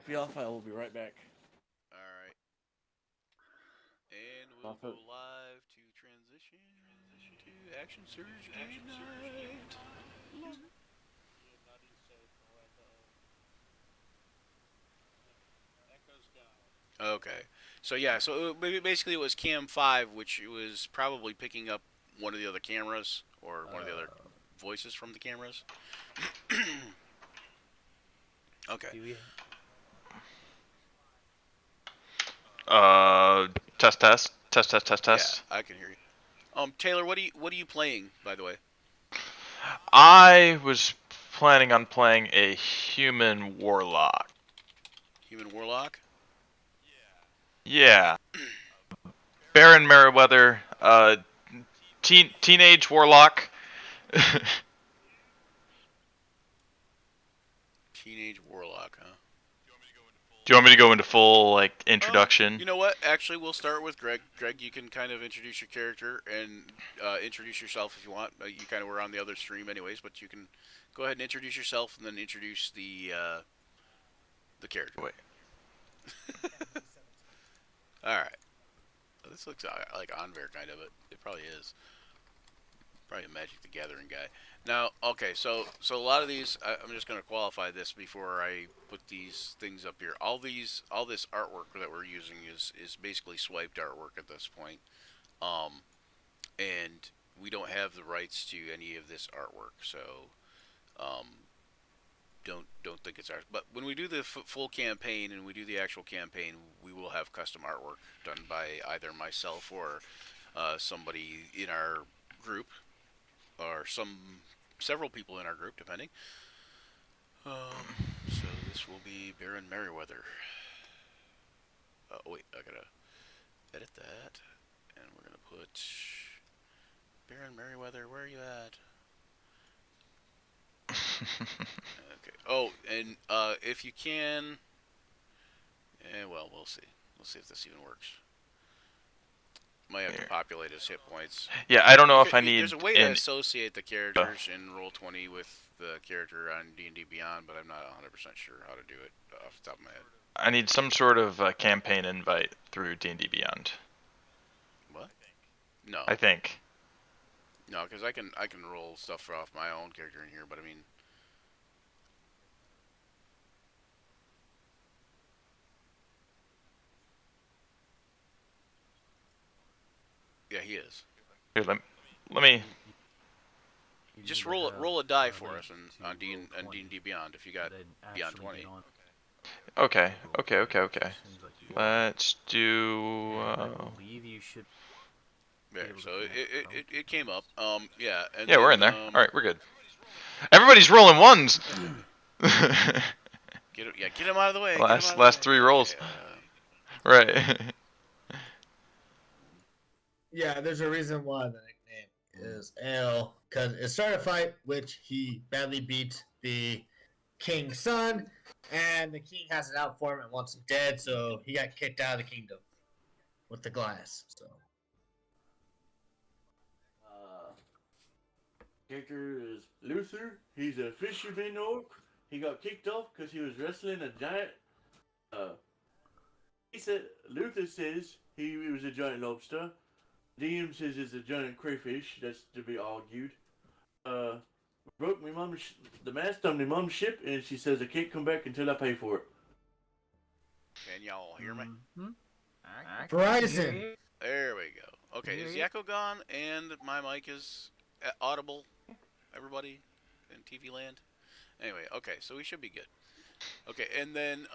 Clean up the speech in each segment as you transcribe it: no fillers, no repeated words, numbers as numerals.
Be off. I will be right back. All right. And we'll Off go it. live to transition to Action Surge Game Night. Okay. So yeah, so basically it was Cam 5, which was probably picking up one of the other cameras or one of the other Uh, voices from the cameras. Okay. do we? Uh, test, test, test, test, test, Yeah, test. I can hear you. Taylor, what are you playing, by the way? I was planning on playing a human warlock. Human Warlock? Yeah, Baron Meriwether, teenage warlock. Do Teenage Warlock, huh? you want me to go into full like You introduction? know what? Actually, we'll start with Greg. Greg, you can kind of introduce your character and introduce yourself if you want. You kind of were on the other stream, anyways, but you can go ahead and introduce yourself and then introduce the character. Wait. All right. This looks like Anver kind of it. It probably is. Probably a Magic the Gathering guy. Now, okay, so a lot of these, I'm just going to qualify this before I put these things up here. All this artwork that we're using is basically swiped artwork at this point. Um, and we don't have the rights to any of this artwork, so um, don't think it's ours. But when we do the full campaign and we do the actual campaign, we will have custom artwork done by either myself or somebody in our group, or several people in our group, depending. So this will be Baron Merriweather. Oh wait, I gotta edit that, and we're gonna put Baron Merriweather. Where are you at? Okay. Oh, and if you can, well, we'll see. We'll see if this even works. Might have to Here. populate his hit points. Yeah, I don't know if I There's a need way to an. associate the characters in Roll20 with the character on D&D Beyond, but I'm not 100% sure how to do it off the top of my head. I need some sort of campaign invite through D&D Beyond. What? No, I think. no, because I can roll stuff off my own character in here, but I mean, yeah, he is. Here, let me. Just roll a die for us on D&D Beyond if you got Beyond 20. Okay, okay, okay, okay. Let's do. I believe you should. There, so it came up. Yeah, and Yeah, then, we're in there. All right, we're good. Everybody's rolling ones. get him out of the way. Last three rolls. Okay, Right. Yeah, there's a reason why the nickname is L, because it started a fight which he badly beat the king's son, and the king has it out for him and wants him dead, so he got kicked out of the kingdom with the glass. So Character is Luther. He's a fisherman orc. He got kicked off because he was wrestling a giant. Uh, he said Luther says he was a giant lobster. DM says it's a giant crayfish. That's to be argued. Uh, broke my mom's the mast on my mom's ship, and she says I can't come back until I pay for it. can y'all hear me? Verizon. There we go. Okay, is the echo gone and my mic is audible? Everybody in TV land? Anyway, okay, so we should be good. Okay, and then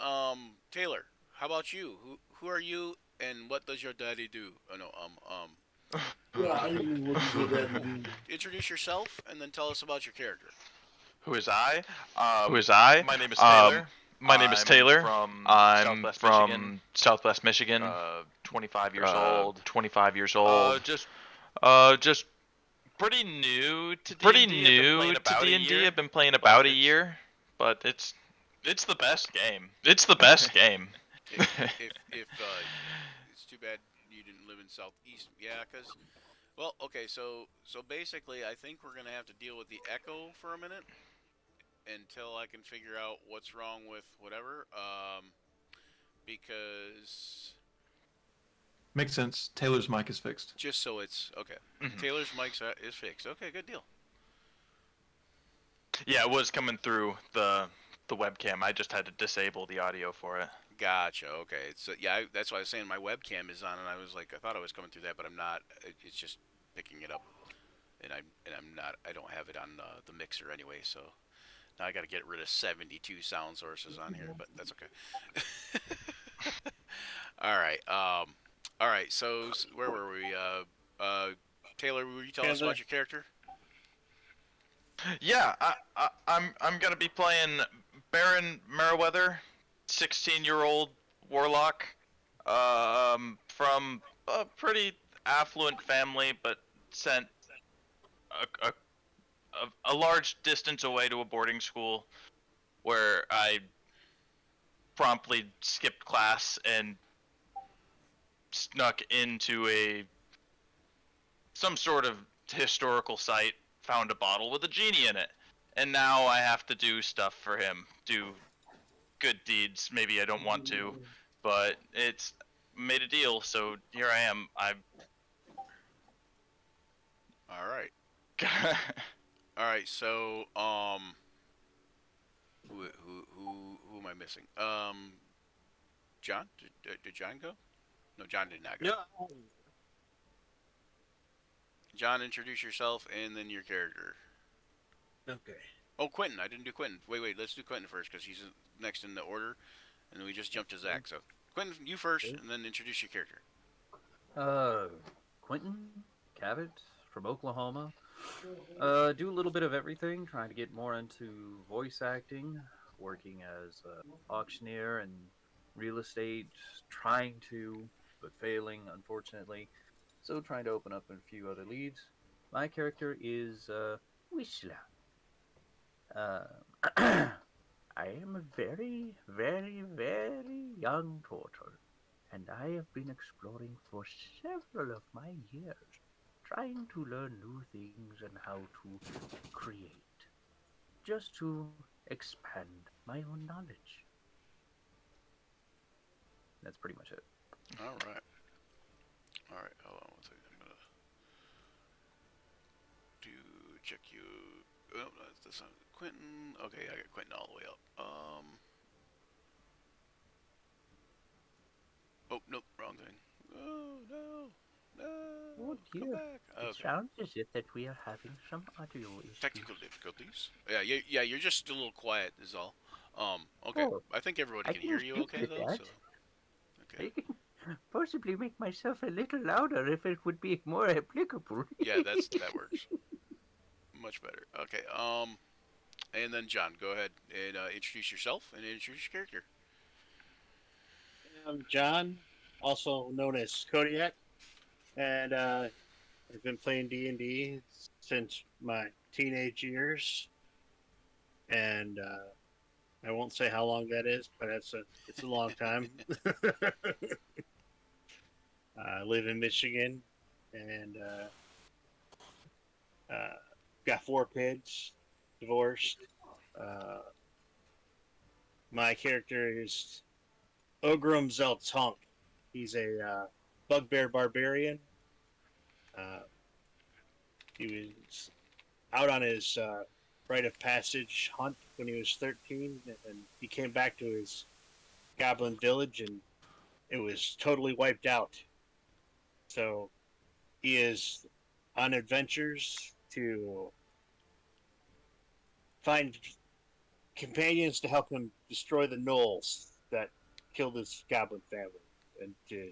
Taylor, how about you? Who are you and what does your daddy do? Oh no, Yeah, I knew what you said that. introduce yourself and then tell us about your character. Who is I? Who is I? My name is Taylor. My name is Taylor. From I'm Southwest from Michigan. Southwest Michigan. 25 years old. 25 years old. Just Just pretty new to D&D. pretty I've been new playing to about a D&D. year, I've been playing but about a it's- year, but it's the best game. it's the best game. If it's too bad you didn't live in Southeast, yeah, because well, okay, so basically, I think we're gonna have to deal with the echo for a minute until I can figure out what's wrong with whatever. because Makes sense. Taylor's mic is fixed. just so it's okay. Mhm. Taylor's mic is fixed. Okay, good deal. Yeah, it was coming through the webcam. I just had to disable the audio for it. Gotcha. Okay. So yeah, that's why I was saying my webcam is on, and I was like, I thought I was coming through that, but I'm not. It's just picking it up, and I'm not. I don't have it on the mixer anyway, so now I got to get rid of 72 sound sources on here, but that's okay. All right. All right. So where were we? Taylor, will you tell us about your character? Yeah, I'm gonna be playing Baron Meriwether, 16-year-old warlock, from a pretty affluent family, but sent a large distance away to a boarding school, where I promptly skipped class and snuck into some sort of historical site, found a bottle with a genie in it, and now I have to do stuff for him, do good deeds. Maybe I don't want to, but it's made a deal, so here I am. All right. All right. So who am I missing? John? Did John go? No, John did not go. No. John, introduce yourself and then your character. Okay. Oh, Quentin. I didn't do Quentin. Wait. Let's do Quentin first because he's next in the order, and then we just jumped to Zach. So, Quentin, you first, and then introduce your character. Quentin Cabot from Oklahoma. Do a little bit of everything, trying to get more into voice acting, working as an auctioneer and real estate, trying to, but failing, unfortunately. So trying to open up a few other leads. My character is Whistler. I am a very, very, very young turtle, and I have been exploring for several of my years, trying to learn new things and how to create, just to expand my own knowledge. That's pretty much it. All right. All right. Hold on one second. I'm gonna check you. Oh, that's this one. Quentin. Okay, I got Quentin all the way up. Oh nope, wrong thing. Oh no. Oh Come dear. back. It Okay. sounds as if that we are having some audio issues. Technical difficulties. Yeah. You're just a little quiet, is all. Okay. Oh, I think everybody I can can hear you speak okay to though. that. So. Okay. I can possibly make myself a little louder if it would be more applicable. Yeah, that works. Much better. Okay. And then John, go ahead and introduce yourself and introduce your character. I'm John, also known as Kodiak, and I've been playing D&D since my teenage years, and I won't say how long that is, but it's a long time. I live in Michigan, and got 4 kids, divorced. My character is Ogrim Zeltunk. He's a bugbear barbarian. He was out on his rite of passage hunt when he was 13, and he came back to his goblin village, and it was totally wiped out. So he is on adventures to find companions to help him destroy the gnolls that killed his goblin family, and to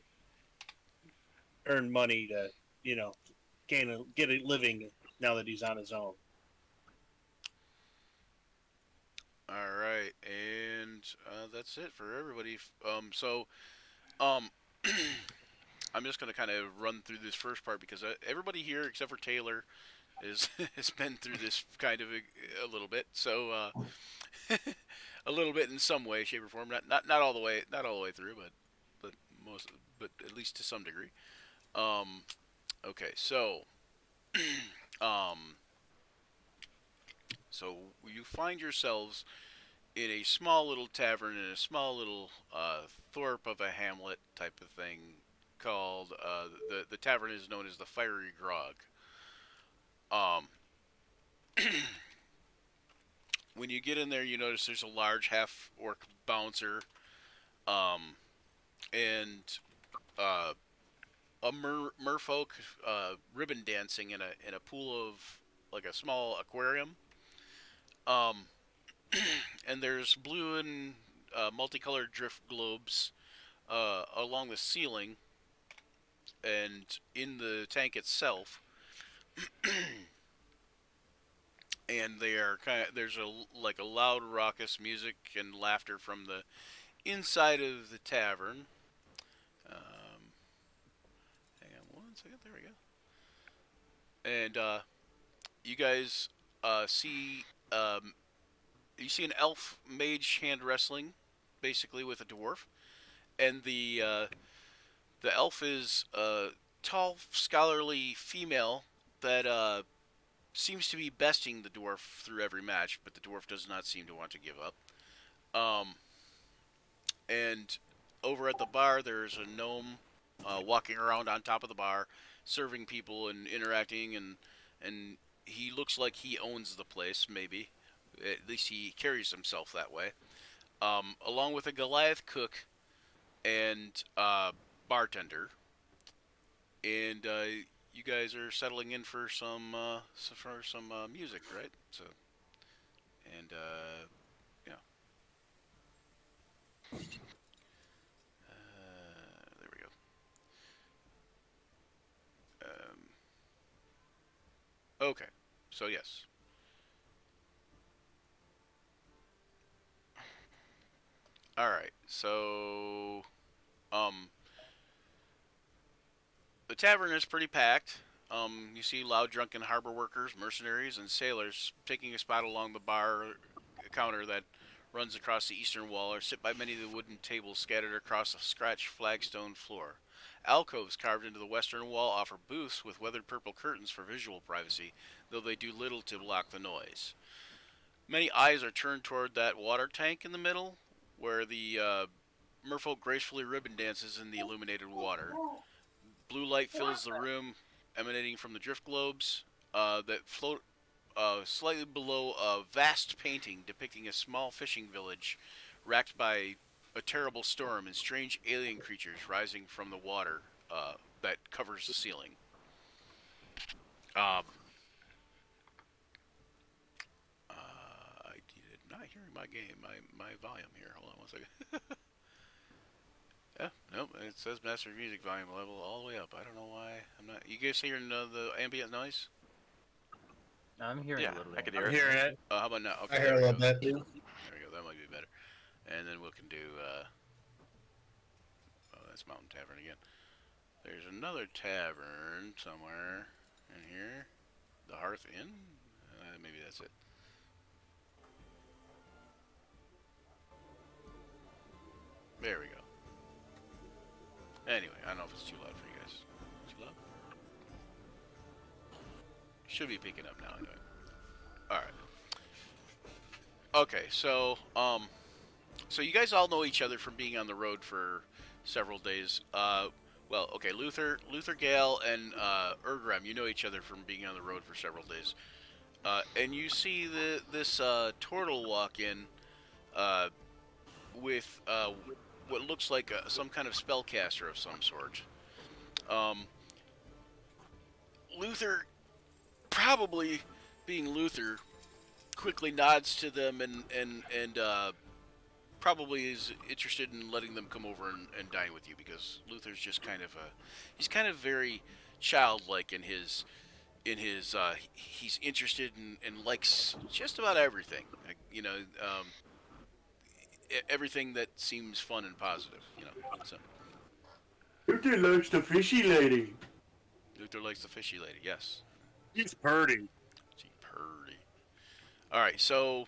earn money to, get a living now that he's on his own. All right, and that's it for everybody. I'm just gonna kind of run through this first part because everybody here except for Taylor has been through this kind of a little bit. So a little bit in some way, shape, or form. Not all the way through, but at least to some degree. Okay, so so you find yourselves in a small little tavern in a small little thorp of a hamlet type of thing called the tavern is known as the Fiery Grog. Um, when you get in there, you notice there's a large half orc bouncer, um, and uh, a merfolk ribbon dancing in a pool of like a small aquarium. Um, and there's blue and multicolored drift globes along the ceiling and in the tank itself. And they are there's a loud raucous music and laughter from the inside of the tavern. Hang on one second, there we go. And you guys see you see an elf mage hand wrestling, basically with a dwarf, and the elf is a tall, scholarly female that seems to be besting the dwarf through every match, but the dwarf does not seem to want to give up. And over at the bar, there's a gnome walking around on top of the bar, serving people and interacting, and he looks like he owns the place, maybe. At least he carries himself that way. Along with a Goliath cook and bartender. And you guys are settling in for some music, right? So, and yeah. There we go. Okay, so yes. All right, so the tavern is pretty packed. You see loud, drunken harbor workers, mercenaries, and sailors taking a spot along the bar counter that runs across the eastern wall or sit by many of the wooden tables scattered across a scratched flagstone floor. Alcoves carved into the western wall offer booths with weathered purple curtains for visual privacy, though they do little to block the noise. Many eyes are turned toward that water tank in the middle, where the merfolk gracefully ribbon dances in the illuminated water. Blue light fills the room, emanating from the drift globes that float slightly below a vast painting depicting a small fishing village racked by a terrible storm and strange alien creatures rising from the water that covers the ceiling. I did not hear my game, my volume here. Hold on one second. Yeah, nope, it says master music volume level all the way up. I don't know why I'm not. You guys hear the ambient noise? I'm hearing Yeah, a little I could bit. hear I'm it. hearing it. How about now? Okay, I hear a little bit. There we go. That might be better. And then we can do. Oh, that's Mountain Tavern again. There's another tavern somewhere in here. The Hearth Inn. Maybe that's it. There we go. Anyway, I don't know if it's too loud for you guys. Too loud? Should be picking up now anyway. Alright. Okay, so you guys all know each other from being on the road for several days. Well, okay, Luther, Gale, and Urgram, you know each other from being on the road for several days. And you see this turtle walk in with what looks like some kind of spellcaster of some sort. Luther, probably being Luther, quickly nods to them and probably is interested in letting them come over and dine with you, because Luther's just kind of he's kind of very childlike in his he's interested in and likes just about everything, like, you know, everything that seems fun and positive, you know. So Luther likes the fishy lady. Luther likes the fishy lady, yes. He's purdy. She's purty. All right, so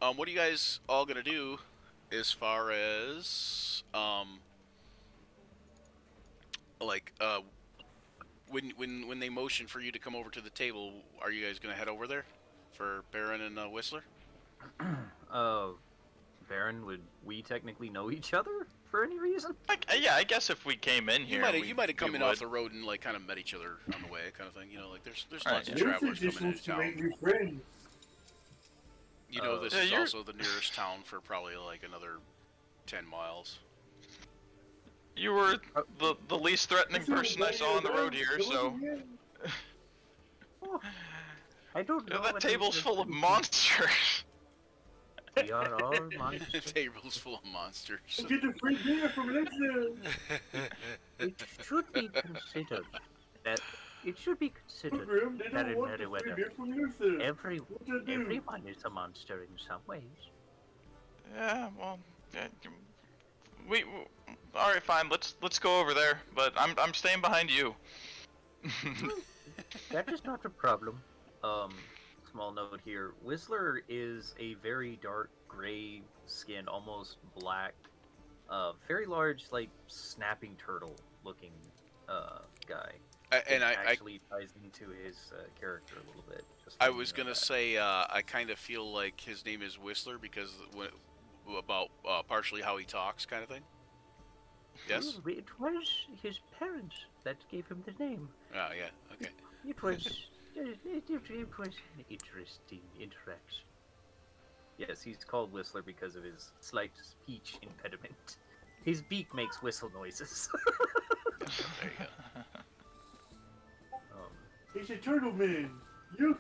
what are you guys all gonna do as far as when they motion for you to come over to the table, are you guys gonna head over there for Baron and Whistler? Baron, would we technically know each other for any reason? Yeah, I guess if we came in here, You might have come we in off would. the road and like kind of met each other on the way, kind of thing. You know, like there's Right, lots of Luther travelers just coming wants into to make town. new friends. You know, this Yeah, is you're- also the nearest town for probably like another 10 miles. You were the least threatening person I saw on the road here, so Oh, I don't know. that what table's those full of are. monsters. We are all The monsters. table's full of monsters. Get the free beer from Luther. It should be considered that it should be considered Grim, they that don't in want the free Meriwether, beer from Luther. everyone is a monster in some ways. Yeah, well, we all right, fine. Let's go over there, but I'm staying behind you. That is not a problem. Small note here. Whistler is a very dark gray skinned, almost black, very large, like snapping turtle looking guy. And I actually ties into his character a little bit. Just I letting was you know gonna that. say I kind of feel like his name is Whistler because about partially how he talks, kind of thing. Yes. Well, it was his parents that gave him the name. Oh yeah. Okay. It was it was an interesting interaction. Yes, he's called Whistler because of his slight speech impediment. His beak makes whistle noises. There you go. He's a turtle man. Yuck.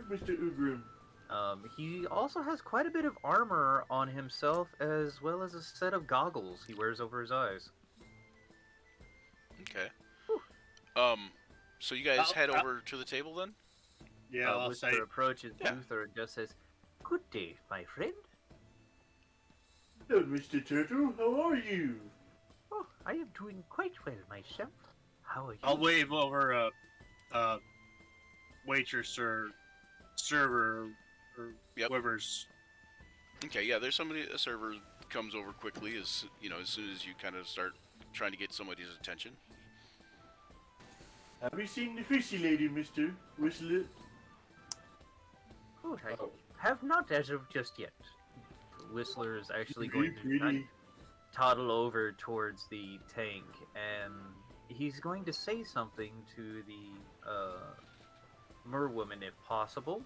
Mr. Ugrim. He also has quite a bit of armor on himself, as well as a set of goggles he wears over his eyes. Okay. So you guys head over to the table then? Yeah, I'll Whistler say. approaches Yeah. Luther and just says, "Good day, my friend." Hello, Mr. Turtle. How are you? Oh, I am doing quite well myself. How are you? I'll wave over a waitress or server or Yep. whoever's. Okay. Yeah. There's somebody. A server comes over quickly as soon as you kind of start trying to get somebody's attention. Have you seen the fishy lady, Mr. Whistler? Good, I have not as of just yet. Whistler is actually going to Pretty. toddle over towards the tank, and he's going to say something to the merwoman if possible.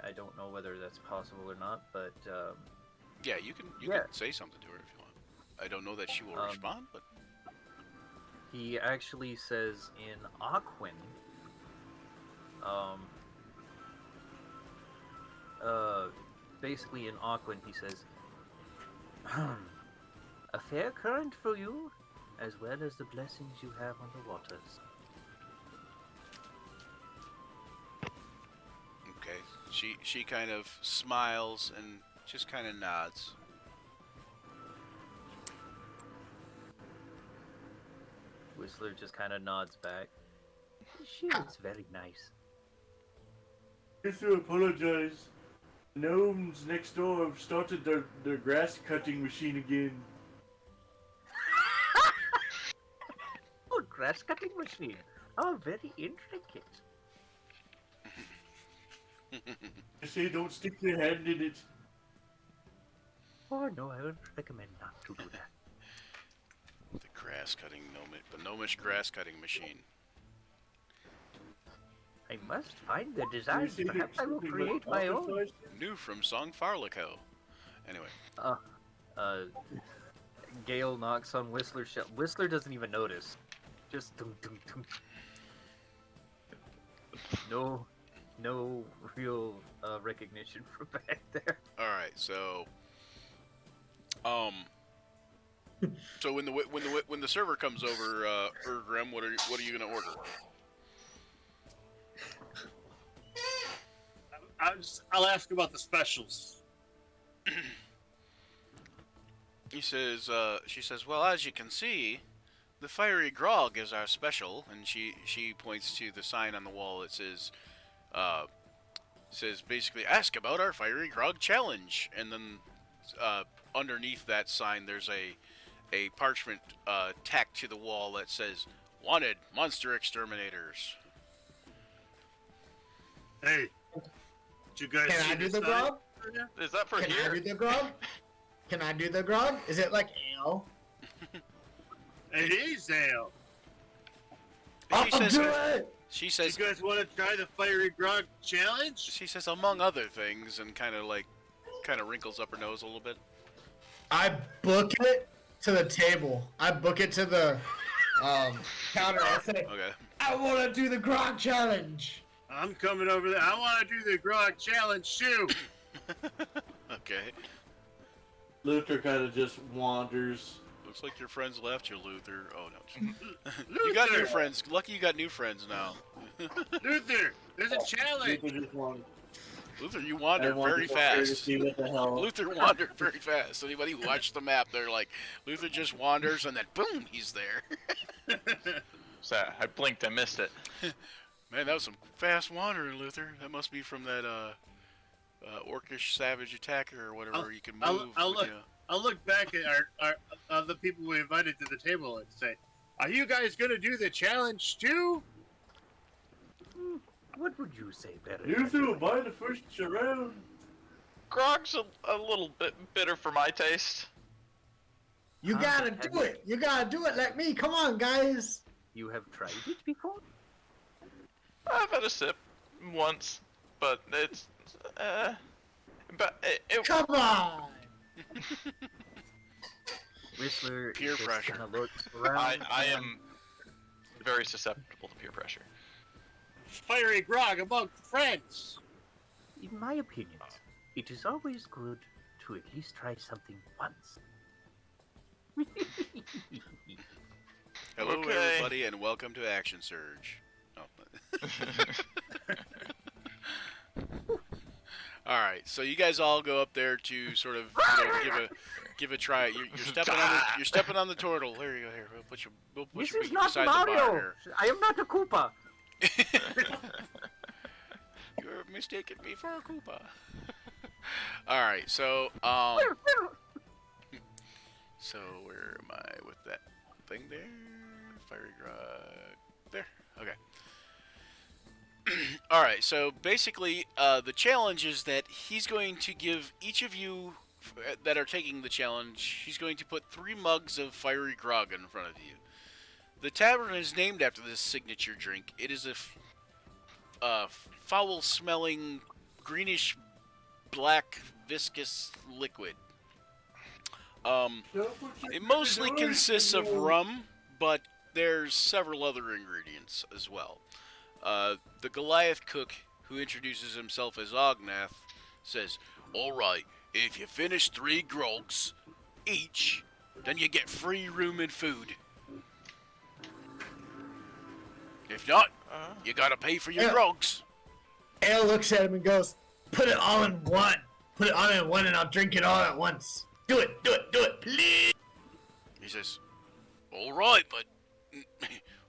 I don't know whether that's possible or not, but Yeah. You can Yeah. say something to her if you want. I don't know that she will Um, respond, but he actually says in Aquan, basically in Aquan he says, "A fair current for you, as well as the blessings you have on the waters." okay. She kind of smiles and just kind of nods. Whistler just kind of nods back. She was very nice. Just to apologize. Gnomes next door have started their grass cutting machine again. Oh, grass cutting machine. Oh, very intricate. They say don't stick your hand in it. Oh no, I would recommend not to do that. The gnomish grass cutting machine. I must find the design. You say that Perhaps I will something create like my own. New from Song Farlico. Anyway. Gale knocks on Whistler's shell. Whistler doesn't even notice. Just dum dum dum. No real recognition from back there. All right. So, so when the server comes over, Urgrim, what are you gonna order? I'll ask about the specials. He says, she says, well, as you can see, the fiery grog is our special, and she points to the sign on the wall that says basically, ask about our fiery grog challenge, and then underneath that sign there's a parchment tacked to the wall that says, wanted monster exterminators. Hey, did you guys Can see I do this the sign? job? Is that for Can I here? do the grog? Can I do the grog? Is it like ale? It is ale. She says, it! she You says, guys want to try the fiery grog challenge? she says, among other things, and kind of wrinkles up her nose a little bit. I book it to the table. I book it to the counter. I say, Okay. I want to do the grog challenge. I'm coming over there. I want to do the grog challenge too. Okay. Luther kind of just wanders. Looks like your friends left you, Luther. Oh no. You got new friends. Lucky you got new friends now. Luther, there's a challenge. Luther just wanders. Luther, you wandered very To fast. see what the hell. Luther wandered very fast. Anybody who watched the map, they're like, Luther just wanders and then boom, he's there. So I blinked, I missed it. Man, that was some fast wandering, Luther. That must be from that orcish savage attacker or whatever. You can move. I'll look back at our the people we invited to the table and say, "Are you guys gonna do the challenge too?" What would you say, better? Luther will buy the first round. Grog's a little bit bitter for my taste. You gotta do it. You gotta do it like me. Come on, guys. You have tried it before? I've had a sip once, but it's Come on. Whistler Peer just pressure. kinda looks around I and- am very susceptible to peer pressure. Fiery grog among friends. In my opinion, it is always good to at least try something once. Hello, Okay. everybody, and welcome to Action Surge. Oh. All right, so you guys all go up there to sort of give a try. You're stepping on the turtle. There you go. Here, we'll put This your is feet not beside the bar Mario! here. I am not a Koopa! You're mistaken me for a Koopa. All right, so so where am I with that thing there? Fiery grog there. Okay. All right, so basically, the challenge is that he's going to give each of you that are taking the challenge, he's going to put 3 mugs of fiery grog in front of you. The tavern is named after this signature drink. It is a foul-smelling, greenish-black, viscous liquid. It mostly consists of rum, but there's several other ingredients as well. The Goliath cook, who introduces himself as Ognath, says, "Alright, if you finish 3 grogs each, then you get free room and food. If not, you gotta pay for your Yeah. grogs." Ale looks at him and goes, "Put it all in one. Put it all in one, and I'll drink it all at once. Do it, please." He says, "Alright, but...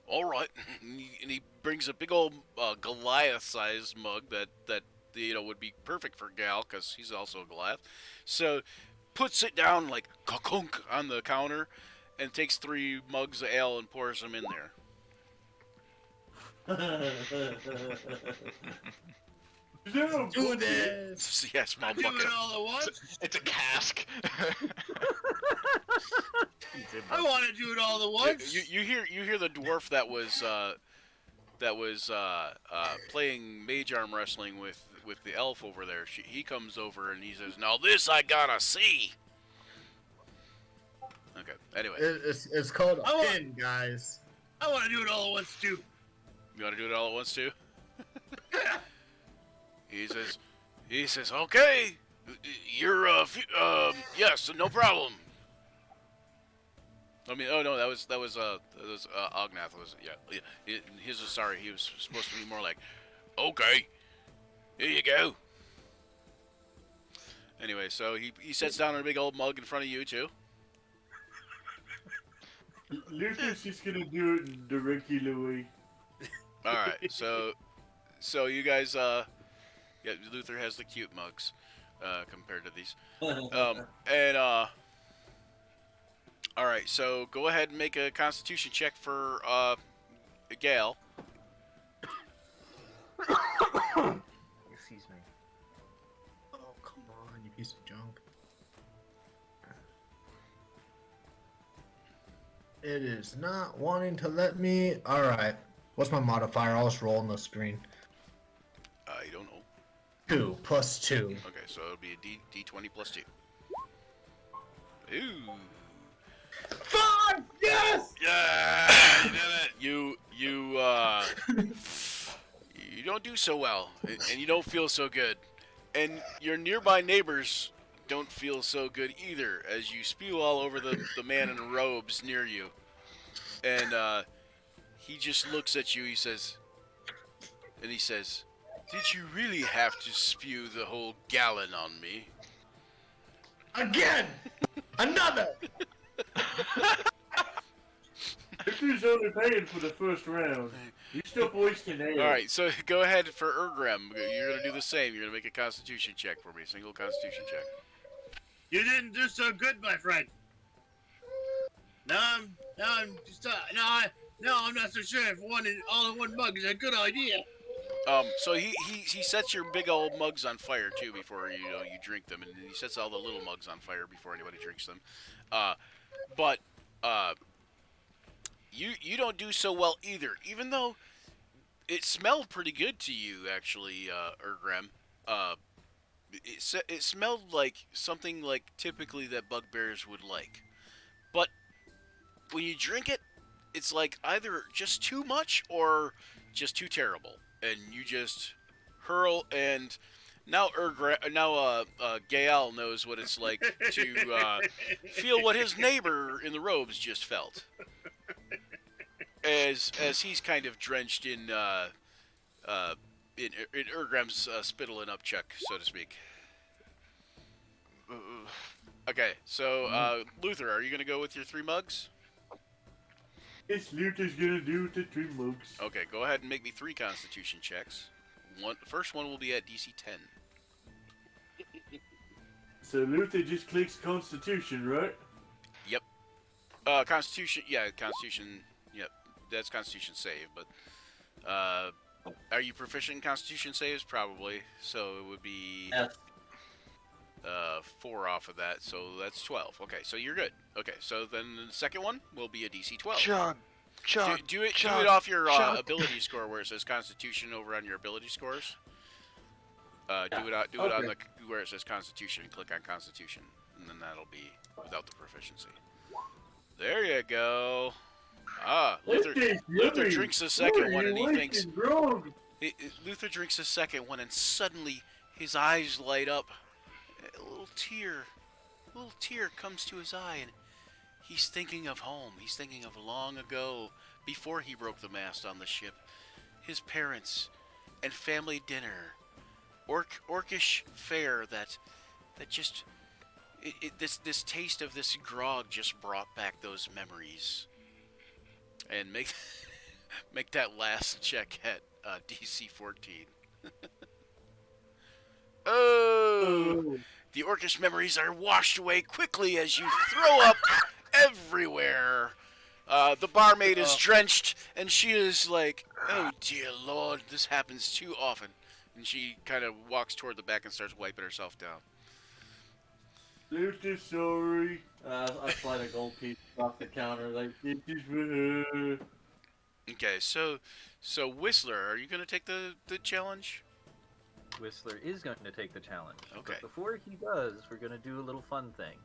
alright." And he brings a big old Goliath-sized mug that would be perfect for Gal, because he's also a Goliath. So, puts it down like kakunk on the counter, and takes 3 mugs of ale and pours them in there. Do this. Yeah, small Do bucket. it all at once. It's a cask. I want to do it all at once. You hear the dwarf that was playing mage arm wrestling with the elf over there. He comes over and he says, "Now this I gotta see." Okay. Anyway, It's called a I want- pin, guys. I want to do it all at once too. you want to do it all at once too? He says, "Okay, you're yes, no problem." I mean, oh no, that was Ognath was his was sorry. He was supposed to be more like, "Okay, here you go." Anyway, so he sets down a big old mug in front of you too. Luther's just gonna do it in the regular way. All right, so you guys, yeah, Luther has the cute mugs compared to these, and all right, so go ahead and make a Constitution check for Gale. Excuse me. Oh, come on. It is not wanting to let me. All right. What's my modifier? I'll just roll on the screen. I don't know. 2 plus 2. Okay, so it'll be a D20 plus 2. Ooh. Fuck! Yes! Yeah, you did it. You don't do so well, and you don't feel so good, and your nearby neighbors don't feel so good either, as you spew all over the man in robes near you, and he just looks at you. He says, "Did you really have to spew the whole gallon on me?" Again! Another! Victor's only paying for the first round. You still wasting ale. All right, so go ahead for Urgram. You're gonna do the same. You're gonna make a Constitution check for me. Single Constitution check. You didn't do so good, my friend. I'm just I'm not so sure if all in one mug is a good idea. So he sets your big old mugs on fire too before you drink them, and he sets all the little mugs on fire before anybody drinks them. But you don't do so well either, even though it smelled pretty good to you actually, Urgram. It smelled like something like typically that bugbears would like, but when you drink it, it's like either just too much or just too terrible, and you just hurl. And now Gael knows what it's like to feel what his neighbor in the robes just felt, as he's kind of drenched in Urgram's spittle and upchuck, so to speak. Okay, so Luther, are you gonna go with your 3 mugs? Yes, Luther's gonna do the 3 mugs. Okay, go ahead and make me 3 Constitution checks. First one will be at DC 10. So Luther just clicks Constitution, right? Yep. Constitution. Yeah, Constitution. Yep. That's Constitution save. But are you proficient in Constitution saves? Probably. So it would be 4 off of that. So that's 12. Okay, so you're good. Okay, so then the second one will be a DC 12. Chug. Do it off your ability score where it says Constitution over on your ability scores. Do it on the where it says Constitution. Click on Constitution, and then that'll be without the proficiency. There you go. Luther drinks the second one, and he thinks Luther drinks the second one, and suddenly his eyes light up. A little tear comes to his eye, and he's thinking of home. He's thinking of long ago, before he broke the mast on the ship. His parents and family dinner. Orcish fare that just... This taste of this grog just brought back those memories. And make that last check at DC 14. Oh! The Orcish memories are washed away quickly as you throw up everywhere. The barmaid is drenched, and she is like, "Oh dear Lord, this happens too often." And she kind of walks toward the back and starts wiping herself down. Luther, sorry. I slide a gold piece off the counter. Like, this is for her. Okay, so Whistler, are you gonna take the challenge? Whistler is going to take the challenge. Okay. But before he does, we're going to do a little fun thing.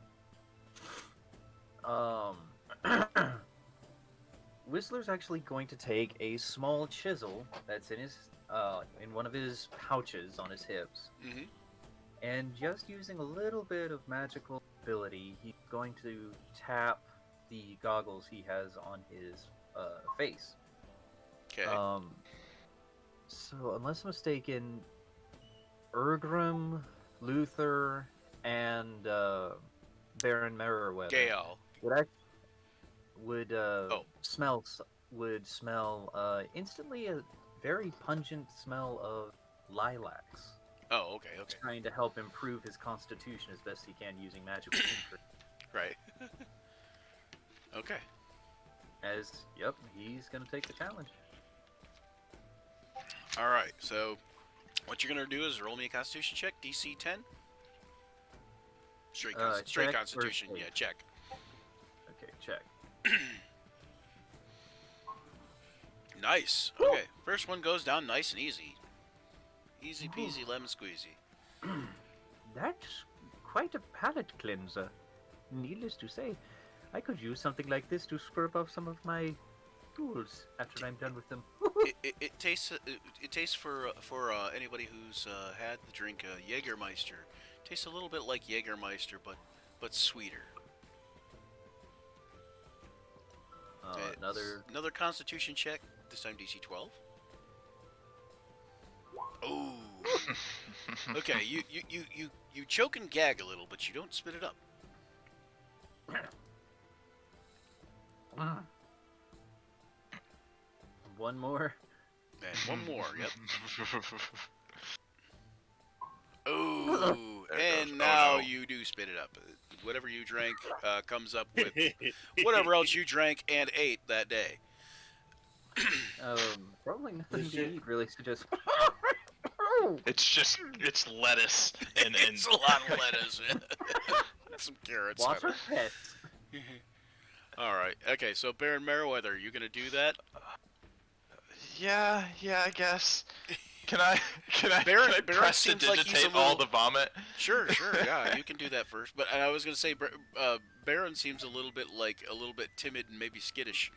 Whistler's actually going to take a small chisel that's in his in one of his pouches on his hips, and just using a little bit of magical ability, he's going to tap the goggles he has on his face. Okay. So unless I'm mistaken, Urgram, Luther, and Baron Merriweather Gael would smell instantly a very pungent smell of lilacs. Oh, okay. Trying to help improve his constitution as best he can using magical tincture. Right. Okay. He's gonna take the challenge. All right. So, what you're gonna do is roll me a Constitution check, DC 10. Straight Check Constitution. or Yeah, check. Okay, check. Nice. Okay, first one goes down nice and easy. Easy peasy lemon squeezy. That's quite a palate cleanser. Needless to say, I could use something like this to scrub off some of my tools after I'm done with them. It tastes for anybody who's had the drink Jägermeister. Tastes a little bit like Jägermeister, but sweeter. Another Constitution check. This time DC 12. Oh. Okay, you choke and gag a little, but you don't spit it up. One more. And one more. Yep. Oh, and now you do spit it up. Whatever you drank comes up with whatever else you drank and ate that day. Probably nothing to eat really, so just. It's lettuce and It's a lot of lettuce. Some carrots. Water pets. All right. Okay. So Baron Meriwether, you gonna do that? Yeah, I guess. Can I Baron press to seems like he's a digitate all little- the vomit? Sure. Yeah, you can do that first. But I was gonna say, Baron seems a little bit timid and maybe skittish.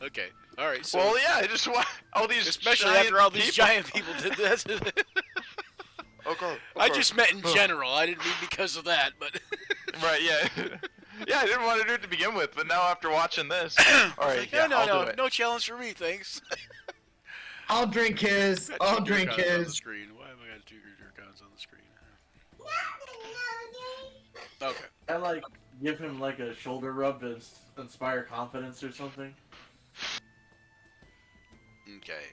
Okay. All right. So, Well, yeah, I just want all these especially giant after all these people. giant people did that. Okay. I just meant in general. I didn't mean because of that, but. Right, yeah. Yeah, I didn't want to do it to begin with, but now after watching this, all right, Like, yeah, I'll do it. no challenge for me, thanks. I'll drink his. I'll drink On the his. screen. Why have I got two cons on the screen? Okay. I like give him like a shoulder rub to inspire confidence or something. Okay.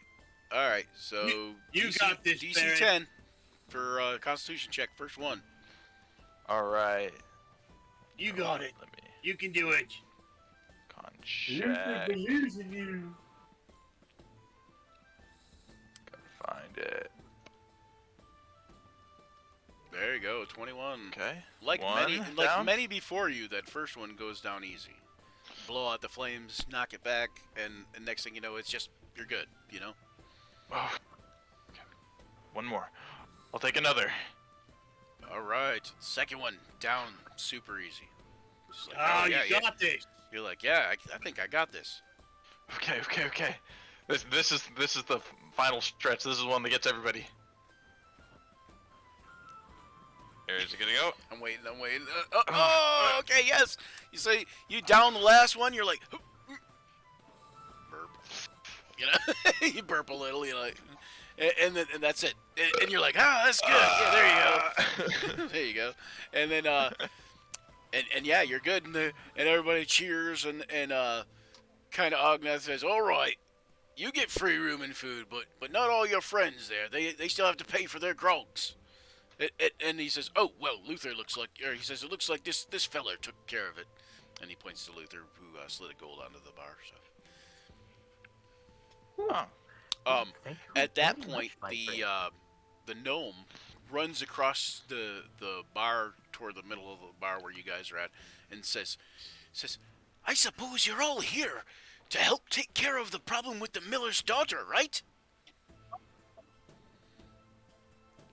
All right. So You got this, DC Baron. 10 for Constitution check. First one. All right. You got it. Let me You can do it. Luther check. believes in you. Gotta find it. There you go. 21. Okay. Like One like down. many before you, that first one goes down easy. Blow out the flames, knock it back, and next thing you know, it's just you're good. You know. Oh. Okay. One more. I'll take another. All right. Second one down super easy. Just like, Oh, yeah, you got this. You're like, yeah, I think I got this. Okay. This is the final stretch. This is one that gets everybody. Here's it gonna go. I'm waiting. Oh, okay, yes. You say you down the last one. You're like, burp. You know, you burp a little. You know, like, and that's it. And you're like, that's good. Yeah, there you go. There you go. And then and yeah, you're good. And everybody cheers and kind of Ognath says, all right, you get free room and food, but not all your friends there. They still have to pay for their grogs. And he says, "Oh well, Luther looks like." Or he says, "It looks like this feller took care of it," and he points to Luther, who slid a gold onto the bar. So, Oh. Thank you at that very point, much, my friend. the gnome runs across the bar toward the middle of the bar where you guys are at, and says, "I suppose you're all here to help take care of the problem with the miller's daughter, right?"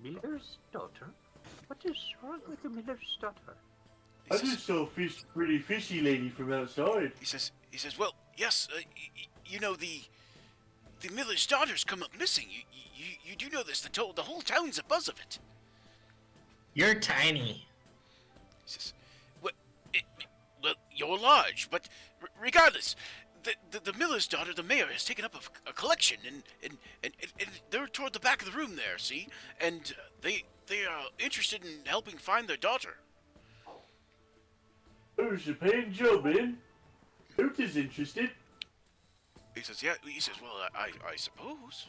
Miller's daughter? What is wrong with the Miller's daughter? He I says- just saw pretty fishy lady from outside. He says, well, yes, you know, the miller's daughter's come up missing. You do know this. The whole town's abuzz of it. You're tiny. He says, well, you're large, but regardless, the miller's daughter, the mayor, has taken up a collection, and they're toward the back of the room there, see? And they are interested in helping find their daughter. Oh, it's a paying job, in. Luther's interested. He says, yeah, well, I suppose.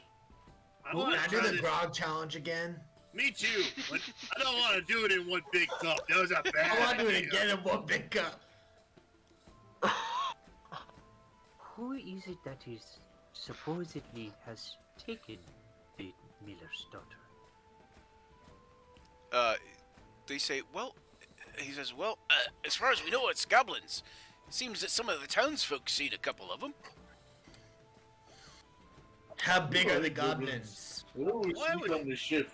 I Can want I to do try the this. grog challenge again? Me too, but I don't want to do it in one big cup. That was a bad I want to do it idea. again in one big cup. Who is it that is supposedly has taken the Miller's daughter? They say, well, he says, well, as far as we know, it's goblins. It seems that some of the townsfolk seen a couple of them. How big are the goblins? Oh, Why sneak would- on the ship.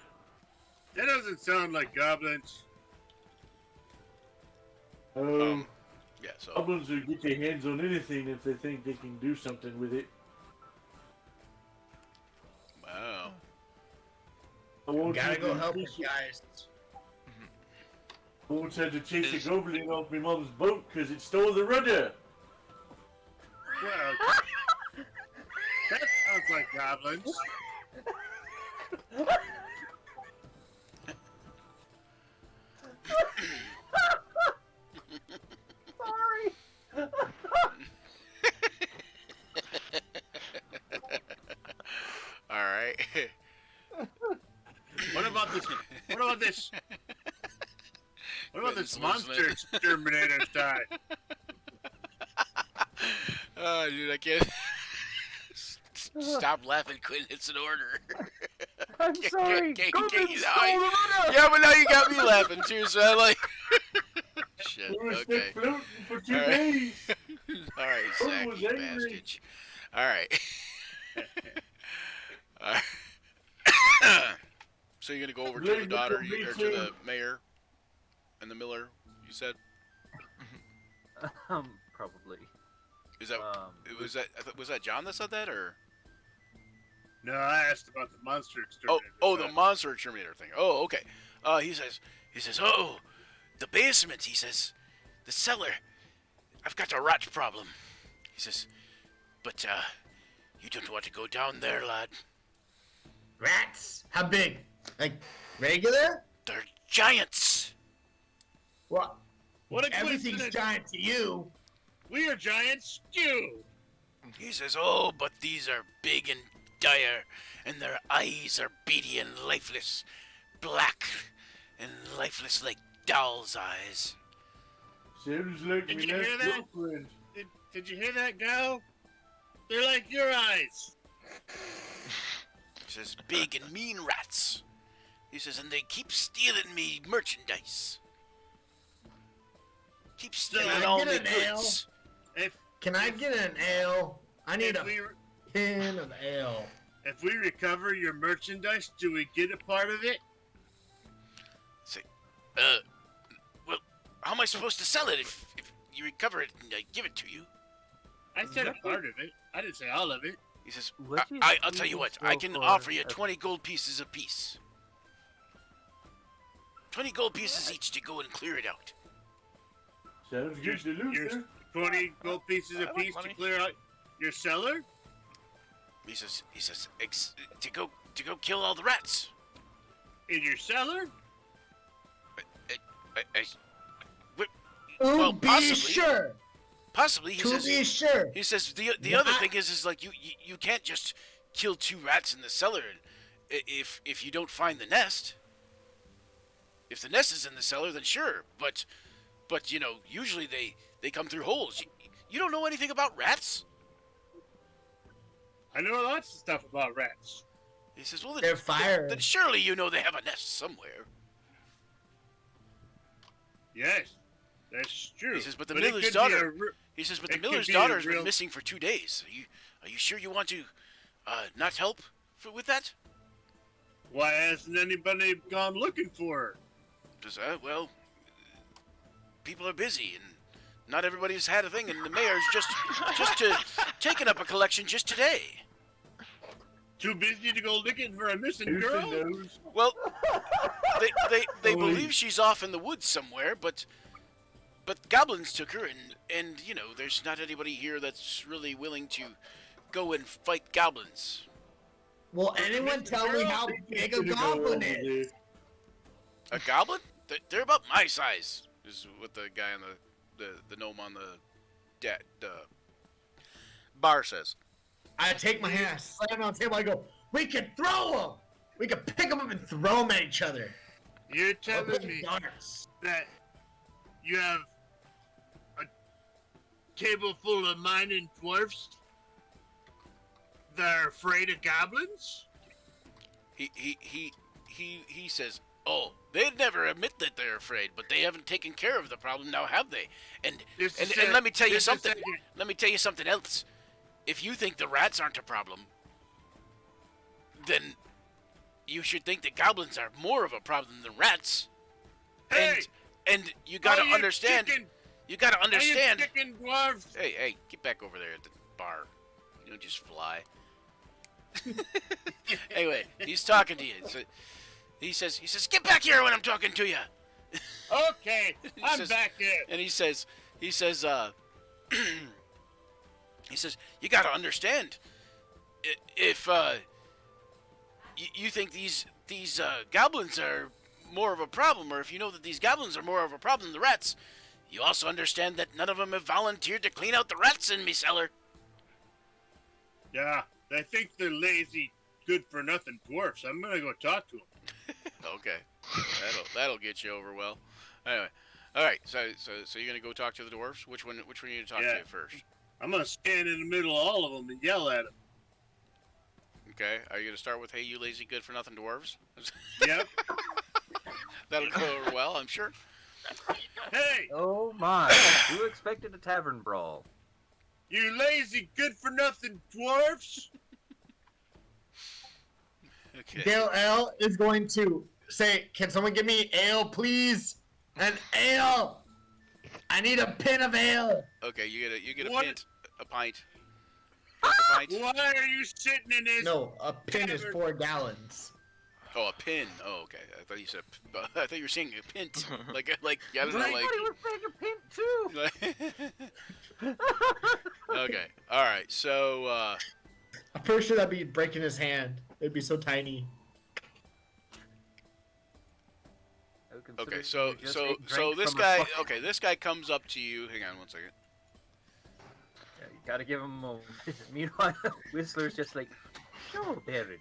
That doesn't sound like goblins. Yeah. So Goblins will get their hands on anything if they think they can do something with it. wow. I won't Gotta have go to help chase him, guys. I won't have to chase Is- a goblin off my mom's boat because it stole the rudder. Well, that sounds like goblins. All right. What about this? What about this? What about this Witness monster listening. exterminator guy? Oh, dude, I can't. Stop laughing, Quinn. It's an order. I'm sorry. Can't Goblins you- stole the rudder! Yeah, but now you got me laughing too, so I like. Shit. We were Okay. stuck floating for 2 All right. days. All right, Who Zach, was you angry? bastard. All right. All right. So you're gonna go over to the Blame daughter me or to too. the mayor and the miller? You said Probably. is that was that was that John that said that or? No, I asked about the monster Oh, exterminator. oh, the monster exterminator thing. Oh, okay. He says, oh, the basement. He says, the cellar. I've got a rat problem. He says, but you don't want to go down there, lad. Rats? How big? Like regular? They're giants. What? What a Everything's coincidence. giant to you. We are giants, stew. He says, oh, but these are big and dire, and their eyes are beady and lifeless, black and lifeless like doll's eyes. Sounds like Did me you last hear that? girlfriend. Did you hear that, Gal? They're like your eyes. He says, big and mean rats. He says, and they keep stealing me merchandise. Keep stealing I all get the an ale? goods. Can I get an ale? I need If a we, tin of ale. if we recover your merchandise, do we get a part of it? Say, well, how am I supposed to sell it if you recover it and I give it to you? I said a part of it. I didn't say all of it. He says, What is I'll tell you what, evil I can for offer you a- 20 gold pieces apiece. 20 gold pieces each to go and clear it out. Sounds good to You're Luther. 20 gold pieces I like apiece to money. clear out your cellar? He says, to go kill all the rats. In your cellar? Well, Be possibly. sure. Possibly, he To says. be sure. He says the other What? thing is like you can't just kill 2 rats in the cellar if you don't find the nest. If the nest is in the cellar, then sure, but you know usually they come through holes. You don't know anything about rats? I know lots of stuff about rats. He says, well They're fire. then surely you know they have a nest somewhere. Yes, that's true. He says, but the it miller's could be daughter. a re- He says, but the It could miller's be a daughter has real- been missing for 2 days. Are you sure you want to not help with that? Why hasn't anybody gone looking for her? Does well, people are busy and not everybody's had a thing, and the mayor's just taken up a collection just today. Too busy to go looking for a missing Luther girl? knows. Well, they Oh, believe she's off in the woods somewhere, but goblins took her, and you know there's not anybody here that's really willing to go and fight goblins. Will anyone tell me how big a Gonna go goblin over is? A goblin? They're about my size. Is what the guy on the gnome on the bar says. I take my hand, I slam it on the table, I go, we can throw them! We can pick them up and throw them at each other. You're telling Open me darts. that you have a table full of mining dwarfs that are afraid of goblins? He says, oh, they'd never admit that they're afraid, but they haven't taken care of the problem now, have they? And Just a and sec, let me tell you just a something. second. Let me tell you something else. If you think the rats aren't a problem, then you should think that goblins are more of a problem than rats. Hey! And you gotta Are you understand. chicken? You gotta Are you understand. chicken dwarves? Hey, get back over there at the bar. You don't just fly. Anyway, he's talking to you. So he says, get back here when I'm talking to you. Okay, I'm back here. And he says, he says, you gotta understand. If you think these goblins are more of a problem, or if you know that these goblins are more of a problem than the rats, you also understand that none of them have volunteered to clean out the rats in me cellar. Yeah, I think they're lazy, good-for-nothing dwarfs. I'm gonna go talk to them. Okay, that'll get you over well. Anyway, all right. So you're gonna go talk to the dwarves. Which one are you gonna talk to first? I'm gonna stand in the middle of all of them and yell at them. Okay. Are you gonna start with, "Hey, you lazy good-for-nothing dwarves"? Yep. That'll go over well, I'm sure. Hey, Oh my! Who expected a tavern brawl? you lazy, good-for-nothing dwarfs! Okay. Gale L is going to say, "Can someone give me ale, please? An ale! I need a pint of ale." Okay. You get a What? pint, a pint. A pint. Why are you sitting in this? No, a pint is 4 gallons. Oh, a pin. Oh, okay. I thought you said. I thought you were saying a pint. like I don't know, I like. thought he was saying a pint too. Okay. All right. So. I'm pretty sure that'd be breaking his hand. It'd be so tiny. Okay. So this guy. Okay. This guy comes up to you. Hang on one second. Yeah, you gotta give him a moment. Meanwhile, Whistler's just like, "So, Baron,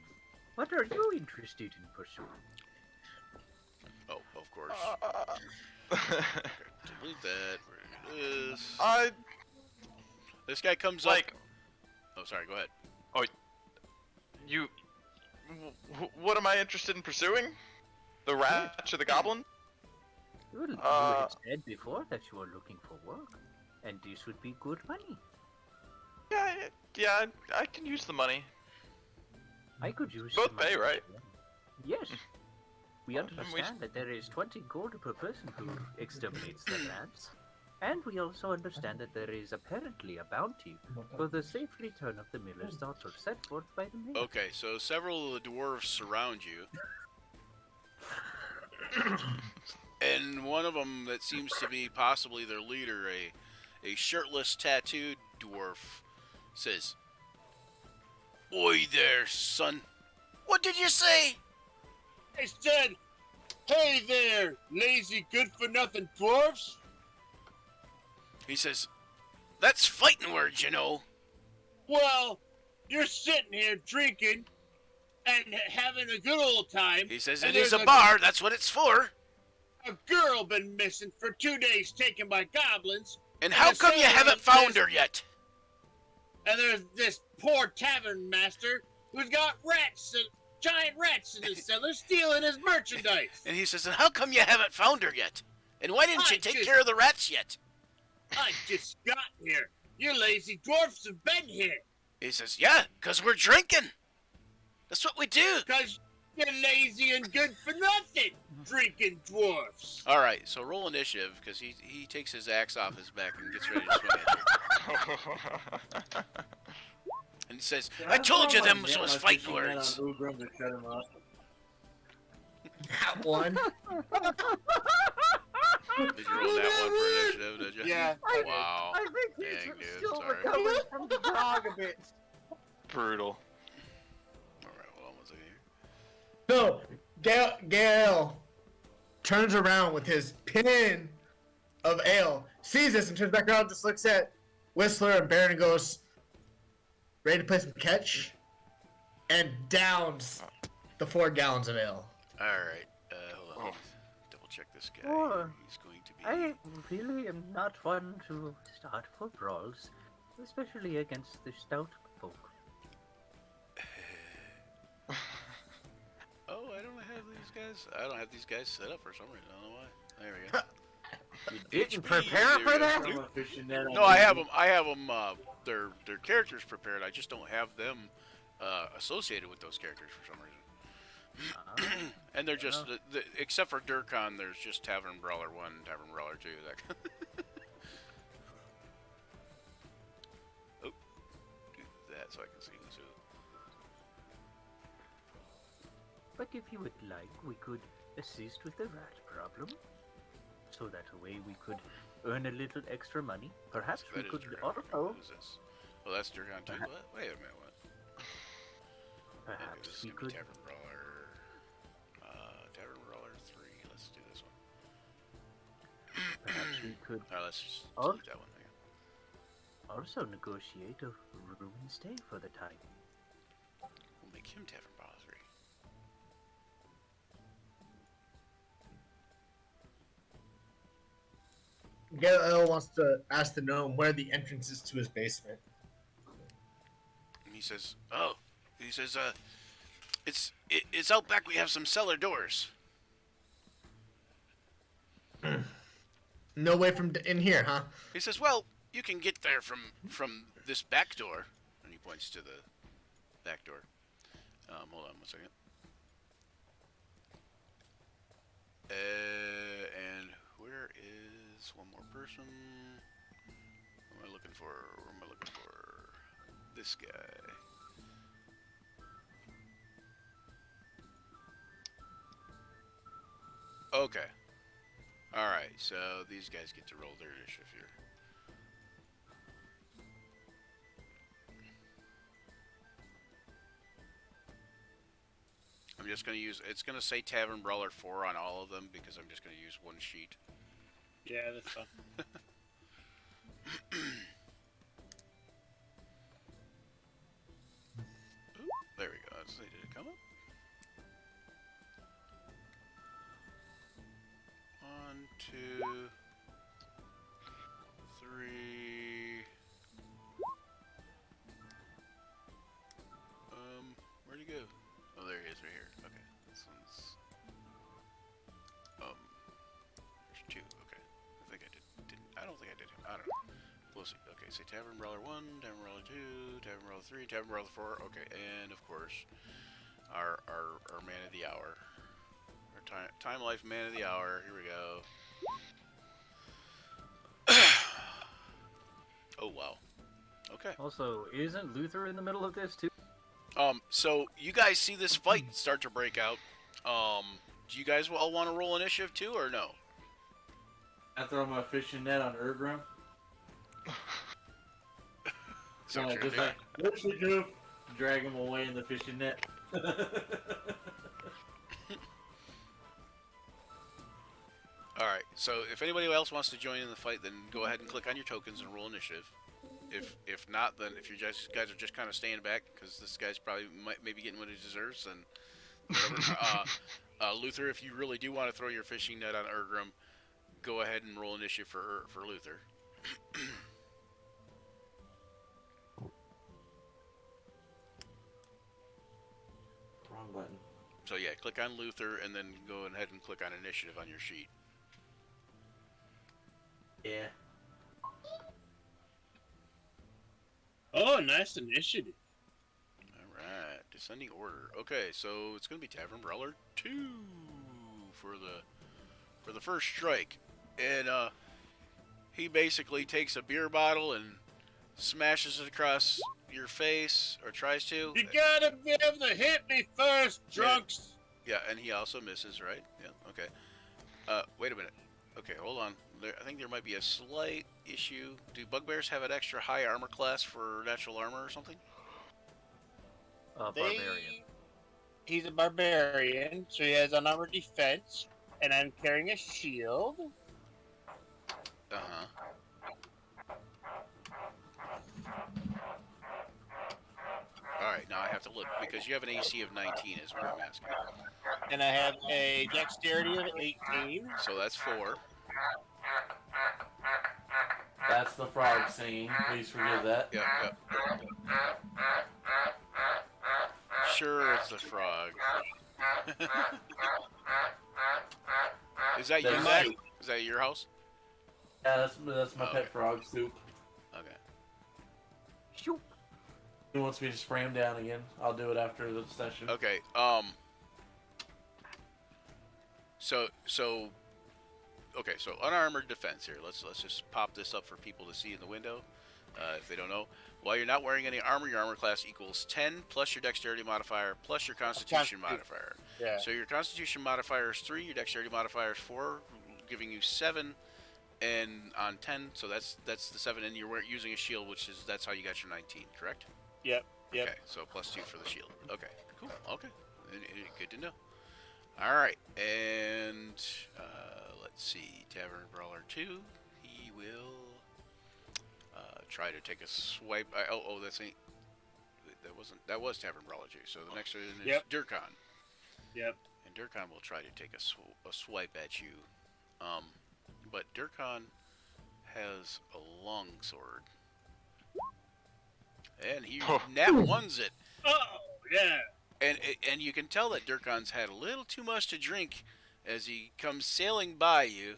what are you interested in pursuing?" Oh, of course. Delete that. Where it is. This guy comes like. up. Oh, sorry. Go ahead. What am I interested in pursuing? The rat or the goblin? Well, you had said before that you are looking for work, and this would be good money. Yeah, I can use the money. I could use Both some pay, money. right? Yes. We Well, then understand that there is 20 gold per person who exterminates the rats. And we also understand that there is apparently a bounty for the safe return of the miller's daughter set forth by the mayor. Okay. So several of the dwarves surround you. And one of them that seems to be possibly their leader, a shirtless, tattooed dwarf, says, "Oi there, son. What did you say?" I said, "Hey there, lazy, good-for-nothing dwarfs." He says, "That's fighting words, you know." Well, you're sitting here drinking and having a good old time. He says, and "It is there's a bar. That's what it's for." A girl been missing for 2 days, taken by goblins. And how I come say you haven't there's- found her yet? And there's this poor tavern master who's got giant rats in his cellar, stealing his merchandise. And he says, "And how come you haven't found her yet? And why didn't you take care of the rats yet?" I just got here. You lazy dwarfs have been here. He says, "Yeah, 'cause we're drinking. That's what we do." Because you're lazy and good for nothing, drinking dwarfs. All right, so roll initiative, because he takes his axe off his back and gets ready to swing at you. And he says, "I told you them was fighting words." That one. Did you roll that one for initiative, did you? Yeah. Wow. I think Dang, he's dude, still sorry. recovering from the dog a bit. Brutal. Alright, hold on one second here. No, Gale turns around with his pin of ale, sees this and turns back around, just looks at Whistler and Baron and goes, "Ready to play some catch?" And downs the 4 gallons of ale. Alright, hold on. Let me double check this guy. Oh. He's going to be... I really am not one to start for brawls, especially against the stout folk. Oh, I don't have these guys. I don't have these guys set up for some reason. I don't know why. There we go. You didn't HP, prepare there for we that? go. No, I have them. Their characters prepared. I just don't have them associated with those characters for some reason. Ah, And they're just, enough. except for Durkon, there's just Tavern Brawler 1, Tavern Brawler 2. That oh, do that so I can see this. But if you would like, we could assist with the rat problem. So that way we could earn a little extra money. Perhaps So we that is could Durkon. also, What is this? Oh, that's Durkon 2. Perhaps- What? Wait a minute, what? Okay, perhaps this is we gonna be could. Tavern Brawler. Tavern Brawler 3. Let's do this one. Perhaps we could Alright, let's just Oh. delete that one. There. also negotiate a room and stay for the time. We'll make him Tavern Brawler 3. Gael wants to ask the gnome where the entrance is to his basement. And he says, it's out back. We have some cellar doors. No way from in here, huh? He says, well, you can get there from this back door. And he points to the back door. Hold on one second. And where is one more person? What am I looking for? Where am I looking for? This guy. Okay. Alright, so these guys get to roll their initiative here. I'm just going to use, it's going to say Tavern Brawler 4 on all of them because I'm just going to use one sheet. Yeah, that's fine. Oop, there we go. Let's see, did it come up? 1, 2, 3. Where'd he go? Oh, there he is, right here. Okay, this one's. There's 2. Okay, I think I didn't. I don't think I did him. I don't know. We'll see. Okay, say Tavern Brawler 1, Tavern Brawler 2, Tavern Brawler 3, Tavern Brawler 4. Okay, and of course, our man of the hour. Our time life man of the hour. Here we go. Oh wow. Okay. Also, isn't Luther in the middle of this too? So you guys see this fight start to break out. Do you guys all want to roll initiative too, or no? I throw my fishing net on Ergrim. So Yeah, what you're just doing? like, what's the goof? Drag him away in the fishing net. Alright, so if anybody else wants to join in the fight, then go ahead and click on your tokens and roll initiative. If not, then if you guys are just kind of staying back, because this guy's probably maybe getting what he deserves, then whatever. Luther, if you really do want to throw your fishing net on Ergrim, go ahead and roll initiative for Luther. Wrong button. So yeah, click on Luther and then go ahead and click on initiative on your sheet. Yeah. Oh, nice initiative. Alright, descending order. Okay, so it's gonna be Tavern Brawler 2 for the first strike. And he basically takes a beer bottle and smashes it across your face, or tries to. You gotta be able to hit me first, drunks. Yeah, and he also misses, right? Yeah, okay. Wait a minute. Okay, hold on. I think there might be a slight issue. Do bugbears have an extra high armor class for natural armor or something? Barbarian. He's a barbarian, so he has unarmored defense, and I'm carrying a shield. Uh-huh. Alright, now I have to look, because you have an AC of 19 is what I'm asking. And I have a dexterity of 18. So that's 4. That's the frog singing. Please forgive that. Yep, yep. Sure, it's the frog. Is that you, That's Matt? soup. Is that your house? Yeah, that's my Okay. pet frog soup. Okay. Shoop. He wants me to spray him down again. I'll do it after the session. Okay. Okay. So unarmored defense here. Let's just pop this up for people to see in the window, if they don't know. While you're not wearing any armor, your armor class equals 10 plus your dexterity modifier plus your constitution modifier. Yeah. So your constitution modifier is 3, your dexterity modifier is 4, giving you 7, and on 10, so that's the 7, and you're using a shield, that's how you got your 19, correct? Yep. Okay, so +2 for the shield. Okay, cool. Okay, good to know. All right, and let's see, Tavern Brawler 2. He will try to take a swipe. That was Tavern Brawler 2. So the next one is Durkan. Yep. And Durkan will try to take a swipe at you. But Durkan has a long sword. And he nat ones it. Oh, yeah. And you can tell that Durkan's had a little too much to drink as he comes sailing by you,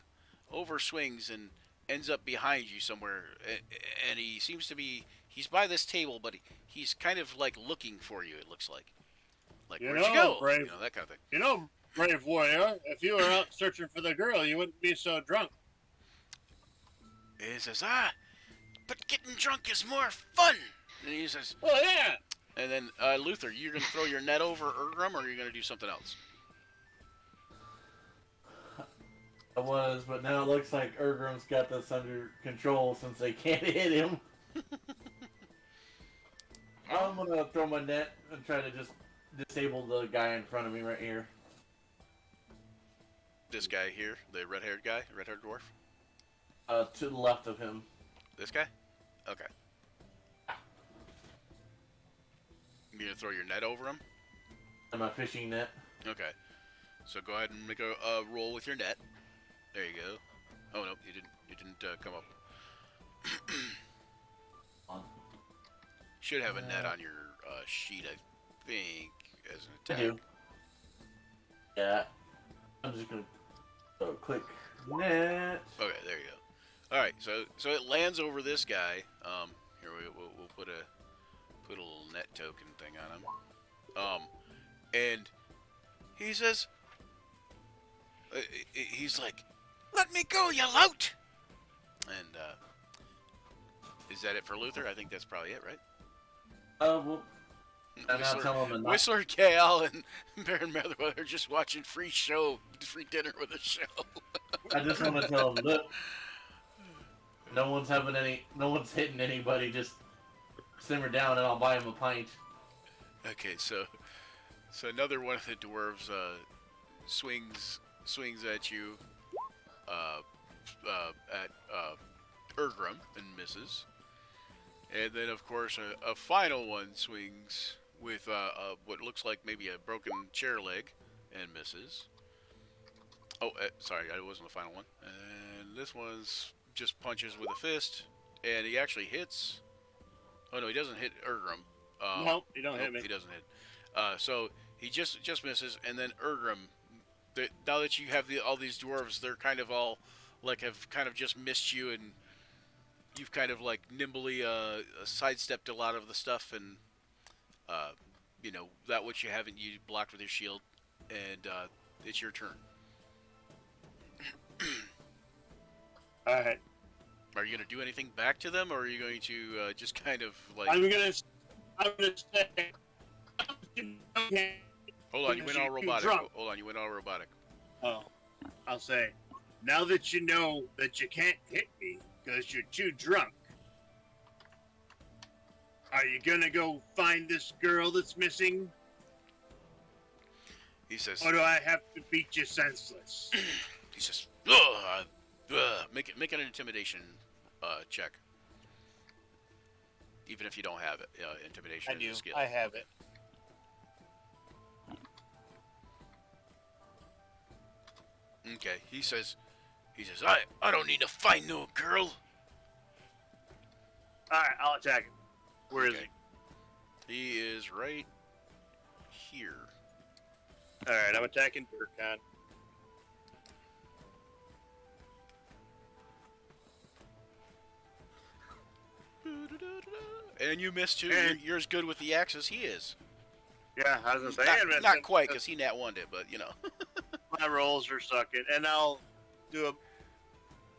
overswings, and ends up behind you somewhere. And he seems to be, he's by this table, but he's kind of like looking for you, it looks like. Like, where'd you go? Brave, you know, that kind of thing. You know, brave warrior, if you were out searching for the girl, you wouldn't be so drunk. He says, but getting drunk is more fun. And he says, oh, yeah. And then, Luther, you're going to throw your net over Ergrum, or are you going to do something else? I was, but now it looks like Ergrum's got this under control since they can't hit him. I'm going to throw my net and try to just disable the guy in front of me right here. This guy here, the red-haired guy, red-haired dwarf? To the left of him. This guy? Okay. You're going to throw your net over him? And my fishing net. Okay. So go ahead and make a roll with your net. There you go. Oh, no, you didn't come up. Should have a net on your sheet, I think, as an attack. I do. Yeah. I'm just going to click net. Okay, there you go. All right, so it lands over this guy. Here we'll put a little net token thing on him. And he says, he's like, "Let me go, you lout!" And is that it for Luther? I think that's probably it, right? Well, and I'll tell him Whistler, KL, and Baron Motherwell are just watching free dinner with a show. I just want to tell him, look, no one's hitting anybody. Just simmer down, and I'll buy him a pint. Okay, so another one of the dwarves swings at you at Ergrum and misses. And then, of course, a final one swings with what looks like maybe a broken chair leg and misses. Oh, sorry, it wasn't the final one. And this one's just punches with a fist, and he actually hits. Oh no, he doesn't hit Ergrum. Nope, he don't hit me. He doesn't hit. So he just misses, and then Ergrum. Now that you have all these dwarves, they're kind of all like have kind of just missed you, and you've kind of like nimbly sidestepped a lot of the stuff, and you know that which you haven't you blocked with your shield, and it's your turn. All right. Are you going to do anything back to them, or are you going to just kind of like? I'm gonna say. Hold on, you went all robotic. Hold on, you went all robotic. Oh, I'll say, now that you know that you can't hit me because you're too drunk, are you gonna go find this girl that's missing? He says. Or do I have to beat you senseless? He says, make an intimidation check. Even if you don't have it, intimidation is a skill. I have it. Okay, he says, I don't need to find no girl. Alright, I'll attack him. Where is he? He is right here. Alright, I'm attacking Durkan. And you missed too. And- You're as good with the axe as he is. Yeah, I was gonna say, Not quite, because he nat one it, but you know. my rolls are sucking, and I'll do a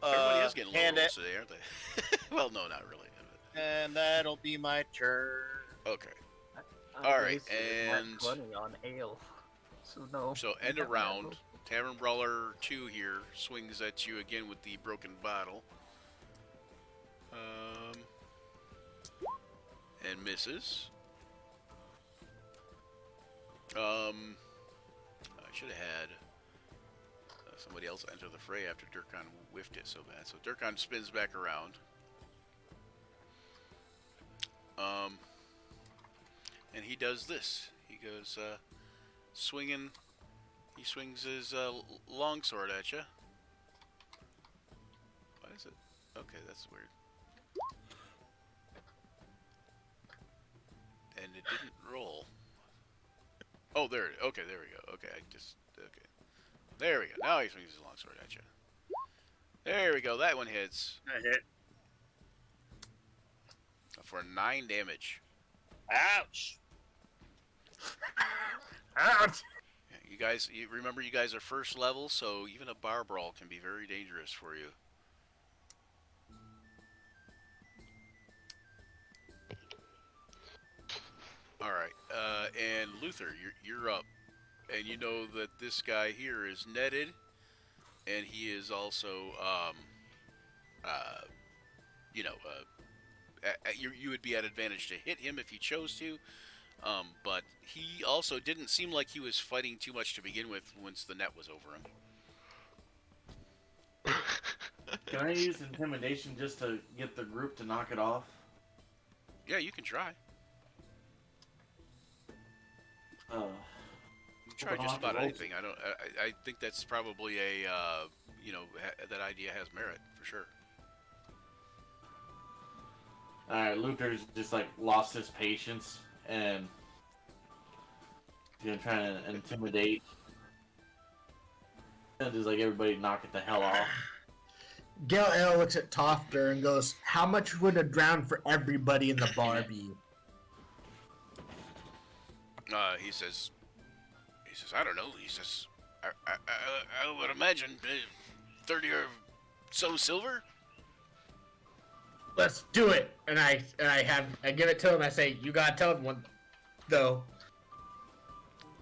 Everybody is getting low hand rolls it, today, aren't they? Well, no, not really. and that'll be my turn. Okay. I All right, wasted a nat and- 20 on ale. So no. So end not of bad, round. though. Tavern Brawler 2 here swings at you again with the broken bottle. And misses. I should have had somebody else enter the fray after Durkon whiffed it so bad. So Durkon spins back around. And he does this. He goes swinging. He swings his longsword at you. Why is it? Okay, that's weird. And it didn't roll. Oh, there. Okay, there we go. Okay, okay. There we go. Now he swings his longsword at you. There we go. That one hits I hit. for 9 damage. Ouch. Ouch! Yeah, you remember you guys are first level, so even a bar brawl can be very dangerous for you. All right, and Luther, you're up, and you know that this guy here is netted, and he is also, you would be at advantage to hit him if you chose to, but he also didn't seem like he was fighting too much to begin with once the net was over him. Can I use intimidation just to get the group to knock it off? Yeah, you can try. You can try Well, just I'll have about to roll. anything. I think that's probably a, that idea has merit for sure. Alright, Luther's just like lost his patience and he's gonna try to intimidate. And just like everybody knock it the hell off. Gail L looks at Tofter and goes, "How much would a drown for everybody in the bar be?" He says, I don't know. He says, I would imagine 30 or so silver. Let's do it. And I give it to him. I say, "You gotta tell him one, though."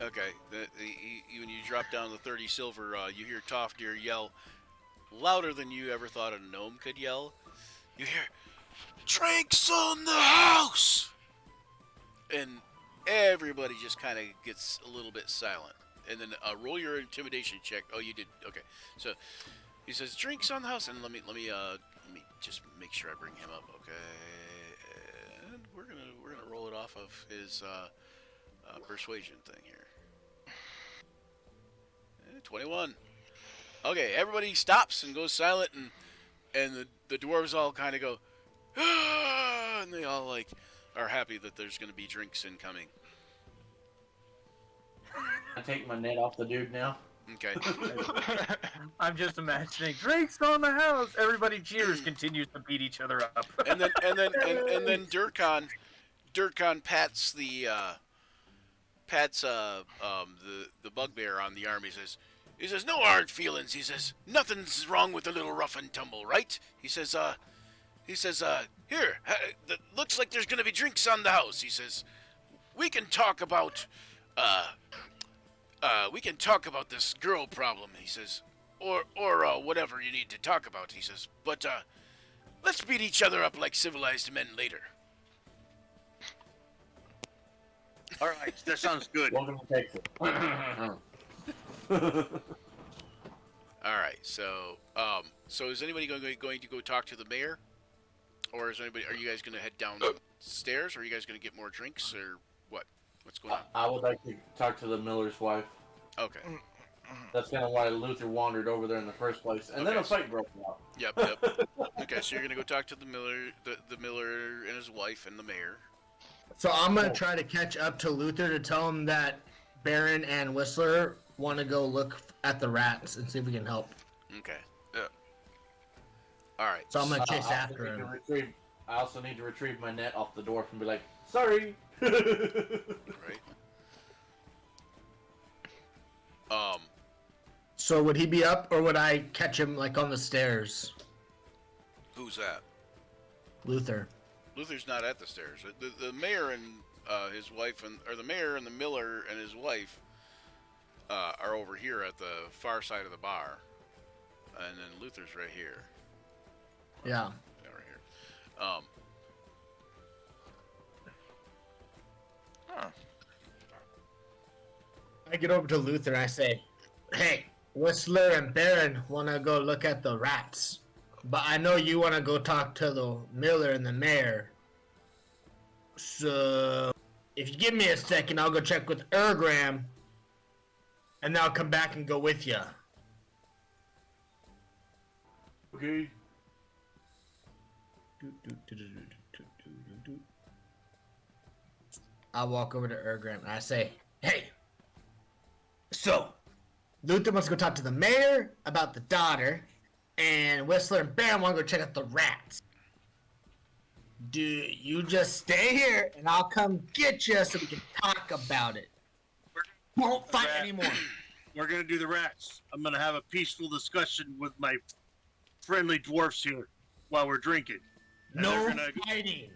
Okay. When you drop down the 30 silver, you hear Toftir yell louder than you ever thought a gnome could yell. You hear, "Drinks on the house!" And everybody just kind of gets a little bit silent. And then roll your intimidation check. Oh, you did. Okay. So he says, "Drinks on the house," and let me just make sure I bring him up. Okay. And we're gonna roll it off of his persuasion thing here. 21. Okay, everybody stops and goes silent, and the dwarves all kind of go, "Ah!" And they all like are happy that there's going to be drinks incoming. I take my net off the dude now. Okay. I'm just imagining drinks on the house. Everybody cheers, continues to beat each other up. and then Durkon pats the bugbear on the arm. He says, "No hard feelings." He says, "Nothing's wrong with the little rough and tumble, right?" He says, "Here, looks like there's gonna be drinks on the house." He says, "We can talk about this girl problem." He says, or whatever you need to talk about. He says, "But let's beat each other up like civilized men later." All right, that sounds good. Welcome to Texas. All right, so is anybody going to go talk to the mayor, or are you guys going to head downstairs, or are you guys going to get more drinks, or what? What's going on? I would like to talk to the miller's wife. Okay. That's kind of why Luther wandered over there in the first place, and then Okay, a fight broke out. Yep. Okay, so you're going to go talk to the miller and his wife and the mayor. So I'm gonna try to catch up to Luther to tell him that Baron and Whistler want to go look at the rats and see if we can help. Okay. Yeah. All right. So I'm gonna chase I after think we him. can I also need to retrieve my net off the dwarf and be like, sorry. Right. So would he be up, or would I catch him like on the stairs? Who's that? Luther. Luther's not at the stairs. The mayor and his wife, or the mayor and the miller and his wife are over here at the far side of the bar, and then Luther's right here. Yeah. Yeah, right here. I get over to Luther and I say, hey, Whistler and Baron want to go look at the rats. But I know you want to go talk to the miller and the mayor. So, if you give me a second, I'll go check with Ergram. And then I'll come back and go with you. Okay. I walk over to Ergram and I say, hey, so, Luther wants to go talk to the mayor about the daughter, and Whistler and Baron want to go check out the rats. Do you just stay here and I'll come get you so we can talk about it. Won't fight anymore. We're gonna do the rats. I'm gonna have a peaceful discussion with my friendly dwarfs here while we're drinking. And No they're gonna, fighting.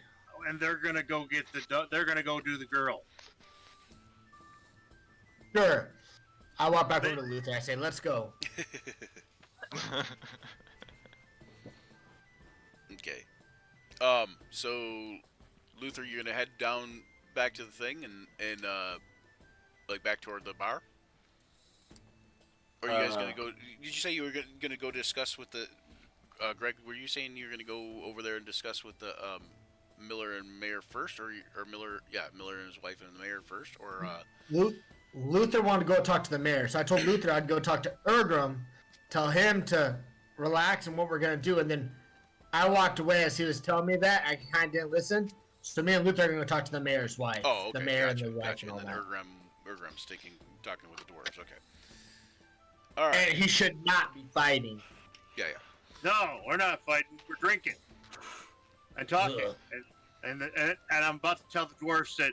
and they're gonna go get they're gonna go do the girl. Sure. I walk back over to Luther. I say, let's go. Okay. So Luther, you're gonna head down back to the thing and like back toward the bar? Or are you guys gonna go? Did you say you were gonna go discuss with the Greg? Were you saying you're gonna go over there and discuss with the Miller and Mayor first, or Miller? Yeah, Miller and his wife and the mayor first, or Luther wanted to go talk to the mayor, so I told Luther I'd go talk to Ergram, tell him to relax and what we're gonna do, and then I walked away as he was telling me that. I kind of didn't listen, so me and Luther are gonna go talk to the mayor's wife. oh, okay, the mayor gotcha, and the wife gotcha. and all And then that. Ergram's talking with the dwarves. Okay. All right. And he should not be fighting. Yeah. No, we're not fighting. We're drinking and talking. Ugh. And I'm about to tell the dwarfs that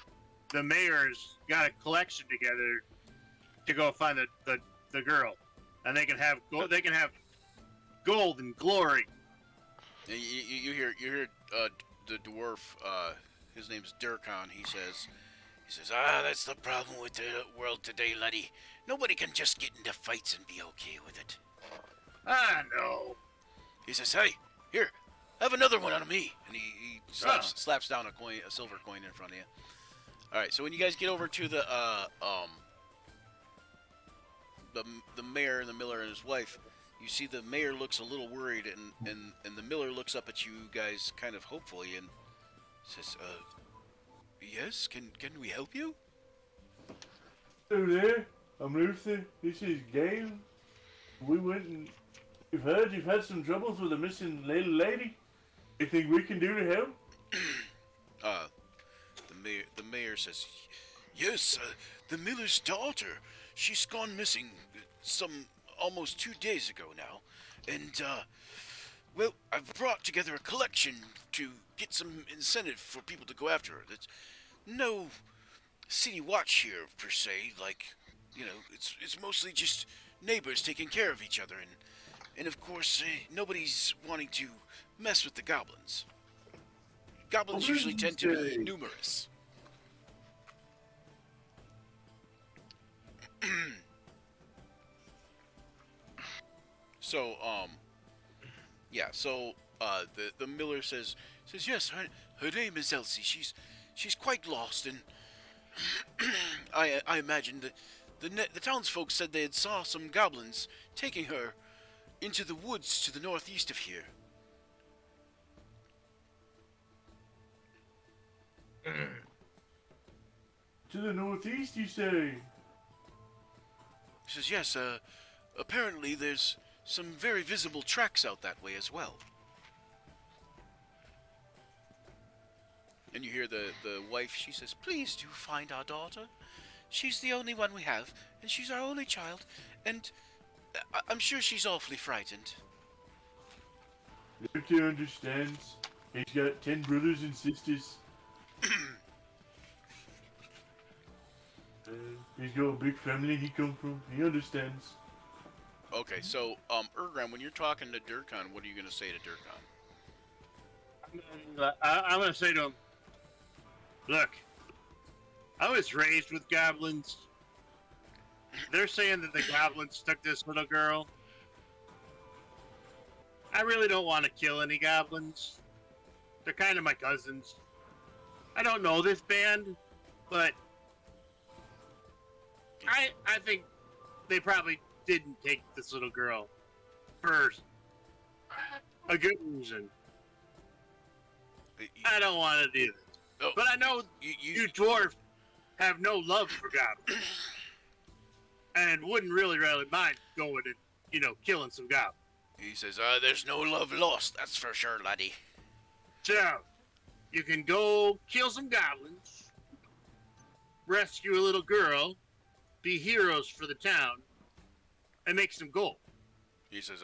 the mayor's got a collection together to go find the girl, and they can have gold and glory. You hear the dwarf. His name's Durkon. He says, that's the problem with the world today, laddie. Nobody can just get into fights and be okay with it. Ah, no. He says, hey, here, have another one on me. And he slaps down a silver coin in front of you. All right, so when you guys get over to the mayor and the miller and his wife, you see the mayor looks a little worried, and the miller looks up at you guys kind of hopefully and says, yes, can we help you? Hello there. I'm Luther. This is Gail. We went and we've heard you've had some troubles with a missing little lady. Anything we can do to help? The mayor says, yes, the miller's daughter. She's gone missing almost 2 days ago now. And, well, I've brought together a collection to get some incentive for people to go after her. There's no city watch here, per se. Like, it's mostly just neighbors taking care of each other. And of course, nobody's wanting to mess with the goblins. Goblins usually tend to be numerous. So, the miller says yes, her name is Elsie. She's quite lost, and I imagine that the townsfolk said they had saw some goblins taking her into the woods to the northeast of here. To the northeast, you say? He says, yes, apparently there's some very visible tracks out that way as well. And you hear the wife, she says, please do find our daughter. She's the only one we have, and she's our only child, and I'm sure she's awfully frightened. Luther understands. He's got 10 brothers and sisters. He's got a big family he come from. He understands. Okay, so Urgram, when you're talking to Durkan, what are you gonna say to Durkan? I'm gonna say to him, look, I was raised with goblins. They're saying that the goblins took this little girl. I really don't want to kill any goblins. They're kind of my cousins. I don't know this band, but I think they probably didn't take this little girl for a good reason. I don't want to do this. Oh, But I know you dwarf have no love for goblins. And wouldn't really mind going and, killing some goblins. He says, there's no love lost, that's for sure, laddie. So, you can go kill some goblins, rescue a little girl, be heroes for the town, and make some gold. He says,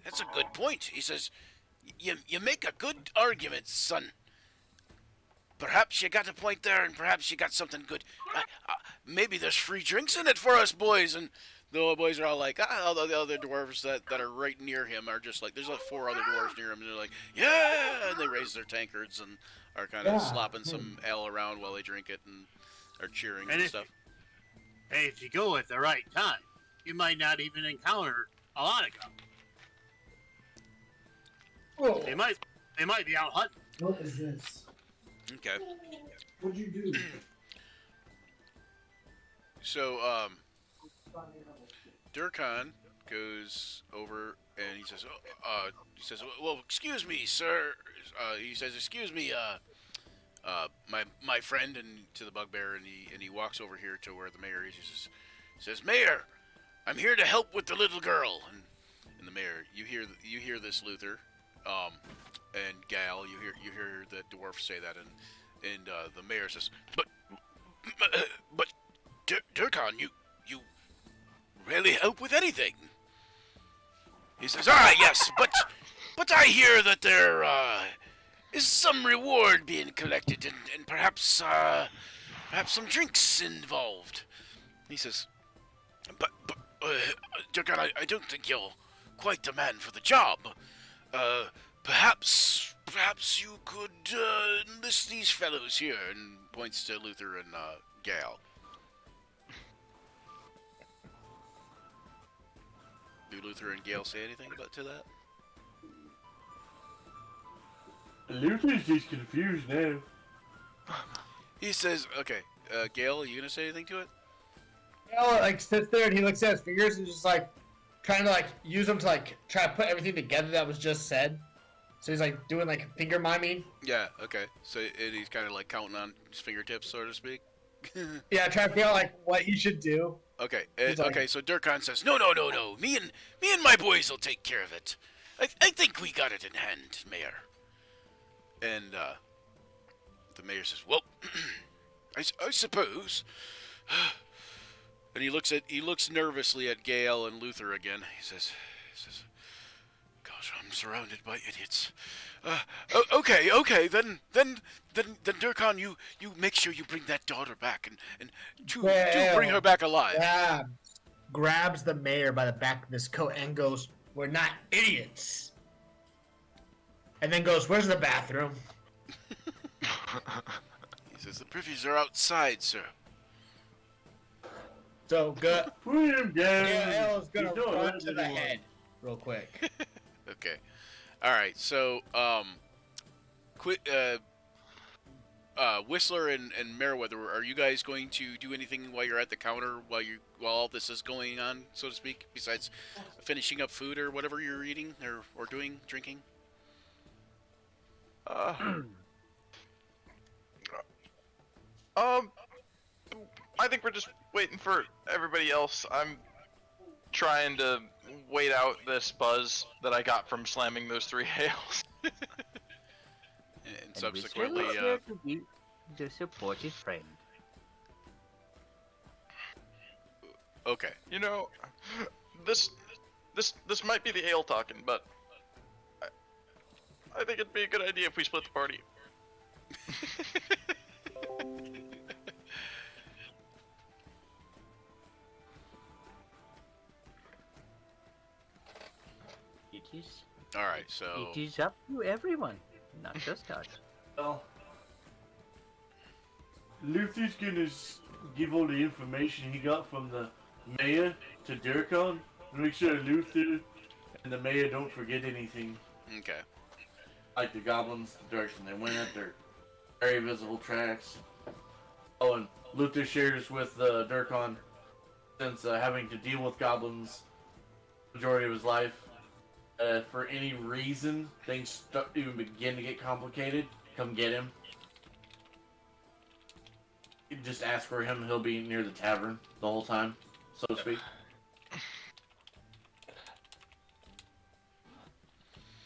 that's a good point. He says, you make a good argument, son. Perhaps you got a point there, and perhaps you got something good. Maybe there's free drinks in it for us boys. And the boys are all like, all the other dwarves that are right near him are just like, there's like 4 other dwarves near him, and they're like, yeah! And they raise their tankards and are kind of slopping some ale around while they drink it and are cheering and stuff. Hey, if you go at the right time, you might not even encounter a lot of goblins. They might be out hunting. What is this? Okay. What'd you do? So, Durkan goes over and he says, well, excuse me, sir. He says, excuse me, my friend, and to the bugbear, and he walks over here to where the mayor is. He says, Mayor, I'm here to help with the little girl. And the mayor, you hear this, Luther, and Gal, you hear the dwarf say that, and the mayor says, but Durkan, you rarely help with anything. He says, yes, but I hear that there is some reward being collected, and perhaps some drinks involved. He says, but Durkan, I don't think you're quite the man for the job. Perhaps you could enlist these fellows here, and points to Luther and Gal. Do Luther and Gale say anything to that? Luther's just confused now. He says, okay, Gale, are you gonna say anything to it? Gale sits there and he looks at his fingers and just trying to use them to try to put everything together that was just said. So he's doing finger miming. Yeah, okay. So and he's kind of counting on his fingertips, so to speak. Yeah, trying to figure out what he should do. Okay, okay. So Durkan says, no. Me and my boys will take care of it. I think we got it in hand, Mayor. And the mayor says, well, I suppose. And he looks nervously at Gale and Luther again. He says, gosh, I'm surrounded by idiots. Okay, then Durkan, you make sure you bring that daughter back and do bring her back alive. Yeah. Grabs the mayor by the back of his coat and goes, we're not idiots. And then goes, where's the bathroom? He says, the privies are outside, sir. So good. William Gail's gonna run to the head real quick. Okay. Alright, so, Whistler and Meriwether, are you guys going to do anything while you're at the counter, while all this is going on, so to speak, besides finishing up food or whatever you're eating or doing, drinking? I think we're just waiting for everybody else. I'm trying to wait out this buzz that I got from slamming those 3 hails. And subsequently, to support his friend. Okay. You know, this might be the ale talking, but I think it'd be a good idea if we split the party. It is. All right, so It is up to everyone, not just us. Well, Luther's gonna give all the information he got from the mayor to Durkon to make sure Luther and the mayor don't forget anything. okay. Like the goblins, the direction they went at, their very visible tracks. Oh, and Luther shares with Durkon, since having to deal with goblins majority of his life, for any reason things even begin to get complicated, come get him. You just ask for him, he'll be near the tavern the whole time, so to speak.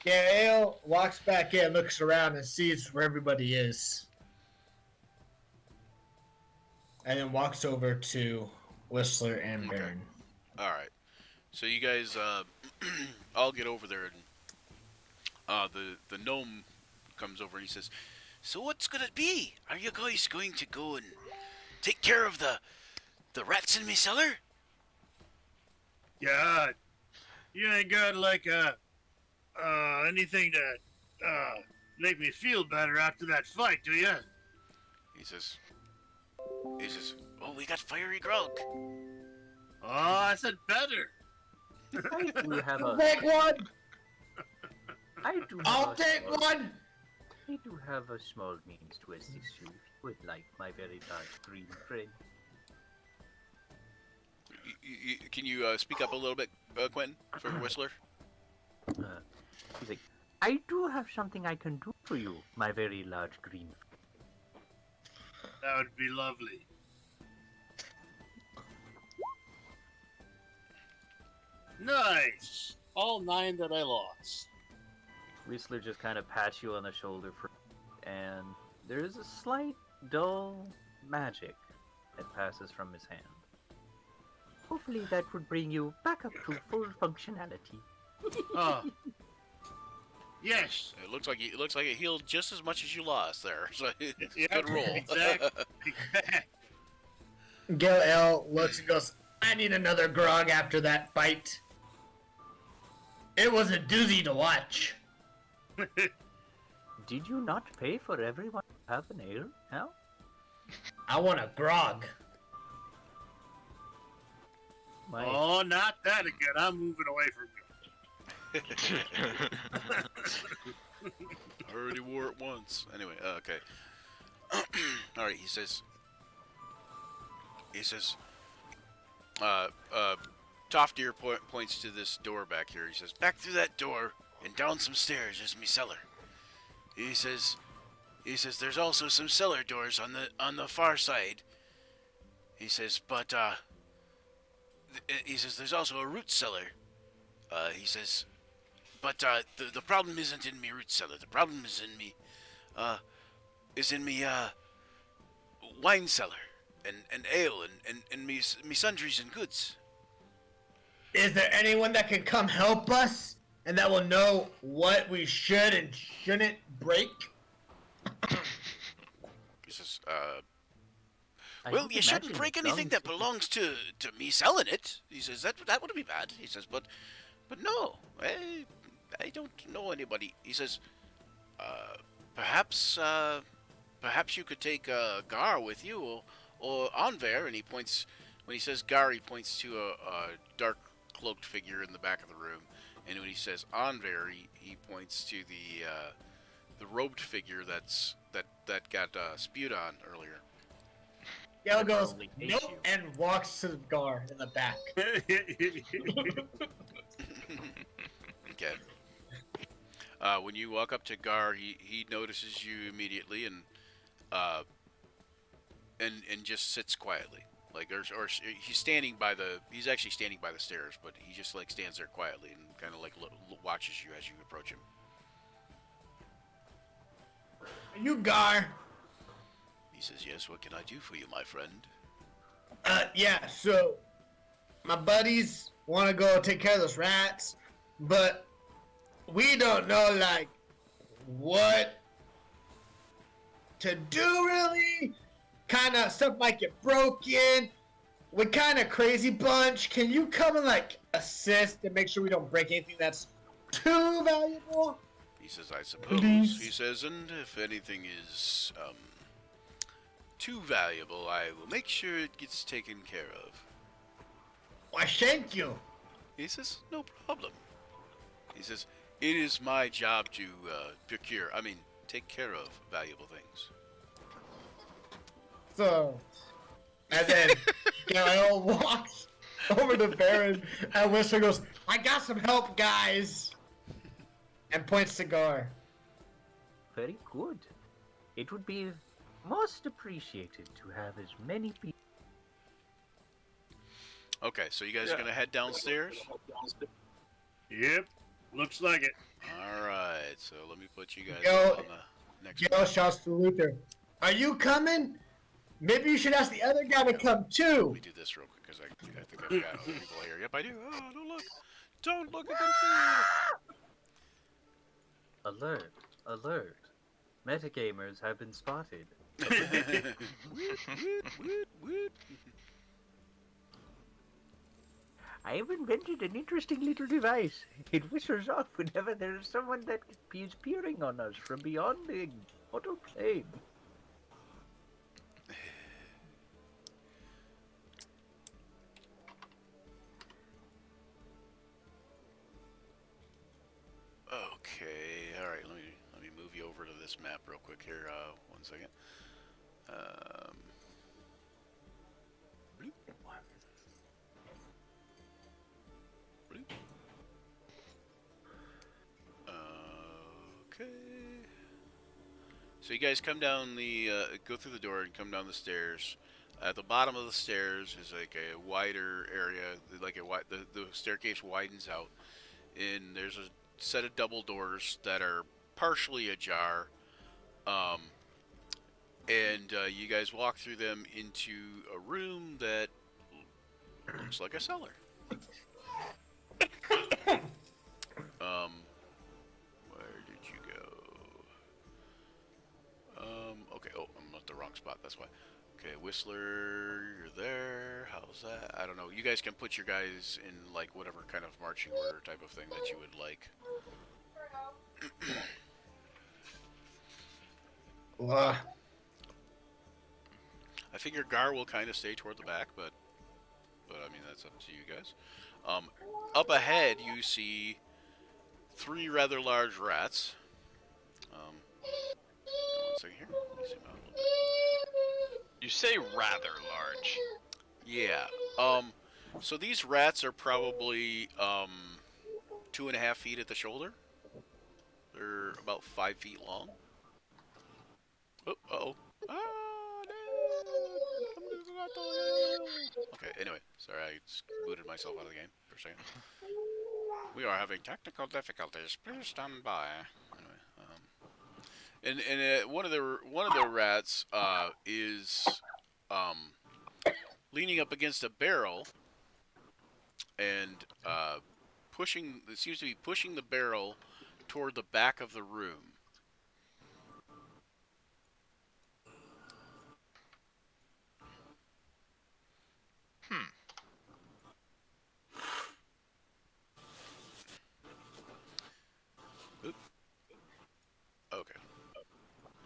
Yeah, Ale walks back in, looks around, and sees where everybody is. And then walks over to Whistler and Okay. Baron. All right. So you guys, I'll get over there, and the gnome comes over and he says, "So what's gonna be? Are you guys going to go and take care of the rats in me cellar?" Yeah, you ain't got like anything to make me feel better after that fight, do you? He says, "Oh, we got fiery grog." Oh, I said better. I do have a. Take one! I do have I'll a take small- one! I do have a small means to assist you if you would like, my very large green friend. Can you speak up a little bit, Quentin, for Whistler? He's like, I do have something I can do for you, my very large green friend. That would be lovely. Nice. All 9 that I lost. Whistler just kind of pats you on the shoulder and there is a slight dull magic that passes from his hand. Hopefully that would bring you back up to full functionality. Oh. Yes. It looks like it healed just as much as you lost there. So Yeah, good roll. exactly. Gil L looks and goes, I need another grog after that fight. It was a doozy to watch. Did you not pay for everyone to have an ale? Huh? I want a grog. My, Oh, not that again. I'm moving away from you. I already wore it once. Anyway, okay. All right. He says. Toftier points to this door back here. He says, "Back through that door and down some stairs is me cellar." He says, "There's also some cellar doors on the far side." He says, "But he says there's also a root cellar." He says, "But the problem isn't in me root cellar. The problem is in me wine cellar and ale and me sundries and goods." Is there anyone that can come help us? And that will know what we should and shouldn't break? He says, I "Well, would you shouldn't imagine break it anything sounds- that belongs to me selling it." He says, that wouldn't be bad. He says, but no, I don't know anybody. He says, perhaps you could take Gar with you or Anver." And he points, when he says Gar, he points to a dark cloaked figure in the back of the room. And when he says Anver, he points to the robed figure that got spewed on earlier. Gil goes, probably hate nope, you. and walks to the Gar in the back. Okay. When you walk up to Gar, he notices you immediately and just sits quietly. Like, or he's actually standing by the stairs, but he just like stands there quietly and kind of like watches you as you approach him. Are you Gar? He says, "Yes, what can I do for you, my friend?" Yeah, so my buddies want to go take care of those rats, but we don't know, like, what to do, really. Kind of stuff might get broken. We're kind of crazy bunch. Can you come and like assist and make sure we don't break anything that's too valuable? He says, I suppose. Please. He says, and if anything is too valuable, I will make sure it gets taken care of. Why, thank you. He says, no problem. He says, it is my job to take care of valuable things. So, and then Gael walks over to Baron and Whistler goes, I got some help, guys. And points to Gar. Very good. It would be most appreciated to have as many people. Okay, so you guys are going to head downstairs? Yep, looks like it. Alright, so let me put you guys Yo, on the next Gael shouts to Luther, are you coming? Maybe you should ask the other guy to come too. Let me do this real quick, because I think I've got other people here. Yep, I do. Oh, don't look. Don't look at them. Alert, alert. Metagamers have been spotted. I have invented an interesting little device. It whistles off whenever there is someone that is peering on us from beyond the mortal plane. Okay, all right. Let me move you over to this map real quick here. 1 second. Bloop. Bloop. Okay. So you guys come down the go through the door and come down the stairs. At the bottom of the stairs is like a wider area, like the staircase widens out, and there's a set of double doors that are partially ajar, and you guys walk through them into a room that looks like a cellar. Where did you go? Okay, oh, I'm at the wrong spot, that's why. Okay, Whistler, you're there. How's that? I don't know. You guys can put your guys in, like, whatever kind of marching order type of thing that you would like. I figure Gar will kind of stay toward the back, but I mean, that's up to you guys. Up ahead, you see 3 rather large rats. 1 second here. Let me zoom out a little bit. You say rather large. Yeah. So these rats are probably 2.5 feet at the shoulder. They're about 5 feet long. Oh, uh-oh. Ah, no. Okay, anyway. Sorry, I booted myself out of the game for a second. We are having technical difficulties. Please stand by. Anyway, and one of the rats is leaning up against a barrel and it seems to be pushing the barrel toward the back of the room. Oop. Okay.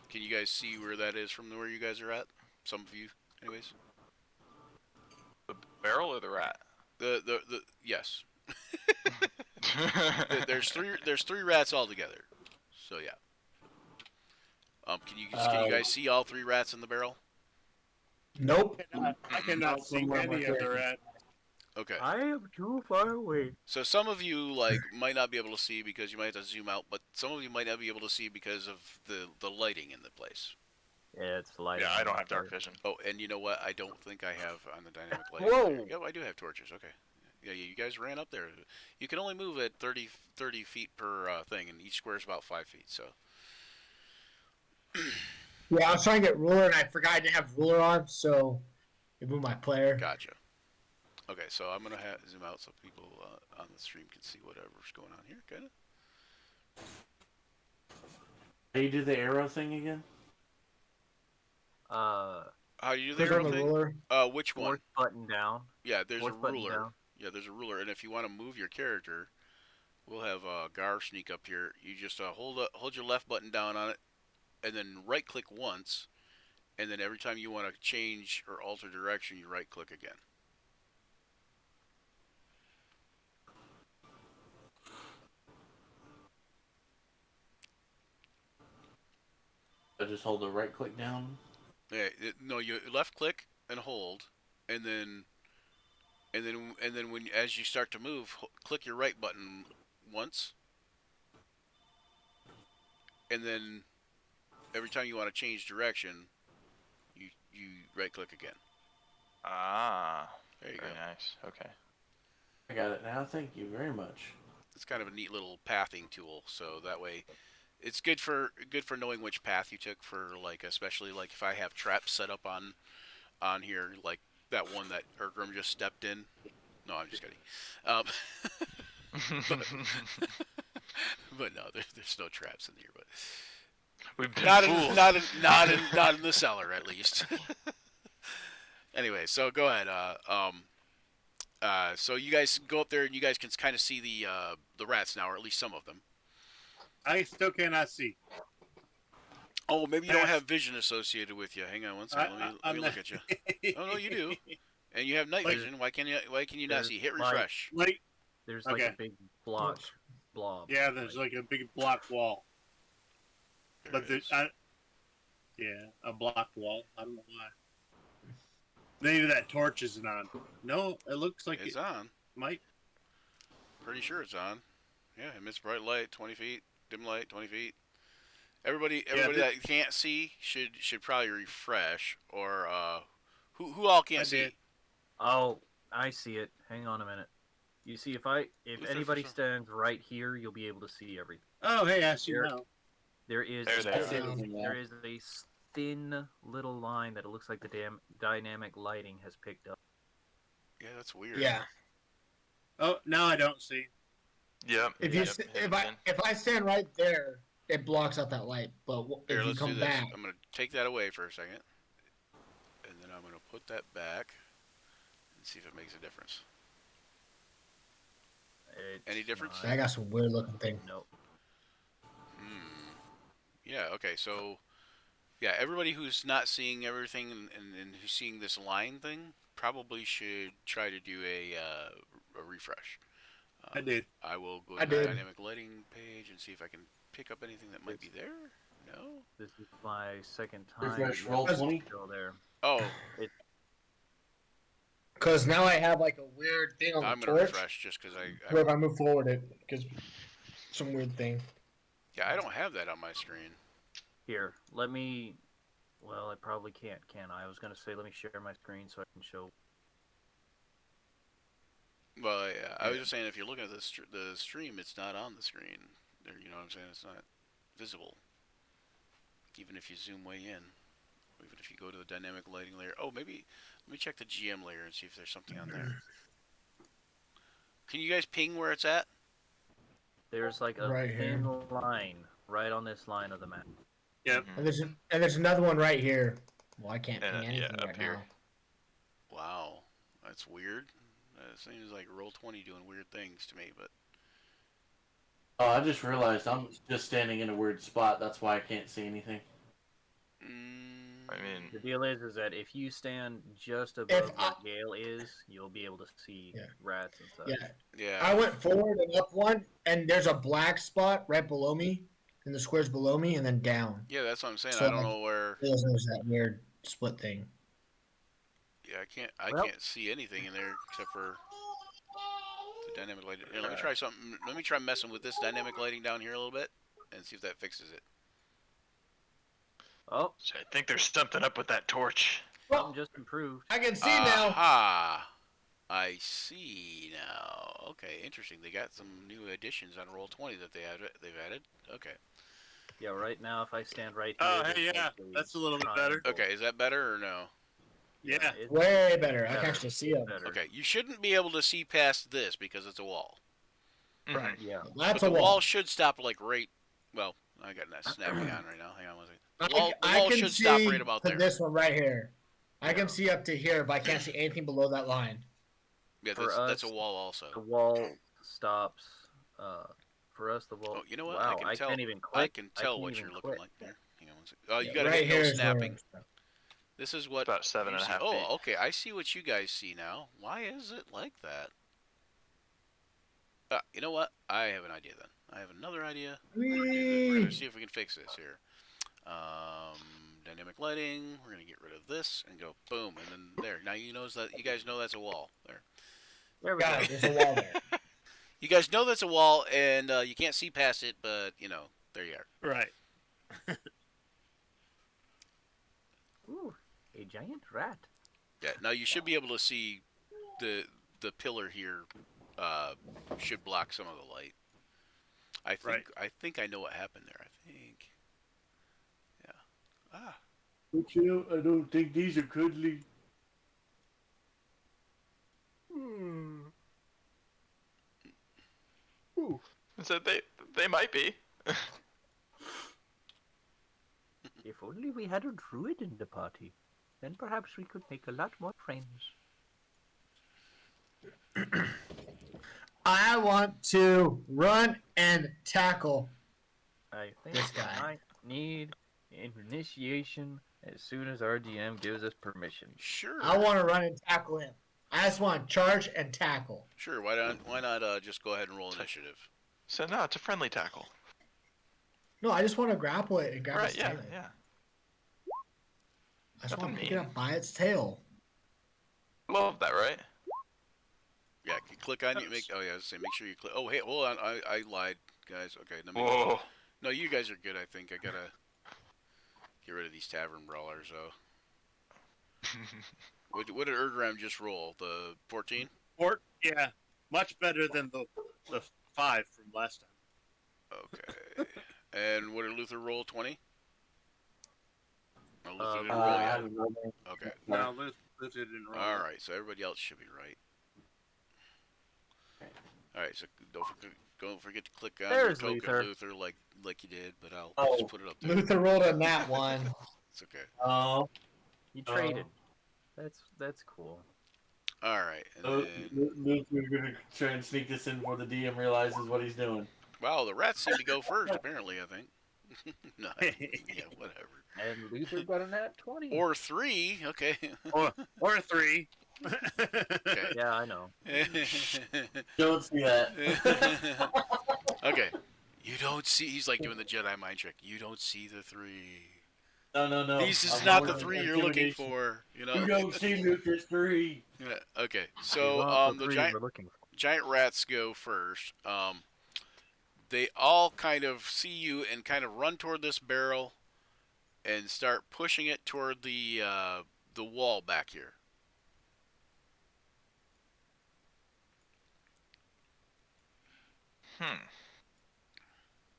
Can you guys see where that is from where you guys are at? Some of you, anyways. The barrel or the rat? The yes. There's three rats all together. So yeah. Can you guys see all 3 rats in the barrel? Nope. I cannot see any of the rat. Okay. I am too far away. So some of you might not be able to see because you might have to zoom out, but some of you might not be able to see because of the lighting in the place. Yeah, it's light. Yeah, I don't have dark vision. Oh, and you know what? I don't think I have on the dynamic lighting. Whoa! Yep, I do have torches. Okay. Yeah, you guys ran up there. You can only move at 30 feet per thing, and each square is about 5 feet. So. Yeah, I was trying to get ruler and I forgot I didn't have ruler on, so it moved my player. Gotcha. Okay, so I'm gonna zoom out so people on the stream can see whatever's going on here. Kind How you do the arrow thing again? How do you do the Click on arrow the thing? ruler. Which one? Fourth button down. Yeah, there's a Fourth button ruler. down. Yeah, there's a ruler, and if you want to move your character, we'll have Gar sneak up here. You just hold your left button down on it, and then right-click once, and then every time you want to change or alter direction, you right-click again. I just hold the right click down. Yeah, no, you left-click and hold, and then when as you start to move, click your right button once, and then every time you want to change direction, you right-click again. Ah, There you very go. nice. Okay. I got it now. Thank you very much. It's kind of a neat little pathing tool, so that way it's good for knowing which path you took for, like, especially like if I have traps set up on here, like that one that Ergrim just stepped in. No, I'm just kidding. But no, there's no traps in here. But We've been not fooled. not in the cellar, at least. Anyway, so go ahead. So you guys go up there and you guys can kind of see the rats now, or at least some of them. I still cannot see. Oh, maybe you don't have vision associated with you. Hang on one second. Let me I'm look not- at you. Oh no, you do. And you have night Like- vision. Why can you not There's see? Hit light. refresh. Like, There's like Okay. a big blob. yeah, there's like a big block wall. There But it there's, is. yeah, a block wall. I don't know why. Maybe that torch isn't on. No, it looks like It's it on. might. Pretty sure it's on. Yeah, emits bright light, 20 feet. Dim light, 20 feet. Everybody that can't see should probably refresh, or who all can't I see? did. Oh, I see it. Hang on a minute. You see, if Luther, anybody for some- stands right here, you'll be able to see everything. Oh, hey, I see Here. now. There is There they are. there is a thin little line that it looks like the dynamic lighting has picked up. Yeah, that's weird. Yeah. Oh, now I don't see. Yep. If you yep, st- hit if it I in. if I stand right there, it blocks out that light. But Here, if you let's do come this. back, I'm gonna take that away for a second, and then I'm gonna put that back and see if it makes a difference. Any It's difference? not- I got some weird looking thing. Nope. Yeah. Okay. So, yeah, everybody who's not seeing everything and who's seeing this line thing probably should try to do a refresh. I did. I will go I to the did. dynamic lighting page and see if I can pick up anything that might be there. No. This is my second time. Refresh, Yeah, roll it's 20. still there. Oh, Because now I have like a weird thing on I'm the gonna torch. refresh just because Where if I move forward, it gives some weird thing. yeah, I don't have that on my screen. Here, let me. Well, I probably can't, can I? I was gonna say let me share my screen so I can show. Well, yeah, I was just saying if you're looking at the stream, it's not on the screen. There, you know what I'm saying? It's not visible. Even if you zoom way in, even if you go to the dynamic lighting layer. Oh, maybe let me check the GM layer and see if there's something on there. Can you guys ping where it's at? There's like a Right thin here. line right on this line of the map. Yep. Mhm. And there's another one right here. Well, I can't And, ping anything yeah, up right here. now. Wow, that's weird. It seems like Roll20 doing weird things to me, but Oh, I just realized I'm just standing in a weird spot. That's why I can't see anything. I mean, The deal is that if you stand just above I- where Gale is, you'll be able to see Yeah. rats and stuff. Yeah. yeah. I went forward and up one, and there's a black spot right below me, in the squares below me, and then down. Yeah, that's what I'm saying. So, I don't like, know where. There's that weird split thing. Yeah, I Well- can't see anything in there except for the dynamic lighting. Here, let me try something. Let me try messing with this dynamic lighting down here a little bit and see if that fixes it. Oh, so I think there's something up with that torch. something just improved. I can see now. Ah, I see now. Okay, interesting. They got some new additions on Roll20 that they've added. Okay. Yeah, right now if I stand right here. Oh, hey, there's yeah, like that's a little bit better. triangle. Okay, is that better or no? Yeah. it's Way better. I can better. actually see them. better. Okay, you shouldn't be able to see past this because it's a wall. Mhm. Yeah. That's But a the wall wall. should stop like right. Well, I got that snapping on right now. Hang on one second. I, The wall, the I wall can should see stop right about to there. this one right here. I Yeah. can see up to here, but I can't see anything below that line. Yeah, For that's a us, wall also. The wall stops. For us, the wall. Oh, you know what? Wow, I can tell. can't even click. I can tell can't what even you're looking click. like there. Hang on one second. Oh, you Yeah, gotta right hit no here is snapping. where- This is what About seven you and a see. half Oh, feet. okay. I see what you guys see now. Why is it like that? You know what? I have an idea then. I have another idea. We're gonna see if we can fix this here. Dynamic lighting. We're gonna get rid of this and go boom, and then there. Now you guys know that's a wall. There. There we Got go. it. There's a wall there. You guys know that's a wall, and you can't see past it, but there you are. Right. Ooh, a giant rat. Yeah. Now you should be able to see the pillar here. Should block some of the light. I think I know what happened there. I think. Yeah. Ah. But I don't think these are cuddly. So they might be. If only we had a druid in the party, then perhaps we could make a lot more friends. I want to run and tackle. I think This guy. I might need initiation as soon as our DM gives us permission. Sure. I want to run and tackle him. I just want to charge and tackle. Sure. Why not just go ahead and roll initiative? So no, it's a friendly tackle. No, I just want to grapple it and grab Right? its Yeah. tail. Yeah. I just Nothing want to pick it mean. up by its tail. Love that, right? Yeah. Click on it. Oh yeah. Say make sure you click. Oh hey, hold on. I lied, guys. Okay. Let me. Whoa. No, you guys are good. I think I gotta get rid of these tavern brawlers though. What did Ergram just roll? The 14? Yeah, much better than the 5 from last time. Okay. And what did Luther roll? 20? No, Luther didn't I roll yet. haven't rolled any. Okay. No, Luther didn't roll. All right. So everybody else should be right. All right. So don't forget to click on There's your token, Luther. Luther, like you did. But I'll Oh. just put it up there. Luther rolled a nat one. It's okay. Oh, You traded. That's cool. All right. And then, Luther's gonna try and sneak this in before the DM realizes what he's doing. wow, the rats seem to go first. Apparently, I think. No. Yeah. Whatever. And Luther got a nat 20. Or 3. Okay. Or 3. Okay. Yeah, I know. Don't see that. Okay. You don't see. He's like doing the Jedi mind trick. You don't see the 3. No. This is I'm not the rolling 3 you're looking intimidation. for. You don't see Luther's 3. Yeah, okay. We So want the three giant we're looking for. giant rats go first. They all kind of see you and kind of run toward this barrel and start pushing it toward the wall back here.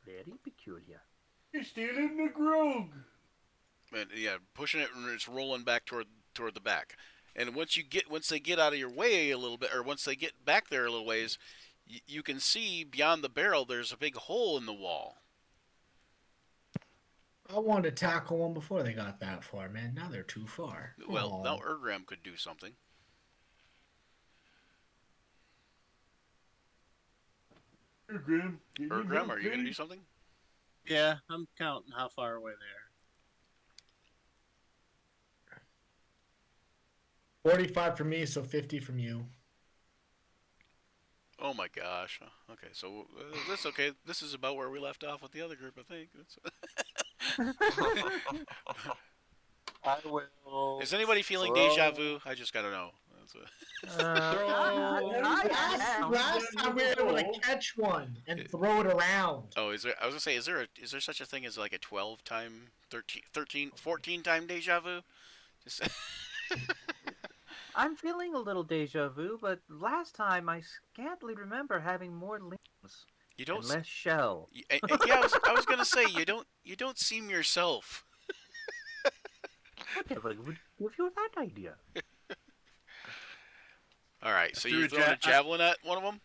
Very peculiar. You're stealing the grog. And yeah, pushing it and it's rolling back toward the back. And once they get out of your way a little bit, or once they get back there a little ways, you can see beyond the barrel there's a big hole in the wall. I wanted to tackle one before they got that far, man. Now they're too far. Well, Aw. now Ergram could do something. Ergram, Ergram, are you going to do something? Yeah, I'm counting how far away they are. 45 from me, so 50 from you. Oh my gosh. Okay, so that's okay. This is about where we left off with the other group, I think. I will. Is anybody feeling throw- deja vu? I just gotta know. Last time we were able to catch one and throw it around. Oh, is there? I was gonna say, is there such a thing as like a 12-time, 13, 14-time deja vu? Just I'm feeling a little deja vu, but last time I scantly remember having more limbs you don't. and less shell. Yeah, I was gonna say you don't seem yourself. Whatever would give you that idea? All right, so Threw you a throwing a ja- javelin at one of them?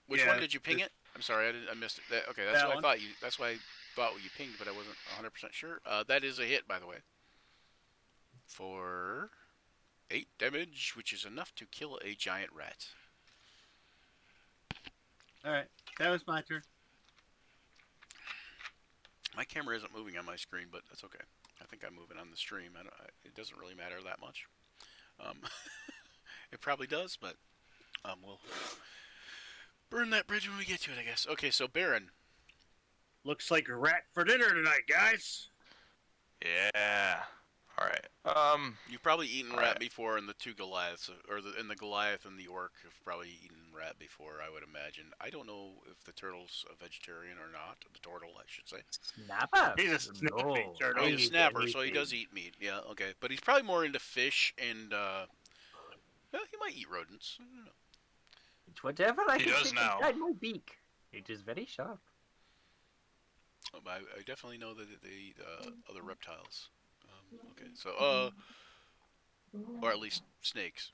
Which Yeah, one did you ping it? I'm sorry, I missed it. Okay, that's That what one. I thought you. That's why thought you pinged, but I wasn't 100% sure. That is a hit, by the way. For 8 damage, which is enough to kill a giant rat. Alright, that was my turn. My camera isn't moving on my screen, but that's okay. I think I'm moving on the stream. It doesn't really matter that much. It probably does, but we'll burn that bridge when we get to it, I guess. Okay, so Baron. Looks like a rat for dinner tonight, guys. Yeah. All right. You've probably eaten rat Right. before, and the two Goliaths, and the Goliath and the Orc have probably eaten rat before, I would imagine. I don't know if the turtle's a vegetarian or not. The turtle, I should say. Snapper. He's a snappy turtle. Oh, he's a snapper, so he does eat meat. Yeah, okay. But he's probably more into fish, and well, he might eat rodents. I don't know. It's whatever I He can does fit now. inside my beak. It is very sharp. I definitely know that they eat other reptiles. Okay, so or at least snakes.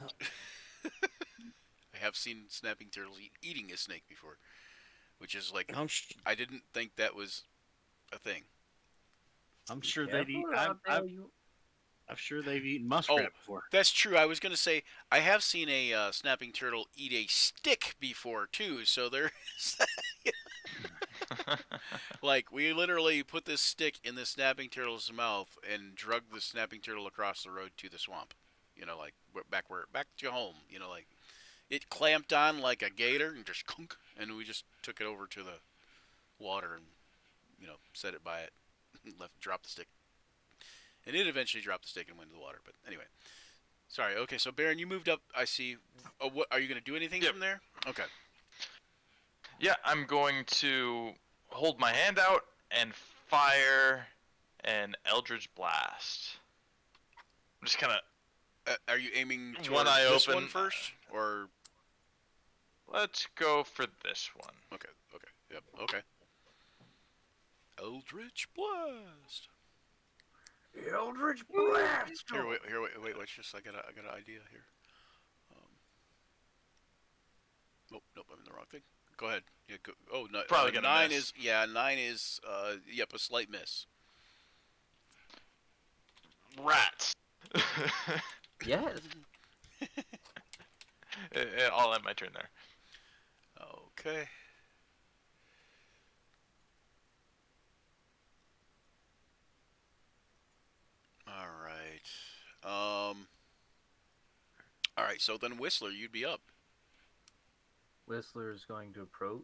I have seen snapping turtles eating a snake before, which is like I didn't think that was a thing. I'm sure they'd eat. I'm sure they've eaten Oh, muskrat before. that's true. I was gonna say I have seen a snapping turtle eat a stick before too. So there's like we literally put this stick in the snapping turtle's mouth and drug the snapping turtle across the road to the swamp. You know, like back to home. You know, like it clamped on like a gator and just kunk, and we just took it over to the water and set it by it, dropped the stick. And it eventually dropped the stick and went into the water. But anyway, sorry. Okay, so Baron, you moved up. I see. What are you going to do anything from there? Okay. Yeah, I'm going to hold my hand out and fire an Eldritch Blast. I'm just kind of. Are you aiming One toward eye this open. one first, or? Let's go for this one. Okay. Okay. Yep. Okay. Eldritch Blast. Eldritch Blast. Here, wait. Watch this. I got an idea here. Nope. I'm in the wrong thing. Go ahead. Yeah. Go. Oh no. Probably gonna 9 miss. is 9 is yep, a slight miss. Rats. Yes. I'll end my turn there. Okay. All right. So then, Whistler, you'd be up. Whistler is going to approach,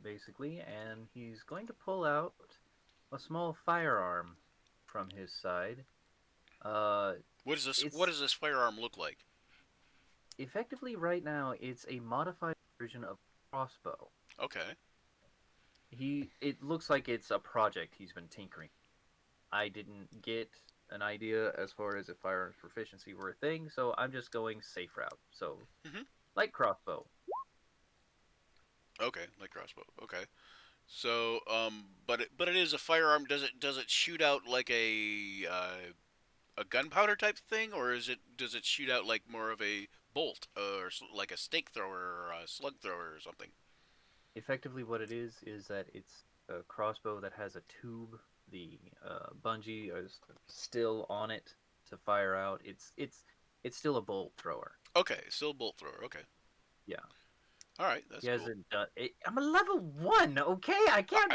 basically, and he's going to pull out a small firearm from his side. What is this? What does this firearm look like? Effectively, right now, it's a modified version of a crossbow. Okay. It looks like it's a project he's been tinkering. I didn't get an idea as far as if firearms proficiency were a thing, so I'm just going safe route. So, light crossbow. Okay, light crossbow. Okay. So, but it is a firearm. Does it shoot out like a gunpowder type thing, or does it shoot out like more of a bolt, or like a stake thrower or a slug thrower or something? Effectively, what it is that it's a crossbow that has a tube. The bungee is still on it to fire out. It's still a bolt thrower. Okay, still a bolt thrower. Okay. Yeah. All right, that's he cool. hasn't done. I'm a level 1. Okay, I can't.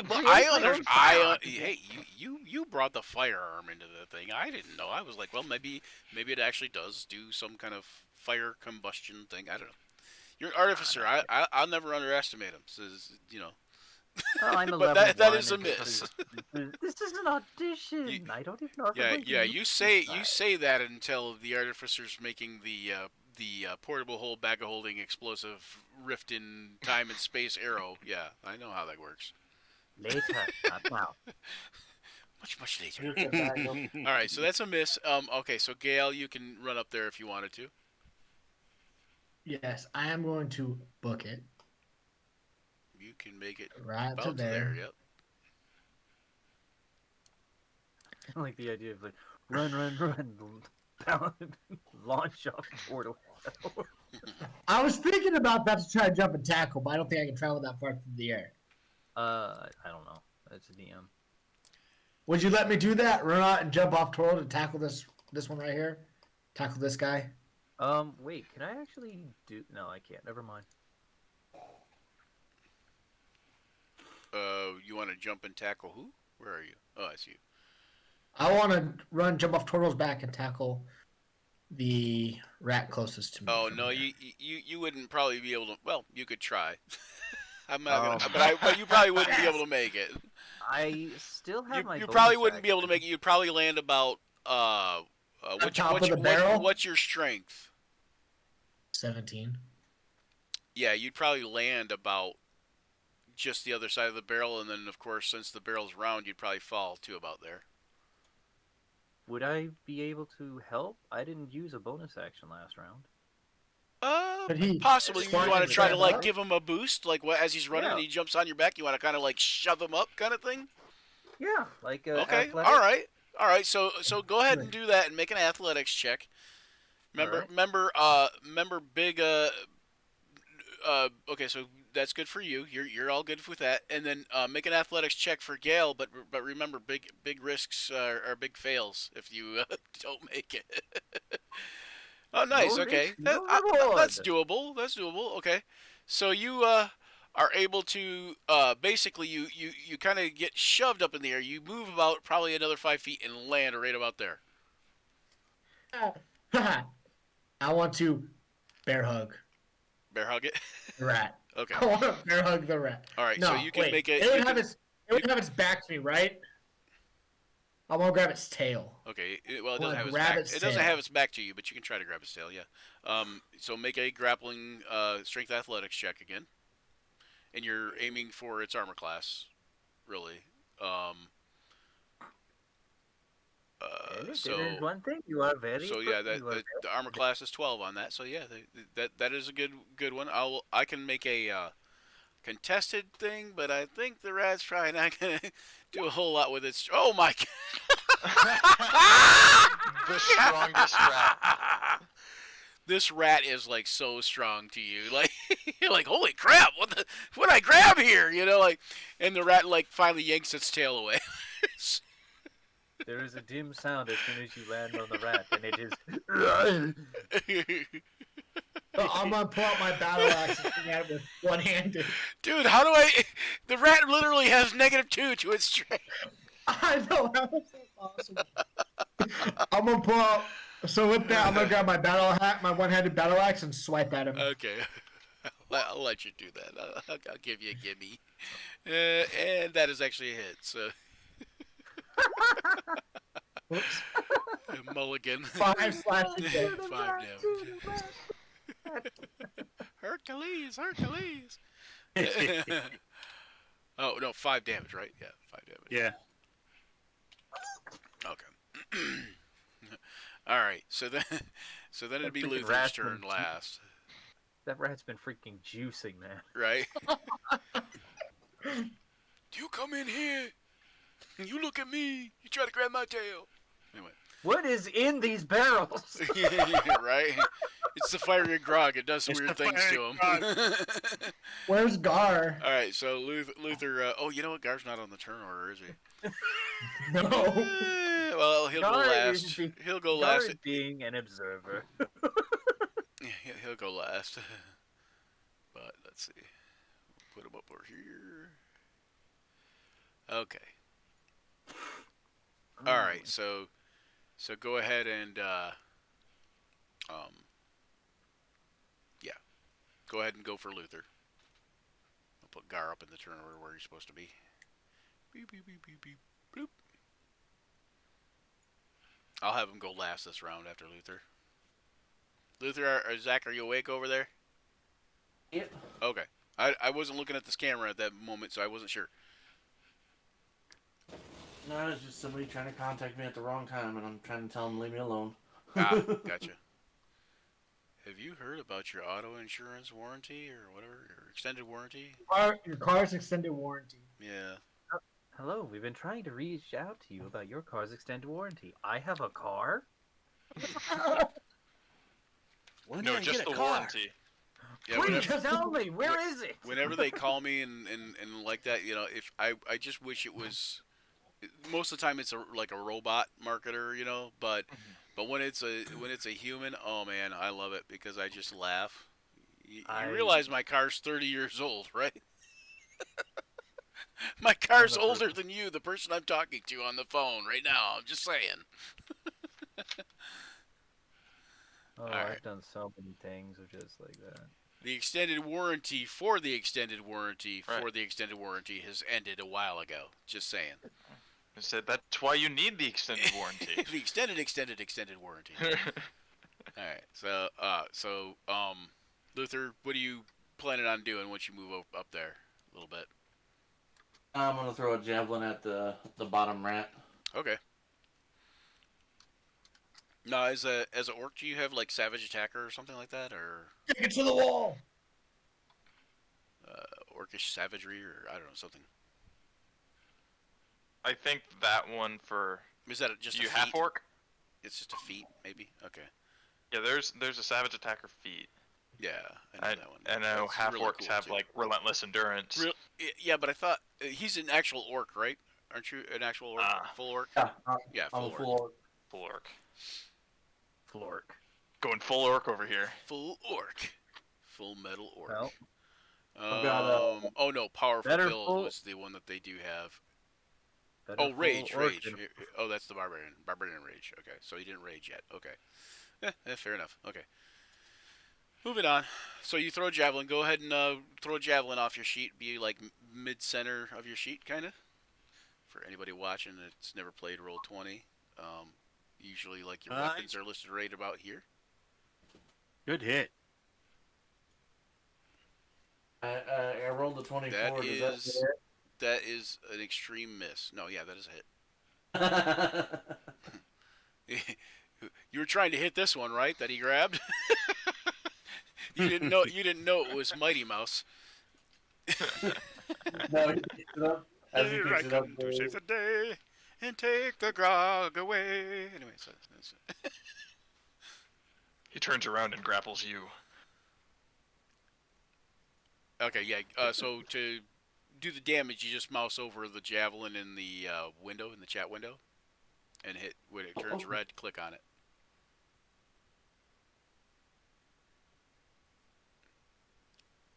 Hey, you brought the firearm into the thing. I didn't know. I was like, well, maybe it actually does do some kind of fire combustion thing. I don't know. You're an artificer. I'll never underestimate him. So, Well, I'm a but level that 1, is a miss. This is an audition. I don't even know if I'm Yeah. You say that until the artificer's making the portable hole bag of holding explosive rift in time and space arrow. Yeah, I know how that works. Later, not now. Much later. All right, so that's a miss. Okay, so Gail, you can run up there if you wanted to. Yes, I am going to book it. You can make it right about to there. Yep. I like the idea of like run, launch off the portal. I was thinking about that to try to jump and tackle, but I don't think I can travel that far through the air. I don't know. That's a DM. Would you let me do that? Run out and jump off Toro to tackle this one right here? Tackle this guy? Wait, can I actually do... No, I can't. Never mind. You want to jump and tackle who? Where are you? Oh, I see you. I want to jump off Toro's back and tackle the rat closest to me. Oh, from no, here. you wouldn't probably be able to... Well, you could try. I'm not gonna... But you probably wouldn't be able to make it. I still have my You probably bonus wouldn't be able to action. make it. You'd probably land about... top of the barrel? What's your strength? 17. Yeah, you'd probably land about just the other side of the barrel, and then, of course, since the barrel's round, you'd probably fall to about there. Would I be able to help? I didn't use a bonus action last round. Could he Possibly. You spark want to and try to, grab like, up? give him a boost, like, as he's running Yeah. and he jumps on your back, you want to kind of, like, shove him up kind of thing? Yeah, like Okay, athletic. all right. So go ahead and do that and make an athletics check. Remember, big. Okay, so that's good for you. You're all good with that. And then make an athletics check for Gale. But remember, big risks are big fails if you don't make it. Oh, nice. No Okay, risk, no reward. that's doable. That's doable. Okay, so you are able to basically you kind of get shoved up in the air. You move about probably another 5 feet and land right about there. I want to bear hug Bear hug it. the rat. Okay. I want to bear hug the rat. All right. No, So you can wait. make it. It would have its back to me, right? I want to grab its tail. Okay. Well, it I doesn't wanna have its grab back. its It doesn't tail. have its back to you, but you can try to grab its tail. Yeah. So make a grappling strength athletics check again, and you're aiming for its armor class, really. So There's one thing you are very. So yeah, you are the armor class is 12 on that. So yeah, that is a good one. I can make a contested thing, but I think the rat's probably not gonna do a whole lot with it. Oh my The strongest rat. This rat is like so strong to you, like you're like, holy crap, what I grab here, you know, like, and the rat like finally yanks its tail away. There is a dim sound as soon as you land on the rat, and it is. So I'm gonna pull out my battle axe and swing at it with one-handed. Dude, how do I? The rat literally has -2 to its strength. I know. That was so awesome. I'm gonna pull out. So with that, I'm gonna grab my my one-handed battle axe, and swipe at him. Okay, I'll let you do that. I'll give you a gimme, and that is actually a hit. So. Whoops. Mulligan. 5 slashing damage. 5 damage. Hercules. Oh no, 5 damage, right? Yeah, 5 damage. Yeah. Okay. All right. So then it'd be Freaking Luther's rat's turn been last, That rat's been freaking juicing, man. right? You come in here. You look at me. You try to grab my tail. Anyway. What is in these barrels? Right? It's the fiery grog. It does It's weird the things to fiery him. Where's Gar? All right, so Luther. Oh, you know what? Gar's not on the turn order, is he? No. Well, he'll go Gar last. is be- He'll go Gar last. is being an observer. He'll go last. But let's see. Put him up over here. Okay. All right. So go ahead and yeah. Go ahead and go for Luther. I'll put Gar up in the turn order where he's supposed to be. Beep, beep, beep, beep, beep, bloop. I'll have him go last this round after Luther. Luther, Zach, are you awake over there? Yep. Okay. I wasn't looking at this camera at that moment, so I wasn't sure. No, it's just somebody trying to contact me at the wrong time, and I'm trying to tell them to leave me alone. Ah, gotcha. Have you heard about your auto insurance warranty or whatever, your extended warranty? Your car's extended warranty. Yeah. Hello, we've been trying to reach out to you about your car's extended warranty. I have a car? No, just the warranty. Yeah, Please tell me, where is it? whenever they call me and like that, you know, if I just wish it was most of the time it's like a robot marketer, you know. But when it's a human, oh man, I love it because I just laugh. You realize my car's 30 years old, right? My car's older than you, the person I'm talking to on the phone right now. I'm just saying. Oh, right. I've done so many things of just like that. The extended warranty for the extended warranty Right. for the extended warranty has ended a while ago. Just saying. I said that's why you need the extended warranty. The extended warranty. All right. So, Luther, what are you planning on doing once you move up there a little bit? I'm gonna throw a javelin at the bottom rat. Okay. Now, as a orc, do you have like savage attacker or something like that, or Take it to the wall. orcish savagery, or I don't know, something? I think that one for Is that just you a half feat? orc? It's just a feat, maybe. Okay. Yeah, there's a savage attacker feat. Yeah, I know that one. I know That's half really orcs cool, have too. like relentless endurance. Yeah, but I thought he's an actual orc, right? Aren't you an actual orc? Full orc? Yeah, Yeah, I'm full a orc. Full orc. Flork. Going full orc over here. Full orc. Full metal orc. Well, I've got, oh no, powerful better kill full- was the one that they do have. better Oh, full rage. orc than- Oh, that's the barbarian. Barbarian rage. Okay, so he didn't rage yet. Okay. Fair enough. Okay. Moving on. So you throw a javelin. Go ahead and throw a javelin off your sheet. Be like mid-center of your sheet, kind of. For anybody watching that's never played Roll20, usually like your weapons are listed right about here. Good hit. I rolled a 24. That is an extreme miss. No, yeah, that is a hit. You were trying to hit this one, right? That he grabbed. You didn't know it was Mighty Mouse. No, he picks it up. As he picks it up, to save the day and take the grog away. Anyway, so that's He turns around and grapples you. okay. Yeah. So to do the damage, you just mouse over the javelin in the window, in the chat window, and hit when it turns red. Click on it.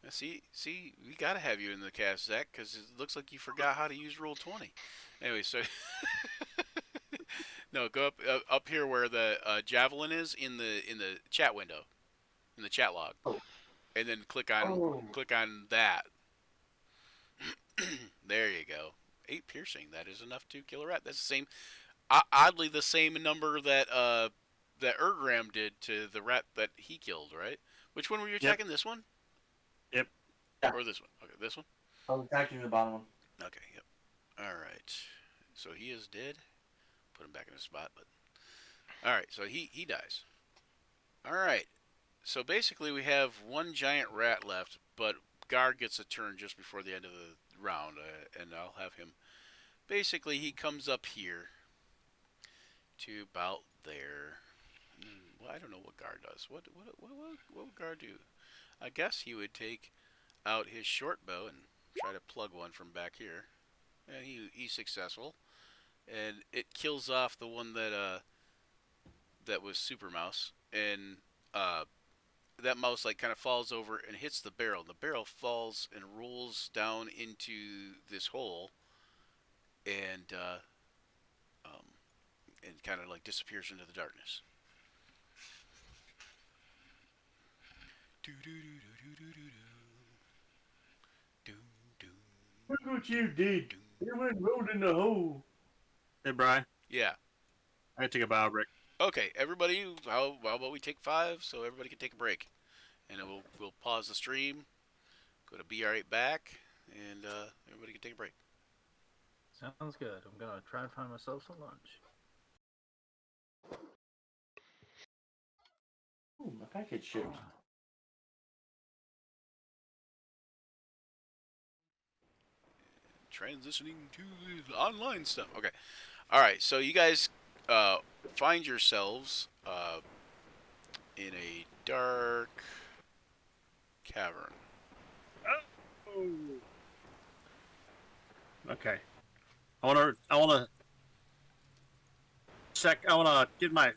See, we gotta have you in the cast, Zach, because it looks like you forgot how to use Roll20. Anyway, so no, go up here where the javelin is in the chat window, in the chat log, and then click on that. There you go. 8 piercing. That is enough to kill a rat. That's the same, oddly the same number that that Ergram did to the rat that he killed. Right? Which one were you attacking? This one? Yep. Yeah. Or this one? Okay, this one. I was attacking the bottom one. Okay, yep. All right. So he is dead. Put him back in his spot, but all right. So he dies. All right. So basically, we have one giant rat left, but Guard gets a turn just before the end of the round, and I'll have him. Basically, he comes up here to about there. Well, I don't know what Guard does. What would Guard do? I guess he would take out his short bow and try to plug one from back here. And he's successful. And it kills off the one that that was Super Mouse. And that mouse like kind of falls over and hits the barrel. The barrel falls and rolls down into this hole and kind of like disappears into the darkness. Look what you did. You went and rolled in the hole. Hey, Brian. Yeah. I gotta take a bow break. Okay, everybody, how about we take 5 so everybody can take a break? And then we'll pause the stream, go to BR8 back, and everybody can take a break. Sounds good. I'm gonna try and find myself some lunch. Ooh, my package shipped. Transitioning to the online stuff. Okay. All right, so you guys find yourselves in a dark cavern. Oh. Okay. I wanna get my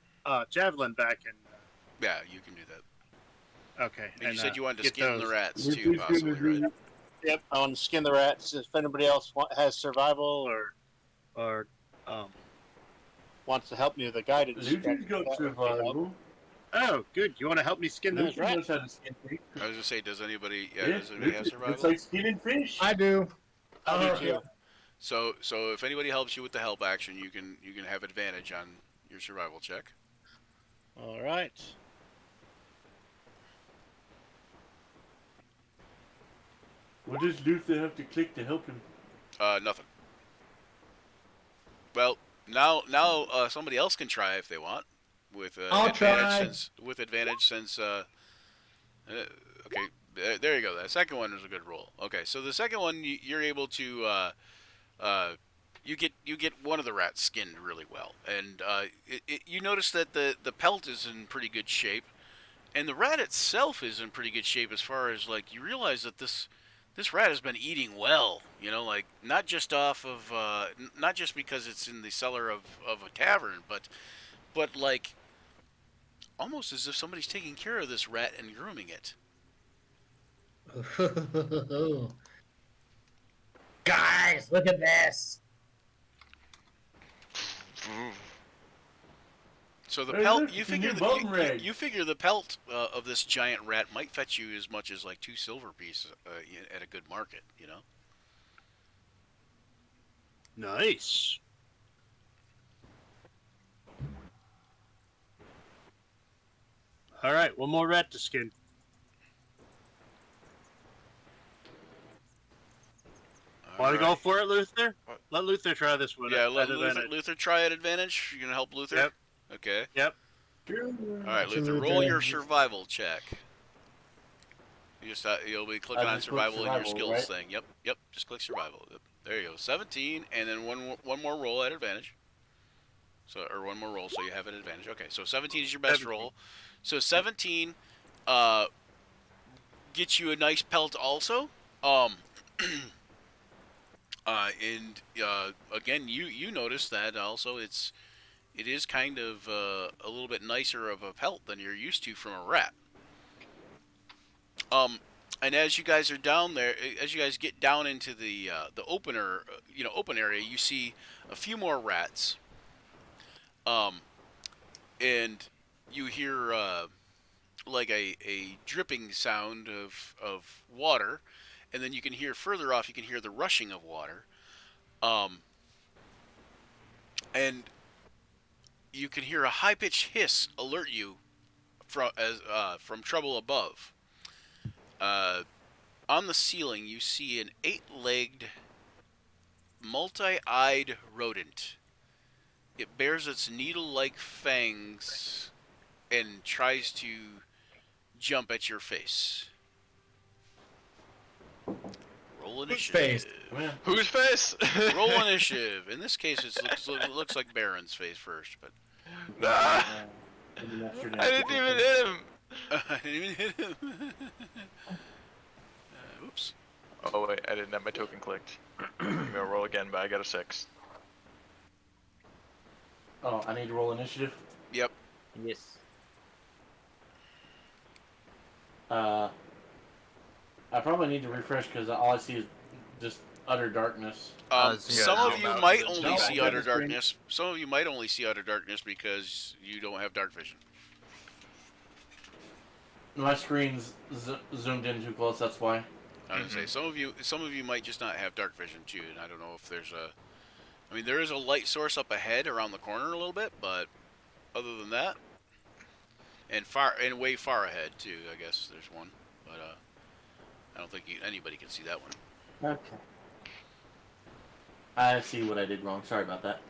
javelin back and. Yeah, you can do that. Okay. And you said you wanted to get skin the those. rats too, possibly, right? Yep, I want to skin the rats. If anybody else has survival or wants to help me with the guidance, Luther's got that would be helpful. survival. Oh, good. You want to help me skin those Luther rats? knows how to skin fish. I was gonna say, does anybody? Yeah, Yeah, does anybody have Luther, survival? it's like skinning fish. I do. I do too. So if anybody helps you with the help action, you can have advantage on your survival check. All right. What does Luther have to click to help him? Nothing. Well, now somebody else can try if they want with I'll advantage try. since okay, there you go. That second one was a good roll. Okay, so the second one you're able to you get one of the rats skinned really well, and you notice that the pelt is in pretty good shape, and the rat itself is in pretty good shape as far as like you realize that this rat has been eating well, you know, like not just off of not just because it's in the cellar of a tavern, but like almost as if somebody's taking care of this rat and grooming it. Guys, look at this. So the Hey, pelt, look, you it's a figure new bone you rag. figure the pelt of this giant rat might fetch you as much as like 2 silver pieces at a good market, you know. Nice. All right, one more rat to skin. Want to go for it, Luther? Let Luther try this one. Yeah, let at advantage. Luther try at advantage. You gonna help Luther? Yep. Okay. Yep. All right, Luther, roll your survival check. You just you'll be clicking on just click survival in your survival, skills right? thing. Yep. Just click survival. Yep. There you go. 17, and then one more roll at advantage. So one more roll, so you have an advantage. Okay, so 17 is your best 17. roll. So 17 gets you a nice pelt also. And again, you notice that also it is kind of a little bit nicer of a pelt than you're used to from a rat. And as you guys are down there, as you guys get down into the open area, you see a few more rats. And you hear like a dripping sound of water, and then you can hear further off. You can hear the rushing of water. And you can hear a high-pitched hiss alert you from trouble above. On the ceiling, you see an 8-legged, multi-eyed rodent. It bears its needle-like fangs and tries to jump at your face. Roll initiative. Whose face? Roll initiative. In this case, it looks like Baron's face first, but. Nah. I didn't even hit him. I didn't even hit him. Oops. Oh wait, I didn't have my token clicked. I'm gonna roll again, but I got a 6. Oh, I need to roll initiative. Yep. Yes. I probably need to refresh because all I see is just utter darkness. Some of you might only see No, utter the screen. darkness. Some of you might only see utter darkness because you don't have dark vision. My screen's zoomed in too close. That's why. I would say some of you might just not have dark vision too, and I don't know if there's a. I mean, there is a light source up ahead around the corner a little bit, but other than that, and way far ahead too. I guess there's one, but I don't think anybody can see that one. Okay. I see what I did wrong. Sorry about that.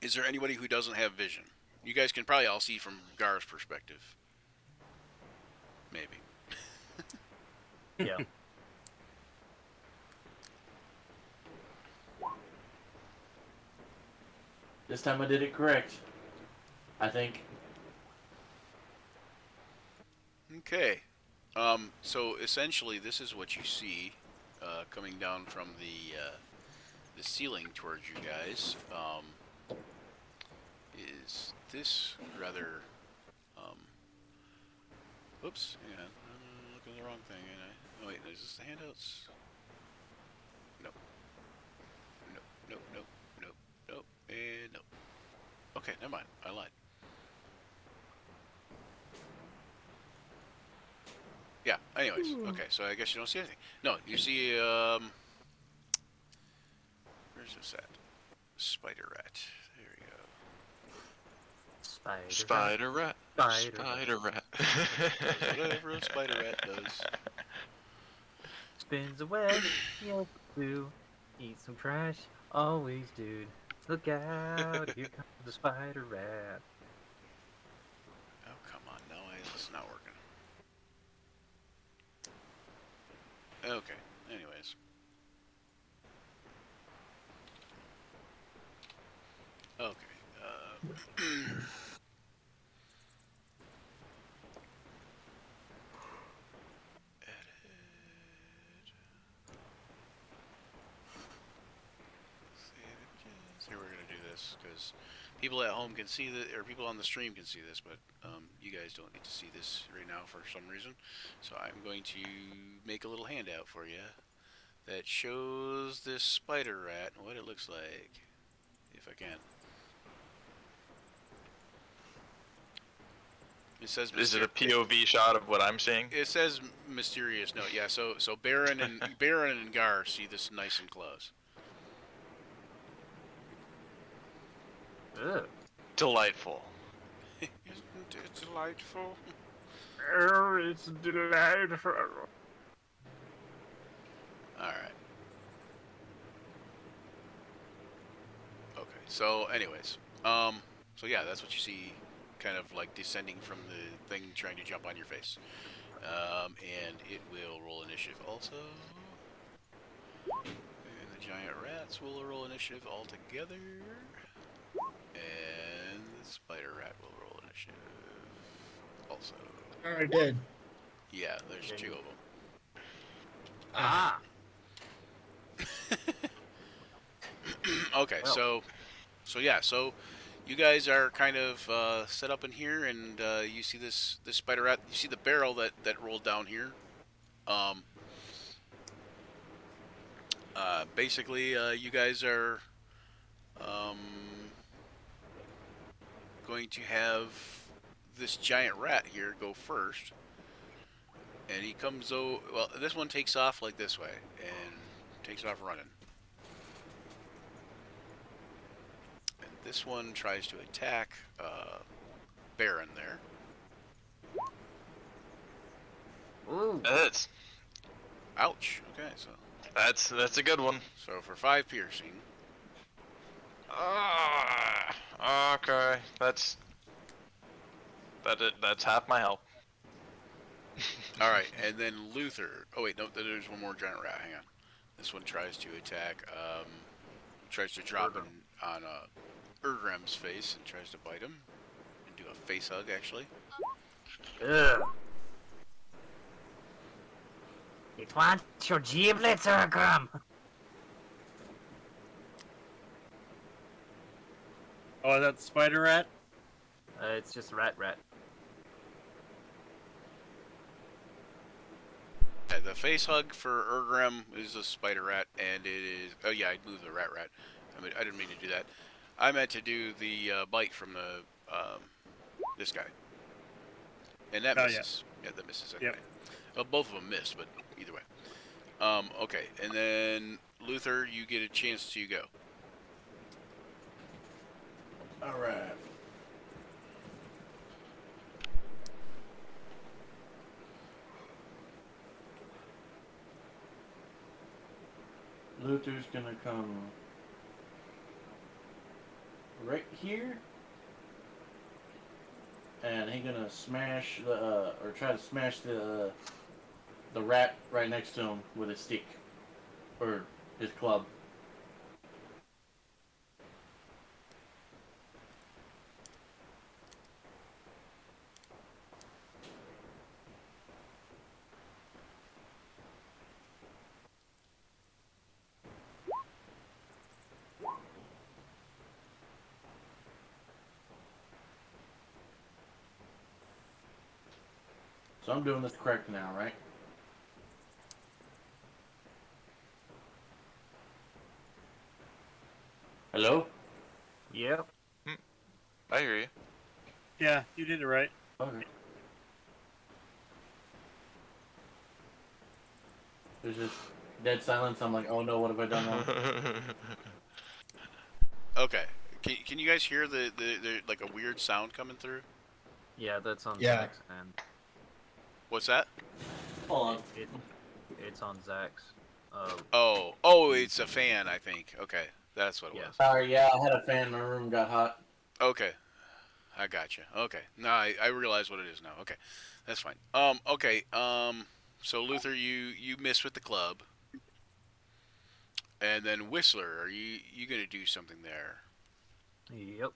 Is there anybody who doesn't have vision? You guys can probably all see from Gar's perspective. Maybe. Yeah. This time I did it correct. I think. Okay. So essentially, this is what you see coming down from ceiling towards you guys is this rather. Oops, hang on. I'm looking at the wrong thing, ain't I? Oh wait, is this the handouts? Nope. Nope. Nope. Nope. Nope. Nope. And nope. Okay, never mind. I lied. Yeah. Anyways, okay. So I guess you don't see anything. No, you see. Where's this at? Spider rat. There we go. Spider rat. Spider rat. Does whatever a spider rat does. Spins away, yelp do. Eat some trash, always, dude. Look out, here comes the spider rat. Oh come on! No, this is not working. Okay. Anyways. Okay. Here we're gonna do this because people at home can see this, or people on the stream can see this, but you guys don't get to see this right now for some reason. So I'm going to make a little handout for you that shows this spider rat and what it looks like, if I can. It says. Is it a POV shot of what I'm seeing? It says mysterious note. Yeah. So Baron and Gar see this nice and close. Ugh. Delightful. Isn't it delightful? Oh, it's delightful. Alright. Okay, so anyways. So yeah, that's what you see kind of like descending from the thing trying to jump on your face. And it will roll initiative also. And the giant rats will roll initiative all together. And the spider rat will roll initiative also. I did. Yeah, there's two of them. Ah! Okay, Well. so yeah, so you guys are kind of set up in here, and you see this spider rat. You see the barrel that rolled down here. Basically, you guys are going to have this giant rat here go first, and he comes over. Well, this one takes off like this way and takes off running. And this one tries to attack Baron there. Ooh. That's Ouch. Okay, so that's a good one. for 5 piercing. Okay, that's half my health. All right, and then Luther. Oh wait, no, there's one more giant rat. Hang on. This one tries to attack. Tries to drop on Urgram's face and tries to bite him and do a face hug actually. Ugh. It wants your giblets, Urgram. Oh, is that the spider rat? It's just rat. Yeah, the face hug for Urgram is a spider rat, and it is. Oh yeah, I moved the rat. I mean, I didn't mean to do that. I meant to do the bite from the this guy, and that misses. Yeah, that misses that guy. Well, both of them missed, but either way. Okay, and then Luther, you get a chance to go. All right. Luther's gonna come right here, and he's gonna smash the or try to smash the rat right next to him with a stick or his club. So I'm doing this correct now, right? Hello? Yep. I hear you. Yeah, you did it right. Okay. There's just dead silence. I'm like, oh no, what have I done wrong? Okay. Can you guys hear the like a weird sound coming through? Yeah, that's on Yeah. Zach's end. What's that? Hold on. It's on Zach's. Oh, it's a fan, I think. Okay, that's what it Yeah. was. Sorry, yeah, I had a fan in my room, got hot. Okay, I got you. Okay, now I realize what it is now. Okay, that's fine. Okay. So Luther, you missed with the club, and then Whistler, are you gonna do something there? Yep.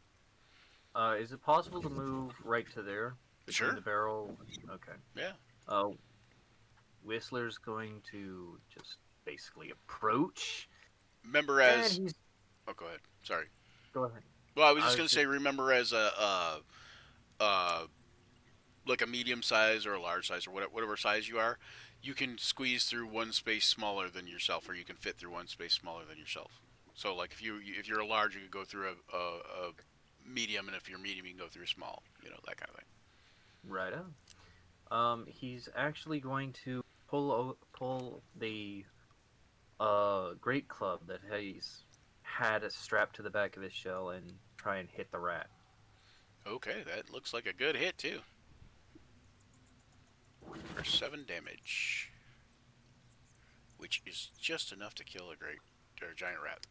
Is it possible to move right to there? Between Sure. the barrel? Okay. Yeah. Whistler's going to just basically approach. Remember And as he's... oh, go ahead. Sorry. Go ahead. Well, I was I just was gonna say, remember as like a medium size or a large size or whatever size you are, you can squeeze through one space smaller than yourself, or you can fit through one space smaller than yourself. So like if you're a large, you can go through a medium, and if you're medium, you can go through a small. You know, that kind of thing. Right on. He's actually going to pull the great club that he's had strapped to the back of his shell and try and hit the rat. Okay, that looks like a good hit too. For 7 damage, which is just enough to kill a giant rat.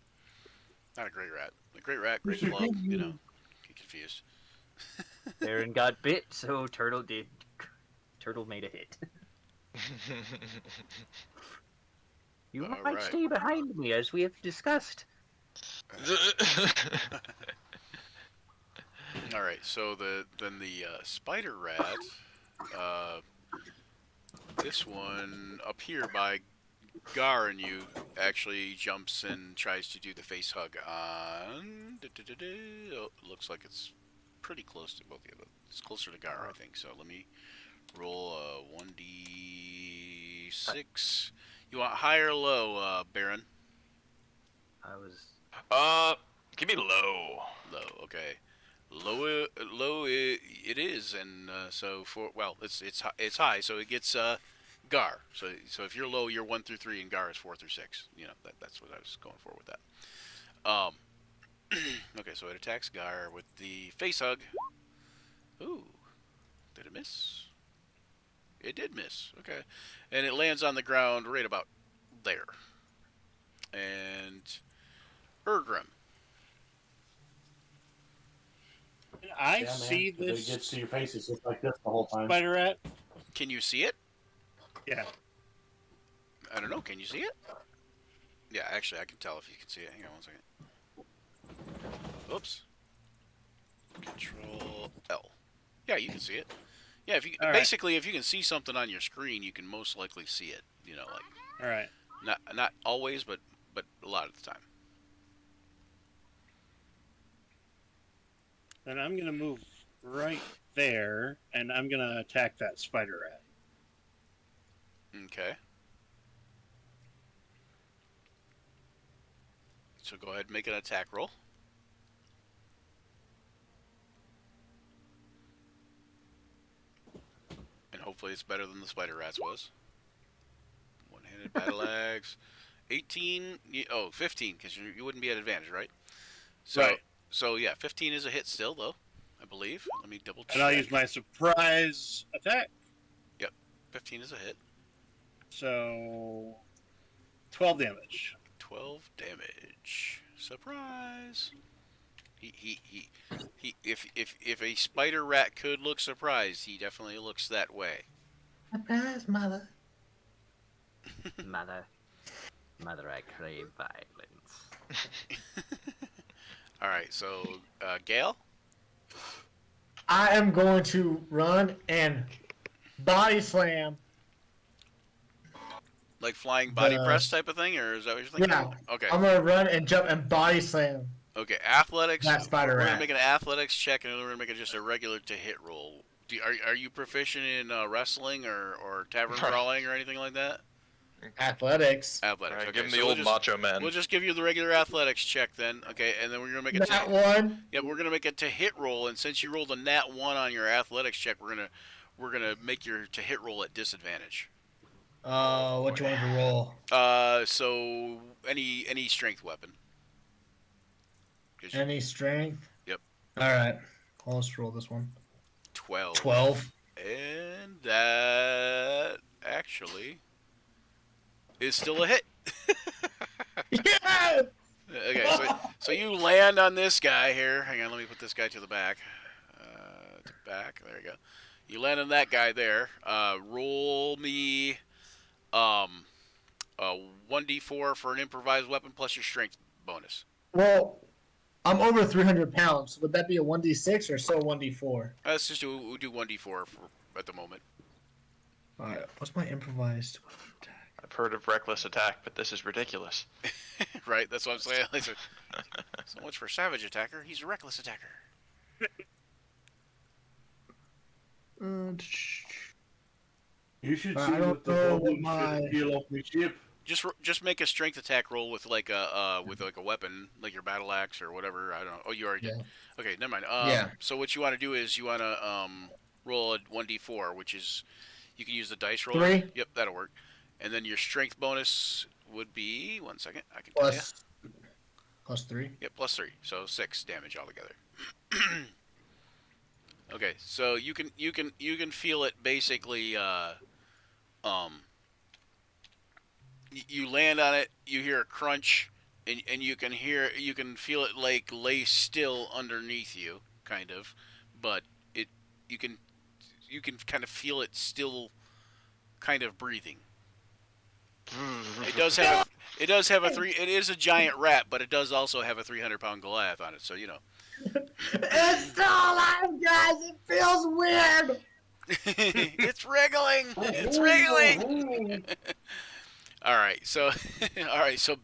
Not a great rat. A great rat, great club. You know, get confused. Aaron got bit, so Turtle did. Turtle made a hit. You All might right. stay behind me, as we have discussed. All right, so then the spider rat, this one up here by Gar and you actually jumps and tries to do the face hug on. Oh, looks like it's pretty close to both of you. It's closer to Gar, I think. So let me roll a 1d6. You want high or low, Baron? I was. Give me low. Low, okay. Low it is, and so it's high, so it gets Gar. So if you're low, you're 1 through 3, and Gar is 4 through 6. You know that's what I was going for with that. Okay, so it attacks Gar with the face hug. Ooh, did it miss? It did miss. Okay, and it lands on the ground right about there. And Bergrim. I see this. It gets to your face. It's just like this the whole time. Spider rat. Can you see it? Yeah. I don't know. Can you see it? Yeah, actually, I can tell if you can see it. Hang on 1 second. Oops. Control L. Yeah, you can see it. Yeah, if you basically if you can see something on your screen, you can most likely see it. You know, like All right. not always, but a lot of the time. Then I'm gonna move right there, and I'm gonna attack that spider rat. Okay. So go ahead and make an attack roll. And hopefully it's better than the spider rats was. One-handed battle axe. 18. Oh, 15, because you wouldn't be at advantage, right? So, Right. So yeah, 15 is a hit still, though, I believe. Let me double check. And I'll use my surprise attack. Yep, 15 is a hit. So 12 damage. 12 damage. Surprise. If a spider rat could look surprised, he definitely looks that way. Surprise, mother. Mother, I crave violence. All right, so Gale. I am going to run and body slam. Like flying body press type of thing, or is that what you're thinking? Yeah. Okay. I'm gonna run and jump and body slam. Okay, athletics. That spider We're rat. gonna make an athletics check, and then we're gonna make it just a regular to hit roll Are you proficient in wrestling or tavern Right. brawling or anything like that? Athletics. Athletics. Right, Okay, give him so the we'll old just, macho man. We'll just give you the regular athletics check then. Okay, and then we're gonna make it. That one. Yeah, we're gonna make it to hit roll, and since you rolled a nat 1 on your athletics check, we're gonna make your to hit roll at disadvantage. What you want to roll? So any strength weapon. Any strength? Yep. All right. Let's roll this one. 12. 12. And that actually is still a hit. Yeah! Okay, so you land on this guy here. Hang on, let me put this guy to the back. There you go. You land on that guy there. Roll me a 1d4 for an improvised weapon plus your strength bonus. Well, I'm over 300 pounds. Would that be a 1d6 or still 1d4? Let's just do 1d4 at the moment. All right. What's my improvised? I've heard of reckless attack, but this is ridiculous. Right, that's what I'm saying. So much for savage attacker. He's a reckless attacker. You should see I don't what the know bubbles what my- should peel off the ship. Just make a strength attack roll with like a weapon, like your battle axe or whatever. I don't know. Oh, you already did. Okay, never mind. Yeah. So what you want to do is you want to roll a 1d4, which is you can use the dice roller. 3? Yep, that'll work. And then your strength bonus would be 1 second. I can tell you. Plus 3. Yep, plus 3. So 6 damage altogether. Okay, so you can feel it basically. You land on it, you hear a crunch, and you can feel it like lay still underneath you, kind of, but you can kind of feel it still, kind of breathing. It does have it is a giant rat, but it does also have a 300-pound Goliath on it, so you know. It's still alive, guys. It feels weird. It's wriggling. It's wriggling. All right, so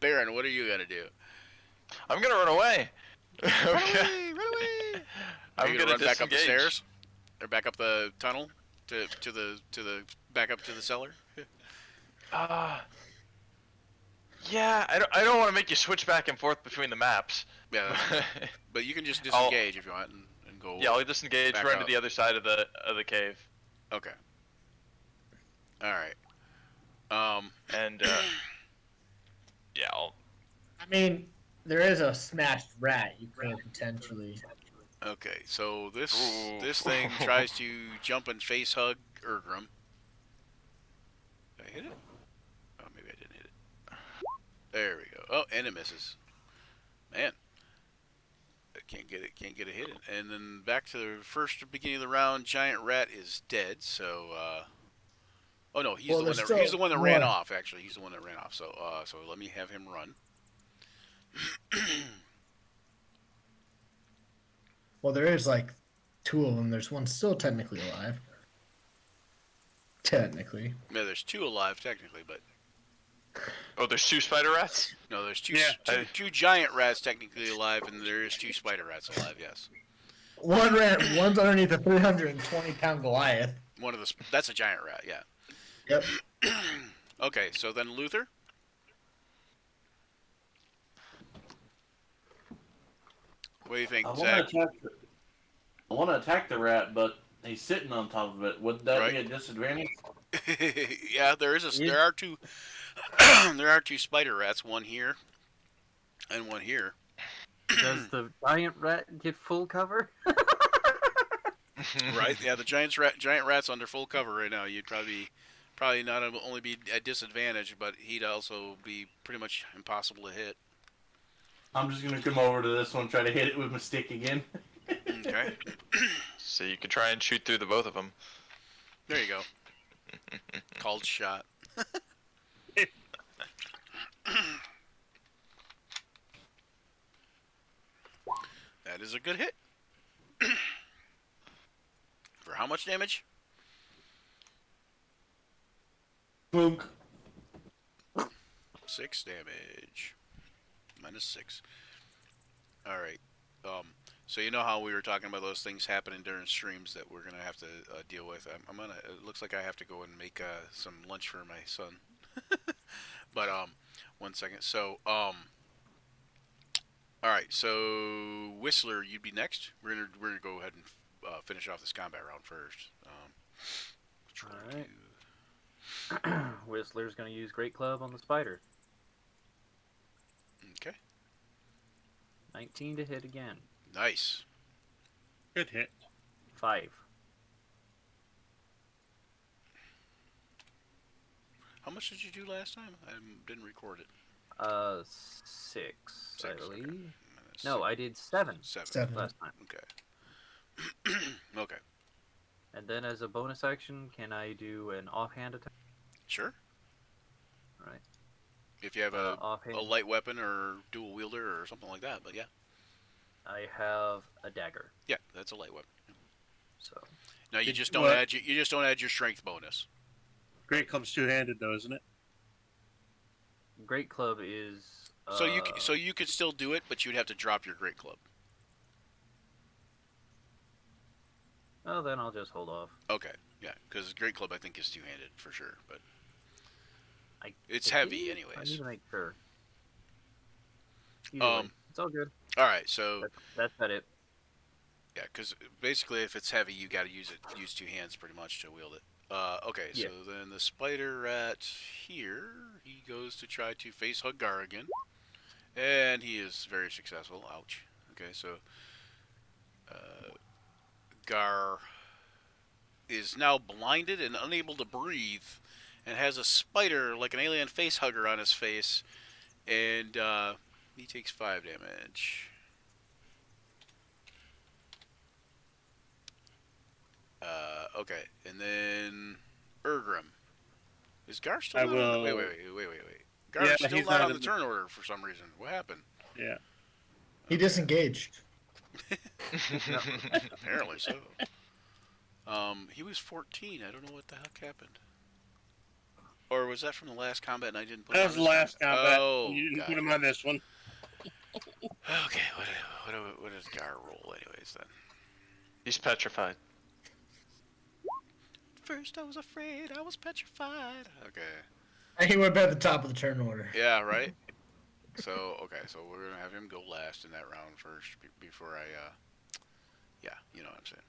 Baron, what are you gonna do? I'm gonna run away. Run away! Are I'm you gonna run back up the disengage. stairs, or back up the tunnel to the back up to the cellar? Yeah, I don't want to make you switch back and forth between the maps. Yeah, but you can just disengage if you want and go. Yeah, I'll disengage, back run up. to the other side of the cave. Okay. All right. And yeah, I mean, there is a smashed rat you could potentially. Okay, so this Ooh. thing tries to jump and face hug Ergrim. Did I hit it? Oh, maybe I didn't hit it. There we go. Oh, and it misses. Man, I can't get a hit in. And then back to the beginning of the round. Giant rat is dead. So, oh no, he's the one that ran off. Actually, he's the one that ran off. So, so let me have him run. Well, there is like 2 of them. There's one still technically alive. Technically. No, there's 2 alive technically, but oh, there's 2 spider rats. no, there's two Yeah. two giant rats technically alive, and there is 2 spider rats alive. Yes, One rat, one's underneath a 320-pound Goliath. that's a giant rat. Yeah. Yep. Okay, so then Luther. What do you think, I Zach? want to attack the rat, but he's sitting on top of it. Would that be a Right. disadvantage? Yeah, there are 2 there are 2 spider rats, one here and one here. Does the giant rat get full cover? Right? Yeah, the giant rat's under full cover right now. You'd probably not only be at disadvantage, but he'd also be pretty much impossible to hit. I'm just gonna come over to this one, try to hit it with my stick again. Okay. So you could try and shoot through the both of them. There you go. Called shot. That is a good hit. For how much damage? Boom. 6 damage. -6. Alright. So you know how we were talking about those things happening during streams that we're gonna have to deal with. I'm gonna. It looks like I have to go and make some lunch for my son. But 1 second. So all right. So Whistler, you'd be next. We're gonna go ahead and finish off this combat round first. All right. Whistler's gonna use Great Club on the spider. Okay. 19 to hit again. Nice. Good hit. 5. How much did you do last time? I didn't record it. 6, I Six, believe. okay. No, I did 7 Seven. last time. Okay. Okay. And then as a bonus action, can I do an offhand attack? Sure. All right. If you have a offhand. light weapon or dual wielder or something like that, but yeah. I have a dagger. Yeah, that's a light weapon. So. Now you Did- just don't what? add you just don't add your strength bonus. Great Club's two-handed, though, isn't it? Great Club is. So you could still do it, but you'd have to drop your great club. Oh, then I'll just hold off. Okay, yeah, because great club I think is two-handed for sure, but it's I heavy think- anyways. I need to make sure. Either way, it's all good. All right, so That's about it. yeah, because basically if it's heavy, you got to use two hands pretty much to wield it. Okay, Yeah. so then the spider rat here, he goes to try to face hug Gar again, and he is very successful. Ouch. Okay, so Gar is now blinded and unable to breathe, and has a spider like an alien face hugger on his face, and he takes 5 damage. Okay, and then Ergrim. Is Gar still I not on will- the... Wait. Gar's Yeah, still he's not not on the in- turn order for some reason. What happened? Yeah. He disengaged. Apparently so. He was 14. I don't know what the heck happened. Or was that from the last combat and I didn't put That it was on the this last one? combat. Oh, You didn't God. put him on this one. Okay, what does Gar roll anyways then? He's petrified. First I was afraid, I was petrified. Okay. And he would have been at the top of the turn order. Yeah, right? So, okay, so we're going to have him go last in that round first before I, yeah, you know what I'm saying.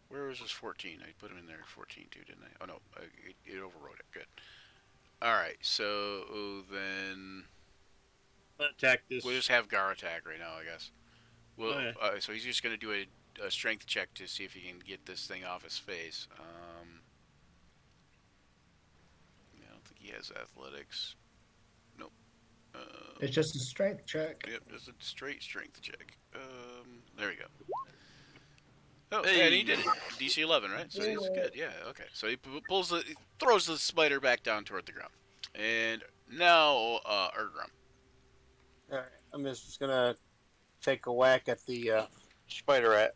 Where was his 14? I put him in there 14 too, didn't I? Oh, no, it overrode it. Good. Alright, so then Attack this. we'll just have Gar attack right now, I guess. Well, Okay. so he's just going to do a strength check to see if he can get this thing off his face. I don't think he has athletics. Nope. It's just a strength check. Yep, just a straight strength check. There we go. Oh, Hey. and he did it. DC 11, right? So he's good. Yeah. Okay. So he throws the spider back down toward the ground, and now Ergrim. Alright, I'm just gonna take a whack at the spider rat.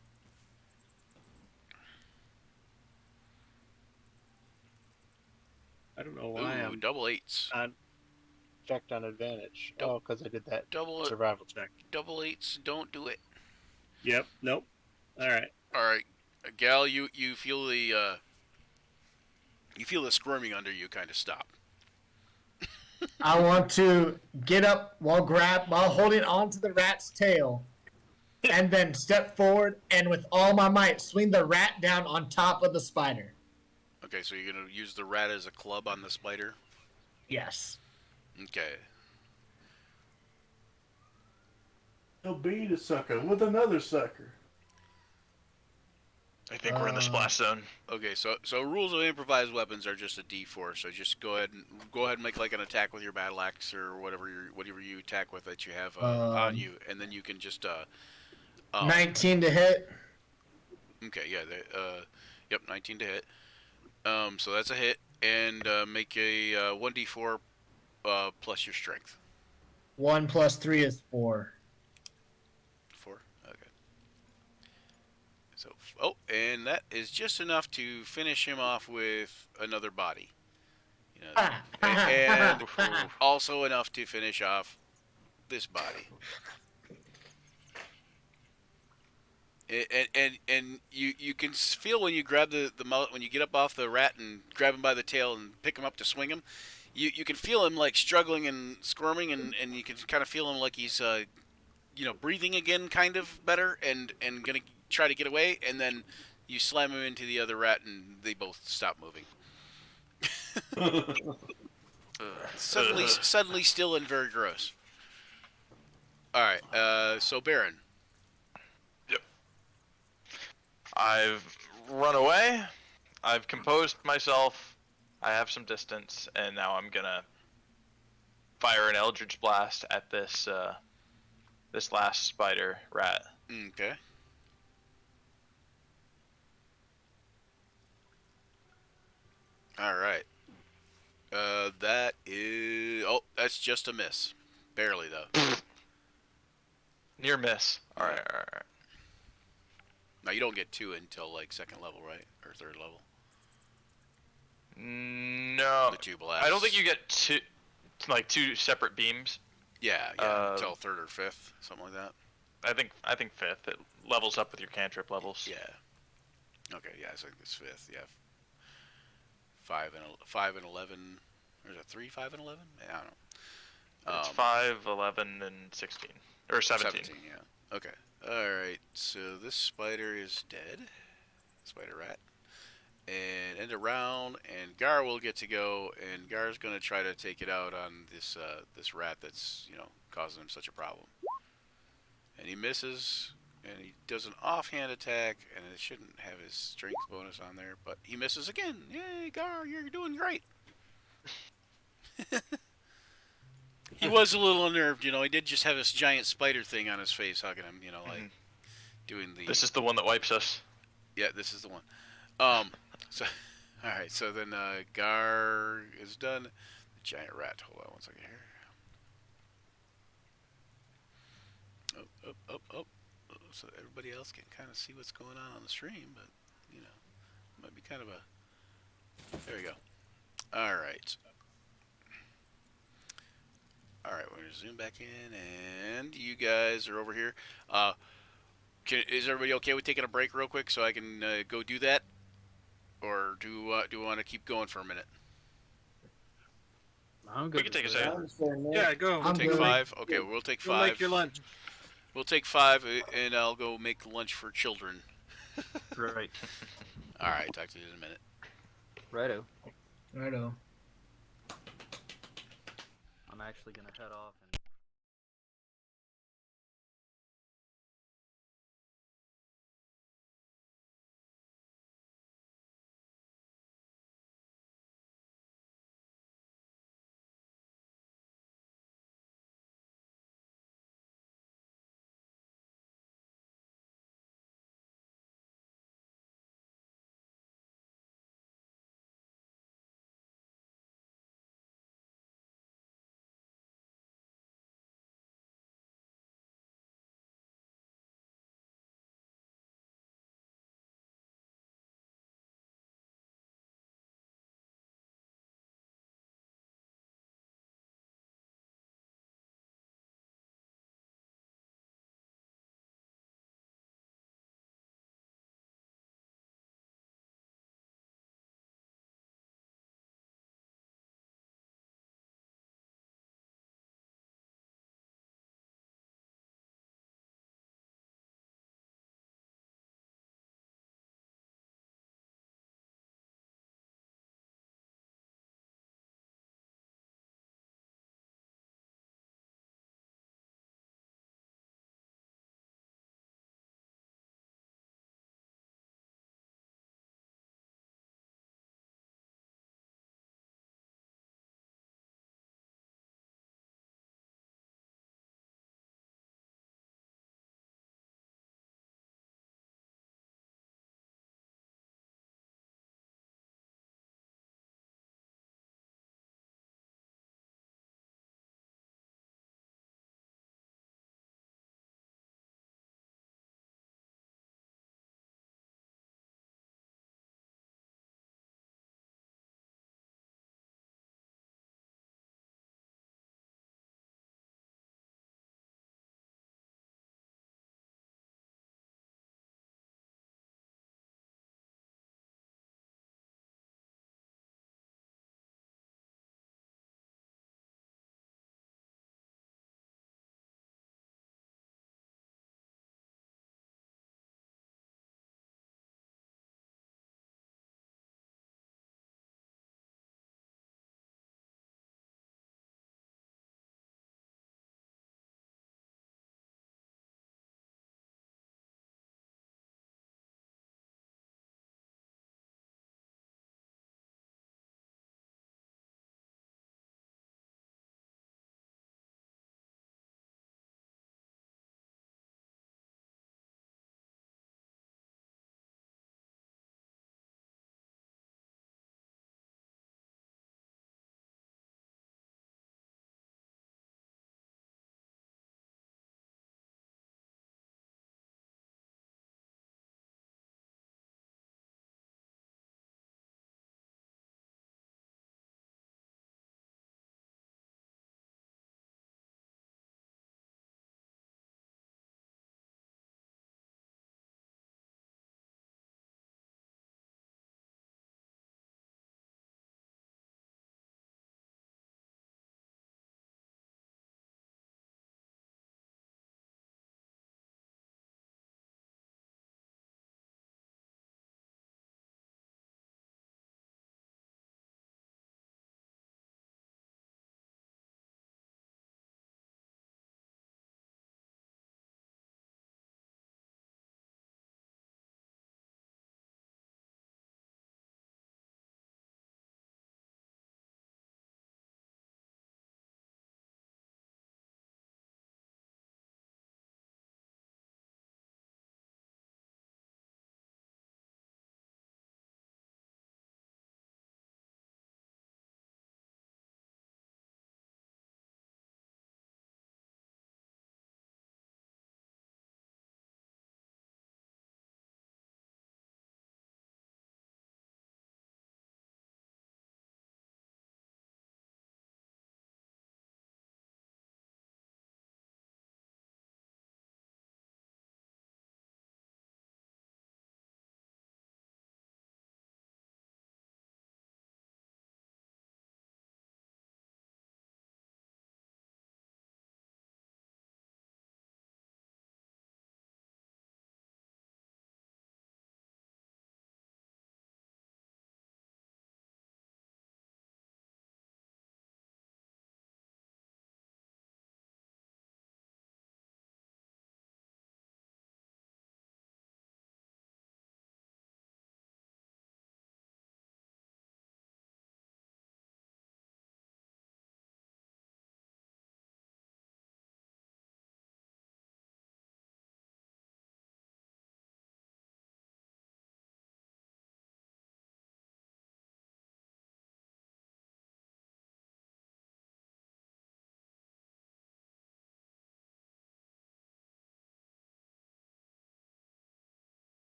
I don't know why Ooh, I'm double 8s. checked on advantage. Dou- Oh, because I did that Double survival check. double 8s. Don't do it. Yep. Nope. All right. All right, Gal. You feel the squirming under you kind of stop. I want to get up while holding onto the rat's tail, and then step forward and with all my might swing the rat down on top of the spider. Okay, so you're gonna use the rat as a club on the spider. Yes. Okay. He'll beat a sucker with another sucker. I think we're in the splash zone. Okay, so rules of improvised weapons are just a D4. So just go ahead and make like an attack with your battle axe or whatever you attack with that you have on you, and then you can just 19 to hit. Okay, yeah, yep, 19 to hit. So that's a hit, and make a 1d4 plus your strength. 1 plus 3 is 4. 4. Okay. So and that is just enough to finish him off with another body. You know, and also enough to finish off this body. And you can feel when you grab the when you get up off the rat and grab him by the tail and pick him up to swing him, you can feel him like struggling and squirming, and you can kind of feel him like he's breathing again, kind of better, and gonna try to get away, and then you slam him into the other rat, and they both stop moving. Suddenly still and very gross. All right, so Baron. Yep. I've run away. I've composed myself. I have some distance, and now I'm gonna fire an Eldritch Blast at this this last spider rat. Okay. All right. That is. Oh, that's just a miss. Barely though. Near miss. All right. Now you don't get 2 until like 2nd level, right, or 3rd level? No. The 2 blasts. I don't think you get two separate beams. Yeah, until 3rd or 5th, something like that. I think 5th. It levels up with your cantrip levels. Yeah. Okay, yeah, I think it's 5th. Yeah. 5 and 11. Or is it 3, 5, and 11? I don't know. It's 5, 11, and 16 or 17. 17, yeah. Okay. All right. So this spider is dead. Spider rat. And end of round, and Gar will get to go, and Gar's gonna try to take it out on this this rat that's causing him such a problem. And he misses, and he does an offhand attack, and it shouldn't have his strength bonus on there, but he misses again. Yay, Gar, you're doing great. He was a little unnerved, he did just have this giant spider thing on his face hugging him, like doing the... This is the one that wipes us. Yeah, this is the one. So, alright, so then Gar is done. The giant rat, hold on one second here. Oh. So everybody else can kind of see what's going on the stream, but, it might be kind of a... There we go. Alright. Alright, we're going to zoom back in, and you guys are over here. Is everybody okay with taking a break real quick so I can go do that? Or do we want to keep going for a minute? I'm good. We can take a second. Yeah, go. We'll take 5. Okay, we'll take 5. Make your lunch. We'll take 5, and I'll go make lunch for children. Right. Alright, talk to you in a minute. Righto. Righto. I'm actually gonna head off and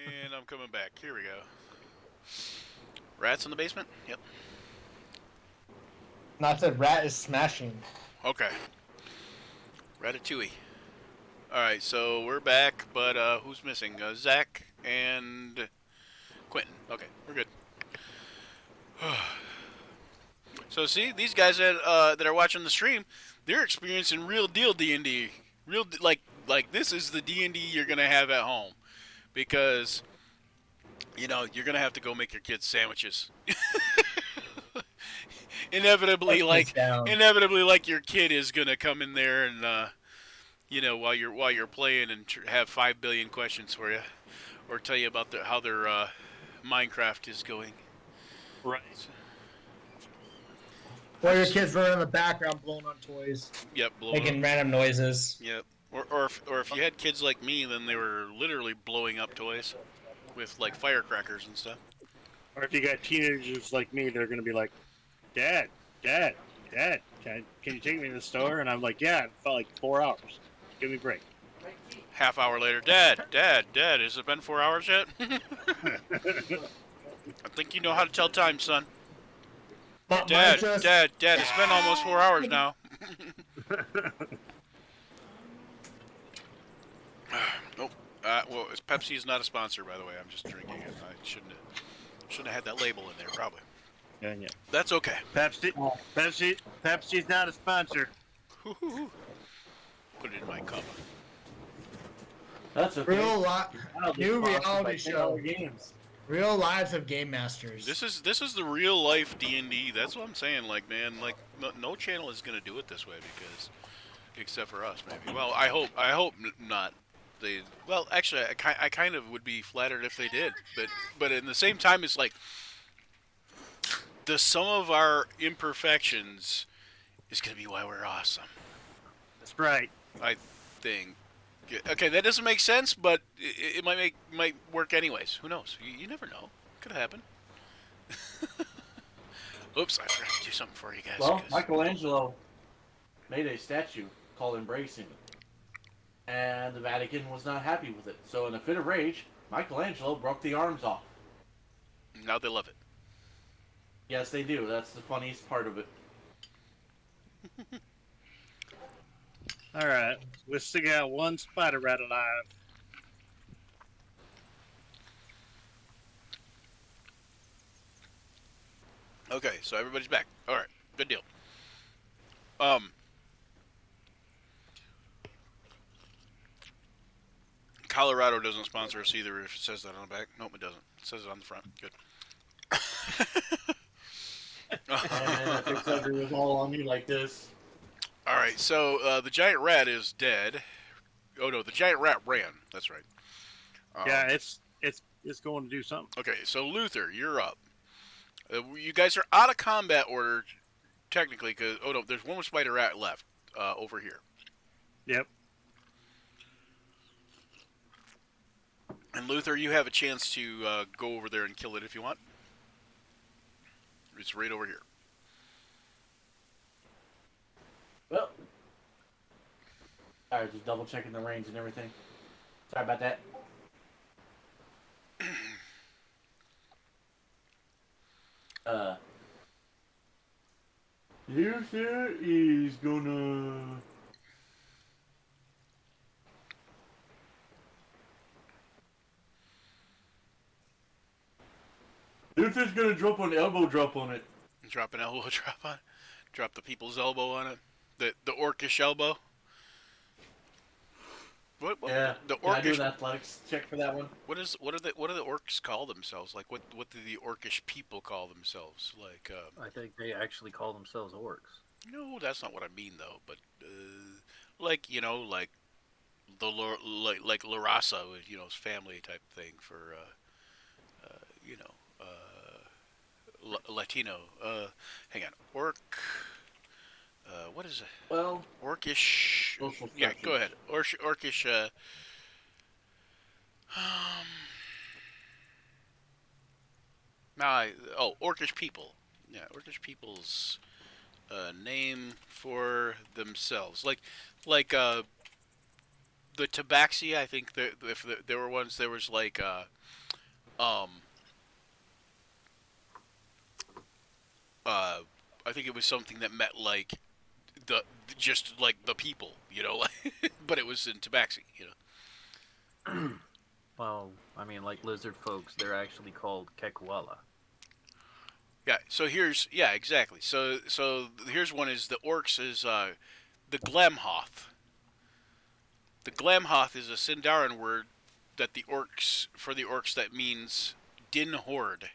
And I'm coming back. Here we go. Rats in the basement? Yep. Not that rat is smashing. Okay. Ratatouille. Alright, so we're back, but who's missing? Zach and Quentin. Okay, we're good. So see, these guys that are watching the stream, they're experiencing real deal D&D. Like this is the D&D you're going to have at home. Because, you know, you're going to have to go make your kids sandwiches. inevitably, like your kid is going to come in there and, you know, while you're playing and have 5 billion questions for you. Or tell you about how their Minecraft is going. Right. Or your kids running in the background blowing on toys. Yep, making random noises. Yep. Or if you had kids like me, then they were literally blowing up toys with like firecrackers and stuff. Or if you got teenagers like me, they're gonna be like, Dad, can you take me to the store? And I'm like, yeah, it felt like 4 hours. Give me a break. Half hour later, Dad, has it been 4 hours yet? I think you know how to tell time, son. Dad, it's been almost 4 hours now. Nope. Well, Pepsi is not a sponsor, by the way. I'm just drinking it. I shouldn't have had that label in there, probably. Yeah. That's okay. Pepsi's not a sponsor. Put it in my cup. That's okay. New reality show. Games. Real lives of game masters. This is the real life D&D. That's what I'm saying. Like, man, like no channel is gonna do it this way because, except for us, maybe. Well, I hope not. Actually, I kind of would be flattered if they did. But in the same time, it's like the sum of our imperfections is gonna be why we're awesome. That's right. I think. Okay, that doesn't make sense, but it might work anyways. Who knows? You never know. Could happen. Oops, I forgot to do something for you guys. Well, Michelangelo made a statue called Embracing, and the Vatican was not happy with it. So in a fit of rage, Michelangelo broke the arms off. Now they love it. Yes, they do. That's the funniest part of it. Alright, we still got one spider rat alive. Okay, so everybody's back. Alright, good deal. Colorado doesn't sponsor us either if it says that on the back. Nope, it doesn't. It says it on the front. Good. And except it was all on me like this. Alright, so the giant rat is dead. Oh no, the giant rat ran. That's right. Yeah, it's going to do something. Okay, so Luther, you're up. You guys are out of combat order, technically, because... Oh no, there's one more spider rat left over here. Yep. And Luther, you have a chance to go over there and kill it if you want. It's right over here. Well, alright, just double checking the range and everything. Sorry about that. Luther is gonna... Luther's gonna drop an elbow drop on it. Drop an elbow drop on it? Drop the people's elbow on it? The orcish elbow? What? Yeah. The Can I do orcish... an athletics check for that one? What do the orcs call themselves? Like what do the orcish people call themselves? Like I think they actually call themselves orcs. No, that's not what I mean though. But like like like Larasa, family type thing for Latino. Hang on, orc. What is it? Well, orcish. Yeah, go ahead. Orcish. Orcish people. Yeah, orcish people's name for themselves. Like the tabaxi, I think if there were ones, there was like I think it was something that met like the just like the people, you know, but it was in tabaxi, you know. Well, I mean, like lizard folks, they're actually called Kekuala. Yeah. So exactly. So here's one is the orcs is the Glamhoth. The Glamhoth is a Sindarin word that the orcs that means Din Horde,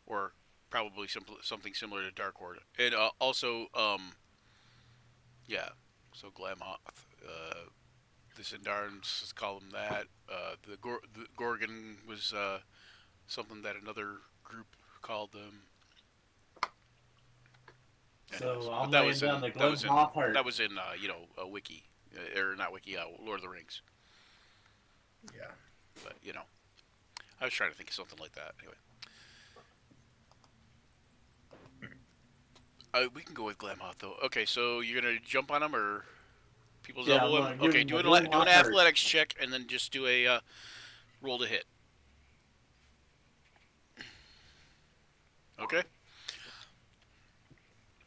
or probably something similar to Dark Horde, and also yeah, so Glamhoth. The Sindarans call them that. The Gorgon was something that another group called them. So But I'm that laying was down in, the that was in Glenhoff heart. that was in a wiki, or not wiki, Lord of the Rings. Yeah. But I was trying to think of something like that. Anyway, we can go with Glamhoth though. Okay, so you're gonna jump on him or people's Yeah, elbow I'm him? gonna Okay, give do him an the Glenhoff heart. athletics check and then just do a roll to hit. Okay.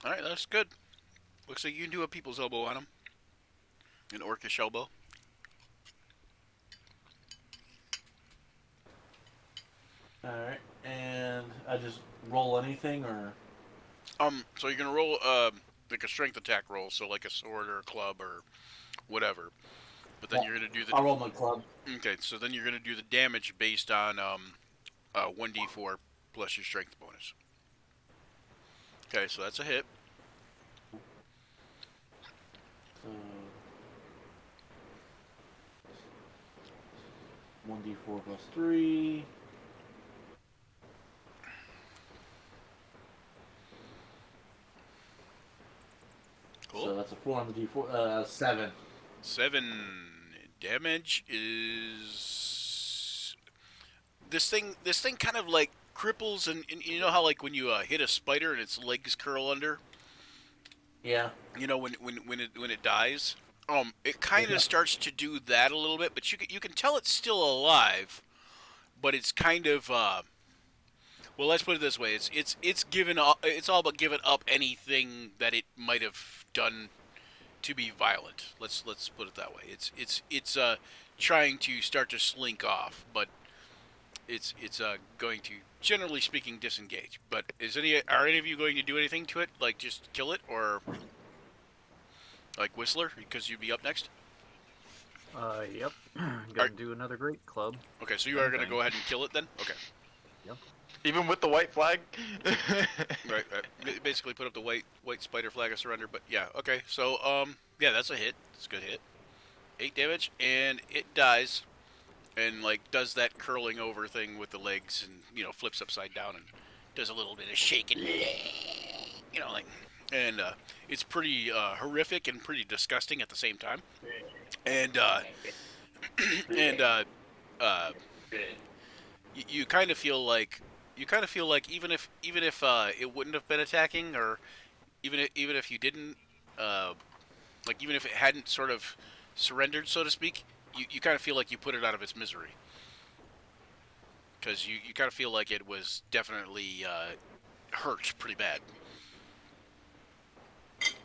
All right, that's good. Looks like you can do a people's elbow on him. An orcish elbow. Alright, and I just roll anything, or... So you're gonna roll like a strength attack roll, so like a sword or a club or whatever. But then you're gonna do the. I'll roll my club. Okay, so then you're gonna do the damage based on 1d4 plus your strength bonus. Okay, so that's a hit. So... 1d4 plus 3... Cool. So that's a 4 on the d4, 7. 7 damage is this thing kind of like cripples and you know how like when you hit a spider and its legs curl under? Yeah. You know when it dies? It kind of starts to do that a little bit, but you can tell it's still alive, but it's kind of well, let's put it this way: it's given up. It's all but given up anything that it might have done to be violent. Let's put it that way. It's trying to start to slink off, but it's going to, generally speaking, disengage. But are any of you going to do anything to it, like just kill it, or like Whistler, because you'd be up next? Yep. Gotta do another great club. Okay, so you are going to go ahead and kill it then? Okay. Yep. Even with the white flag? Right. Basically put up the white spider flag of surrender, but yeah, okay. So, yeah, that's a hit. It's a good hit. 8 damage, and it dies, and, like, does that curling over thing with the legs, and, flips upside down, and does a little bit of shaking, and, it's pretty, horrific and pretty disgusting at the same time. And, you kind of feel like even if it wouldn't have been attacking, or even if you didn't like even if it hadn't sort of surrendered, so to speak, you kind of feel like you put it out of its misery, because you kind of feel like it was definitely hurt pretty bad.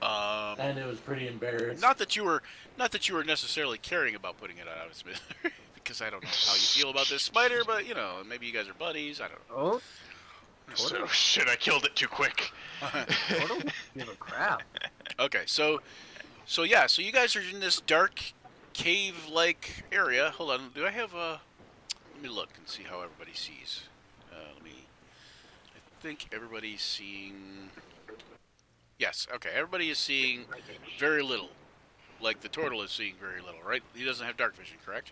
And it was pretty embarrassed. Not that you were necessarily caring about putting it out of its misery. Because I don't know how you feel about this spider, but maybe you guys are buddies. I don't know. Oh, So shit, I killed it too quick. Portal? Give a crap. Okay, so yeah, so you guys are in this dark cave-like area. Hold on, do I have let me look and see how everybody sees. I think everybody's seeing. Yes, okay, everybody is seeing very little. Like the turtle is seeing very little, right? He doesn't have dark vision, correct?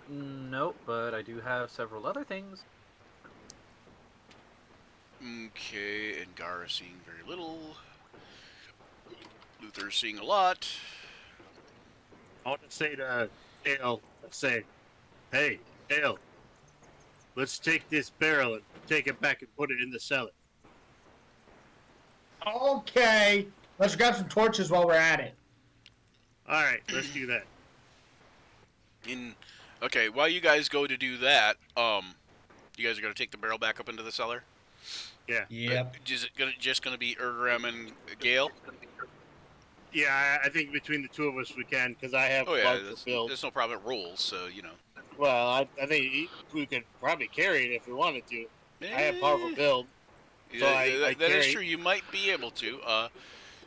Nope, but I do have several other things. Okay, and Gar is seeing very little. Luther's seeing a lot. I want to say to Ale, hey, Ale, let's take this barrel and take it back and put it in the cellar. Okay. Let's grab some torches while we're at it. All right, let's do that. Okay, while you guys go to do that, you guys are gonna take the barrel back up into the cellar. Yeah. Yep. Is it just gonna be Urgram and Gale? Yeah, I think between the two of us we can, because I have Oh yeah, larger build. there's no problem. It rolls, so you know. Well, I think we could probably carry it if we wanted to. I have powerful build. So I that is carry. true. You might be able to.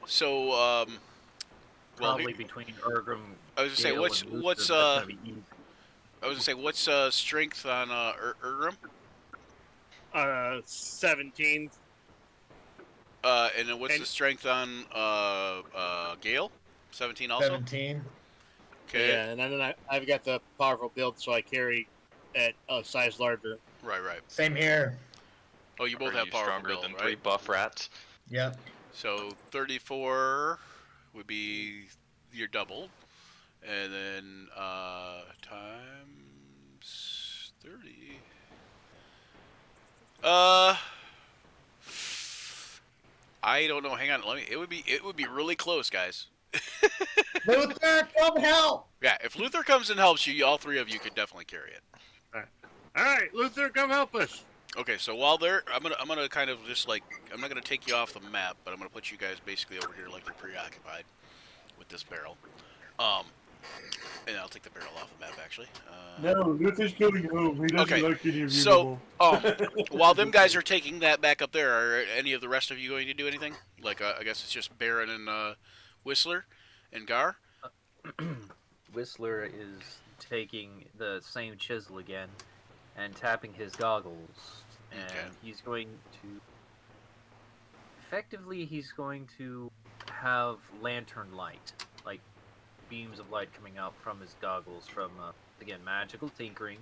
So well, Probably between Urgram. I was gonna say Gale, what's and Luther, what's that's gonna be easy. I was gonna say what's strength on Urgram? 17. And then what's the strength on Gale? 17 also. 17. Okay. Yeah, and then I've got the powerful build, so I carry at a size larger. Right. Same here. Oh, you both Are have you powerful stronger build, than right? 3 buff rats? Yep. So 34 would be your double, and then times 30. I don't know. Hang on. It would be really close, guys. Luther, come help! Yeah, if Luther comes and helps you, all three of you could definitely carry it. All right, Luther, come help us. Okay, so while they're, I'm gonna kind of just like, I'm not gonna take you off the map, but I'm gonna put you guys basically over here like you're preoccupied with this barrel. And I'll take the barrel off the map actually. No, Luther's going home. He doesn't Okay, like any of you so anymore. while them guys are taking that back up there, are any of the rest of you going to do anything? Like, I guess it's just Baron and Whistler and Gar. Whistler is taking the same chisel again and tapping his goggles, and he's going to effectively have lantern light, like beams of light coming out from his goggles from again magical tinkering.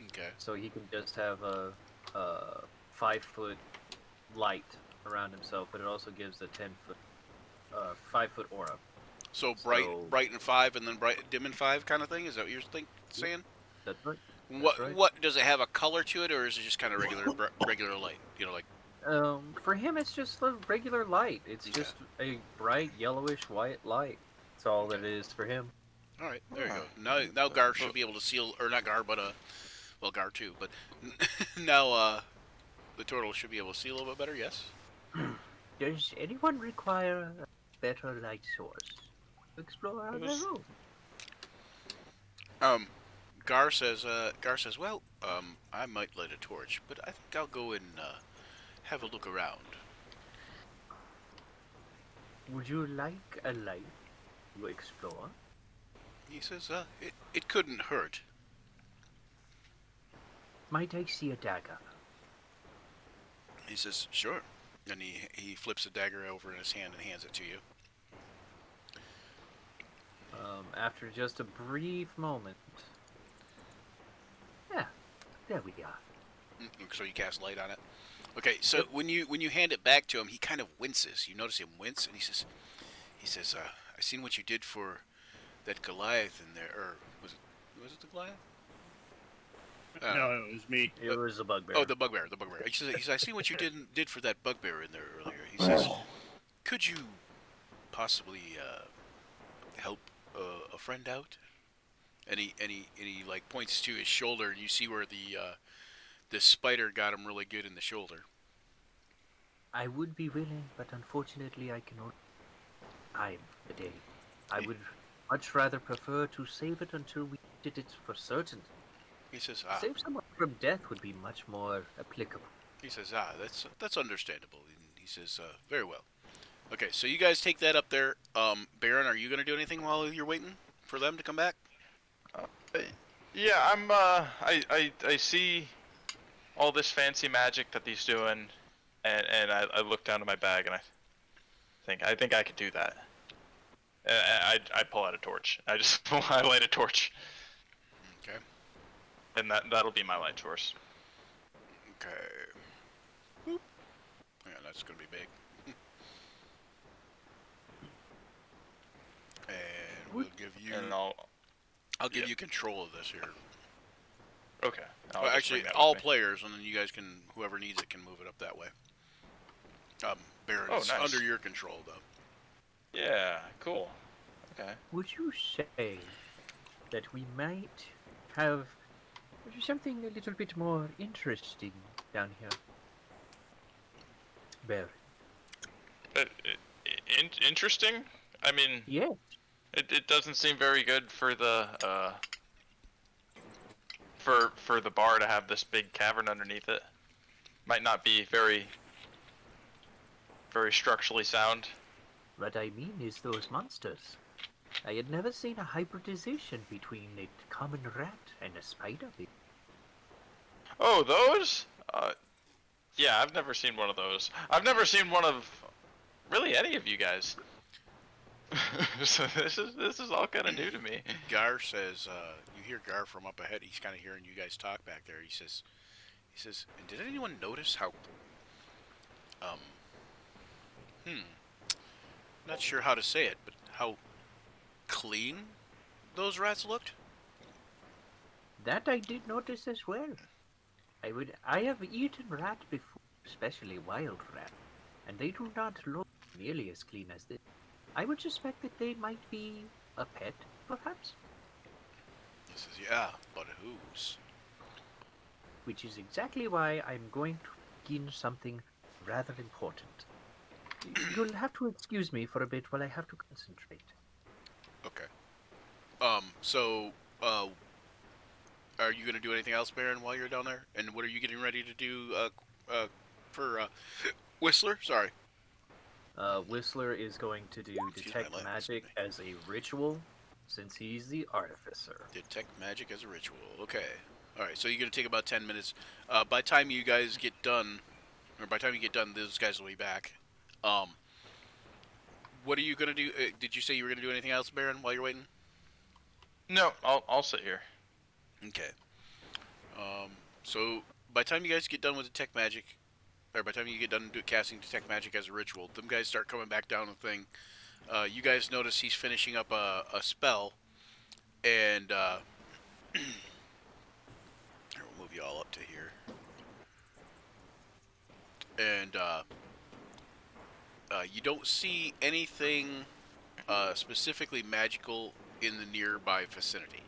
Okay. So he can just have a 5-foot light around himself, but it also gives a 5-foot aura. So bright in 5 and then dim in 5 kind of thing. Is that what you're saying? That's right. What does it have a color to it, or is it just kind of regular light? You know, like. For him, it's just a regular light. It's just a bright yellowish white light. That's all that it is for him. All right, there you go. Now Gar should be able to seal, or not Gar, but well, Gar too. But now the turtle should be able to see a little bit better. Yes. Does anyone require a better light source to explore on their own? Gar says, well, I might light a torch, but I think I'll go and have a look around. Would you like a light to explore? He says, it couldn't hurt. Might I see a dagger? He says, sure. And he flips a dagger over in his hand and hands it to you. After just a brief moment. Yeah, there we are. So you cast light on it. Okay, so when you hand it back to him, he kind of winces. You notice him wince, and he says, I seen what you did for that Goliath in there, or was it the Goliath? No, it was me. It was a bugbear. Oh, the bugbear. He says, I seen what you did for that bugbear in there earlier. He says, could you possibly help a friend out? And he like points to his shoulder, and you see where the spider got him really good in the shoulder. I would be willing, but unfortunately I cannot time the day. I would much rather prefer to save it until we did it for certain. He says, Save someone from death would be much more applicable. He says, that's understandable. And he says, very well. Okay, so you guys take that up there. Baron, are you going to do anything while you're waiting for them to come back? Yeah, I see all this fancy magic that he's doing, and I look down to my bag and I think I could do that. I pull out a torch. I light a torch. Okay. And that'll be my light source. Okay. Boop. Yeah, that's gonna be big. And we'll give you. And I'll give you control of this here. Okay. Well, actually, all players, and then you guys can, whoever needs it, can move it up that way. Baron, it's nice. under your control, though. Yeah. Cool. Okay. Would you say that we might have something a little bit more interesting down here. Bear. Interesting. I mean, Yeah. it doesn't seem very good for the for the bar to have this big cavern underneath it. Might not be very structurally sound. What I mean is those monsters. I had never seen a hybridization between a common rat and a spider. Oh, those? Yeah, I've never seen one of those. I've never seen one of really any of you guys. So this is all kind of new to me. Gar says, you hear Gar from up ahead. He's kind of hearing you guys talk back there. He says, and did anyone notice how, not sure how to say it, but how clean those rats looked? That I did notice as well. I have eaten rat before, especially wild rat, and they do not look nearly as clean as this. I would suspect that they might be a pet, perhaps. He says, yeah, but whose? Which is exactly why I'm going to begin something rather important. You'll have to excuse me for a bit while I have to concentrate. Okay. Are you gonna do anything else, Baron, while you're down there? And what are you getting ready to do, for, Whistler? Sorry. Whistler is going to do Detect Magic as a ritual, since he's the artificer. Detect magic as a ritual. Okay. Alright, so you're gonna take about 10 minutes. By the time you guys get done, those guys will be back. What are you gonna do? Did you say you were gonna do anything else, Baron, while you're waiting? No, I'll sit here. Okay. So by the time you guys get done with Detect Magic, or by the time you get done casting Detect Magic as a ritual, them guys start coming back down the thing. You guys notice he's finishing up a spell, and here, we'll move you all up to here. And you don't see anything specifically magical in the nearby vicinity.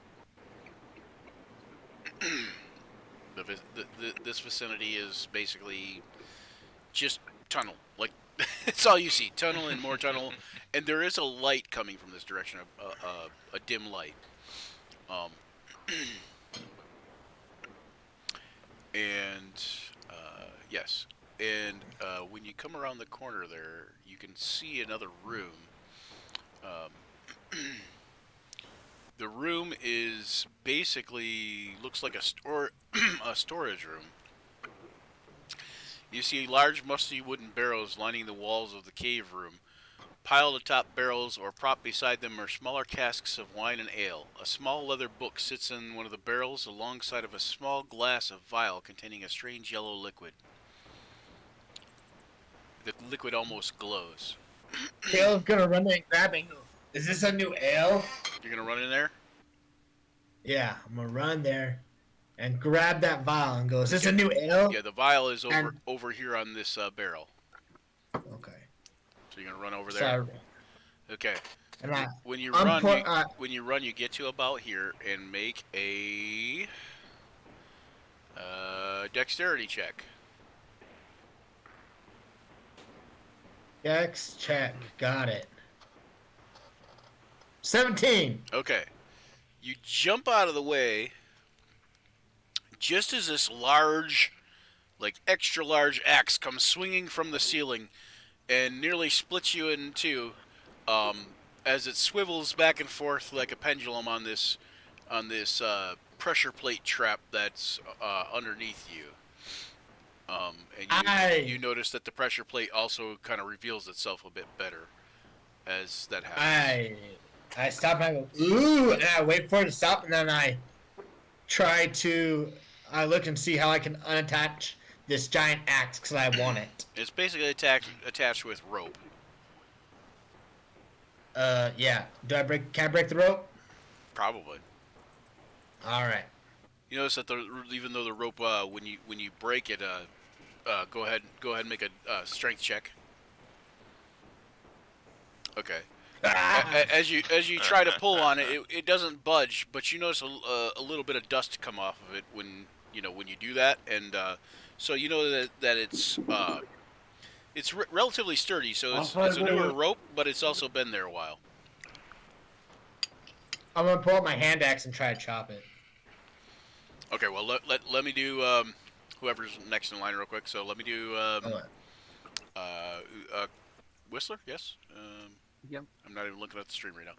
This vicinity is basically just tunnel. Like, it's all you see. Tunnel and more tunnel. And there is a light coming from this direction, a dim light. Yes. And when you come around the corner there, you can see another room. The room is basically looks like a storage room. You see large musty wooden barrels lining the walls of the cave room. Piled atop barrels or propped beside them are smaller casks of wine and ale. A small leather book sits in one of the barrels alongside of a small glass of vial containing a strange yellow liquid. The liquid almost glows. Kale's gonna run in and grab it. Is this a new ale? You're gonna run in there? Yeah, I'm gonna run there and grab that vial and go, is this a new ale? Yeah, the vial is over here on this barrel. Okay. So you're gonna run over there. Sorry. Okay. And when you run, you get to about here and make a dexterity check. Dex check. Got it. 17. Okay. You jump out of the way just as this large, like extra large axe comes swinging from the ceiling and nearly splits you in two, as it swivels back and forth like a pendulum on this pressure plate trap that's underneath you. And you notice that the pressure plate also kind of reveals itself a bit better as that happens. I stop and I go, ooh, and I wait for it to stop, and then I try to look and see how I can unattach this giant axe because I want it. It's basically attached with rope. Yeah. Can I break the rope? Probably. All right. You notice that even though the rope, when you break it, go ahead and make a strength check. Okay. As you try to pull on it, it doesn't budge, but you notice a little bit of dust come off of it when you do that, and so you know that it's relatively sturdy. So it's a newer rope, but it's also been there a while. I'm gonna pull out my hand axe and try to chop it. Okay, well let me do whoever's next in line real quick. So let me do Whistler. Yes. Yep. I'm not even looking at the stream right now.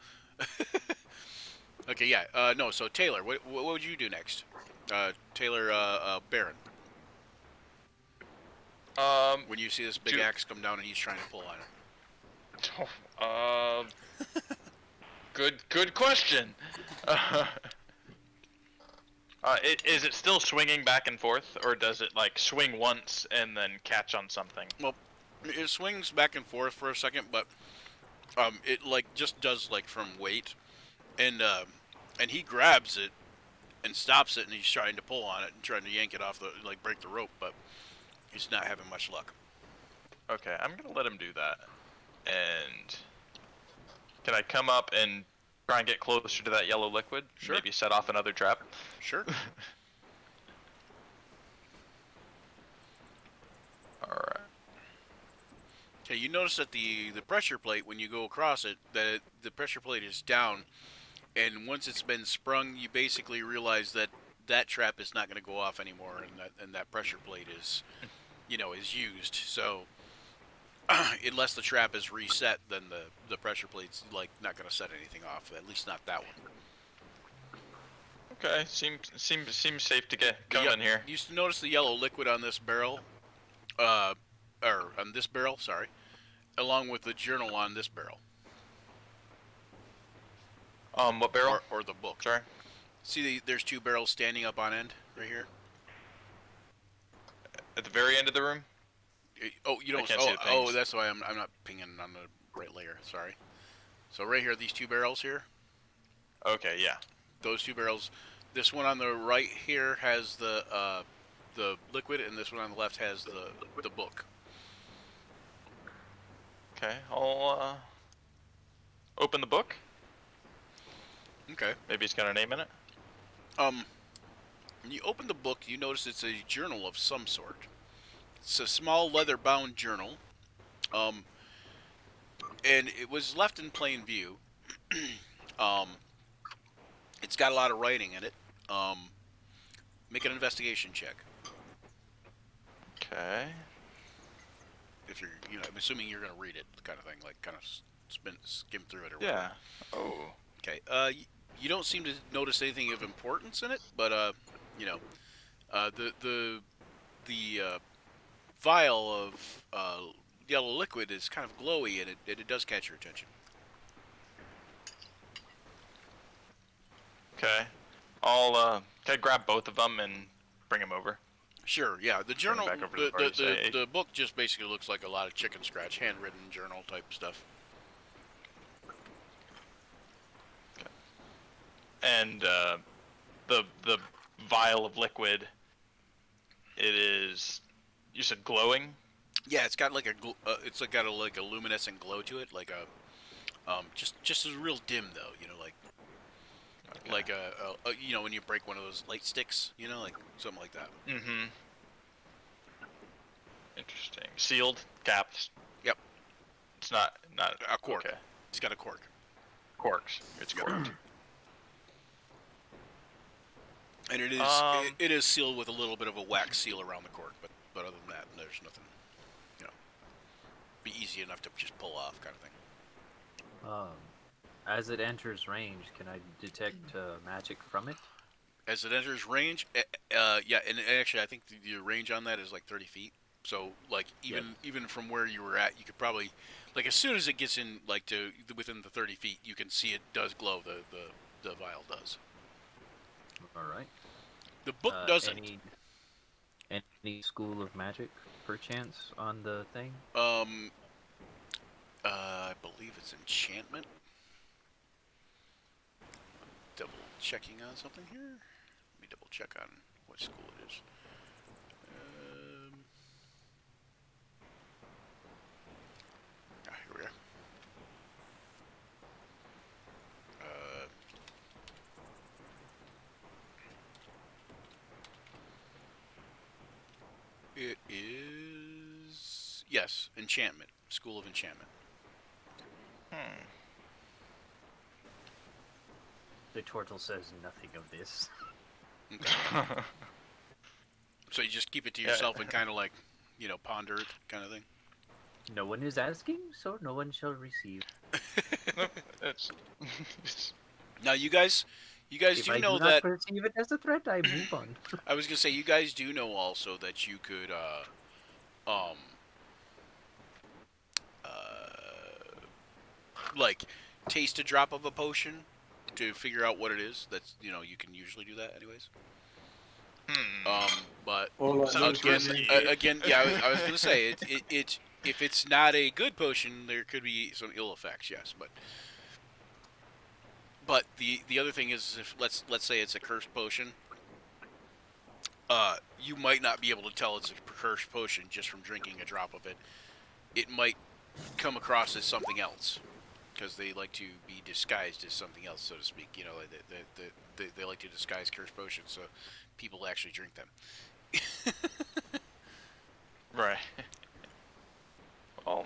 Okay, yeah. No, so Taylor, what would you do next? Taylor Baron. When you see this big axe come down and he's trying to pull on it. Good question. Is it still swinging back and forth, or does it like swing once and then catch on something? Well, it swings back and forth for a second, but it like just does like from weight, and he grabs it and stops it, and he's trying to pull on it and trying to yank it off break the rope, but he's not having much luck. Okay, I'm gonna let him do that. And can I come up and try and get closer to that yellow liquid? Sure. Maybe set off another trap? Sure. Alright. Okay, you notice that the pressure plate, when you go across it, that the pressure plate is down, and once it's been sprung, you basically realize that that trap is not going to go off anymore, and that pressure plate is, is used. So, unless the trap is reset, then the pressure plate's not going to set anything off. At least not that one. Okay, seems safe to get going here. You notice the yellow liquid on this barrel, or on this barrel, sorry, along with the journal on this barrel. What barrel? Or the book. Sorry. See, there's two barrels standing up on end right here. At the very end of the room? Oh, you don't. I can't see the things. That's why I'm not pinging on the right layer. Sorry. So right here, these two barrels here. Okay, yeah. Those two barrels. This one on the right here has the liquid, and this one on the left has the book. Okay, I'll open the book. Okay. Maybe it's got a name in it. When you open the book, you notice it's a journal of some sort. It's a small leather-bound journal, and it was left in plain view. It's got a lot of writing in it. Make an investigation check. Okay. If you're, I'm assuming you're going to read it, kind of thing, kind of skim through it or Yeah. whatever. Oh. Okay. You don't seem to notice anything of importance in it, but the vial of yellow liquid is kind of glowy, and it does catch your attention. Okay. I'll can I grab both of them and bring them over? Sure. Yeah. The journal, back over to the party, say, the book just basically looks like a lot of chicken scratch, handwritten journal type stuff. And the vial of liquid, it is, you said glowing? Yeah, it's got got a luminescent glow to it, just a real dim though, okay. When you break one of those light sticks, something like that. Mm-hmm. Interesting. Sealed, capped. Yep. It's not a cork. Okay. It's got a cork. Corks. It's corked. And it is sealed with a little bit of a wax seal around the cork, but other than that, there's nothing, be easy enough to just pull off kind of thing. As it enters range, can I detect magic from it? As it enters range, yeah, and actually I think the range on that is 30 feet. So even from where you were at, you could probably, as soon as it gets in to within the 30 feet, you can see it does glow. The vial does. All right. The book doesn't. Any school of magic, perchance, on the thing? I believe it's enchantment. Double checking on something here. Let me double check on what school it is. Here we are. Yes, enchantment. School of enchantment. The turtle says nothing of this. Okay. So you just keep it to yourself and kind of like, ponder it kind of thing? No one is asking, so no one shall receive. Now you guys If do I know do not that... perceive it as a threat, I move on. I was going to say, you guys do know also that you could, like, taste a drop of a potion to figure out what it is. That's, you can usually do that anyways. But Sounds risky. again, yeah, I was gonna say it. If it's not a good potion, there could be some ill effects. Yes, but the other thing is, if let's say it's a cursed potion, you might not be able to tell it's a cursed potion just from drinking a drop of it. It might come across as something else, because they like to be disguised as something else, so to speak. They like to disguise cursed potions, so people actually drink them. Right. Well,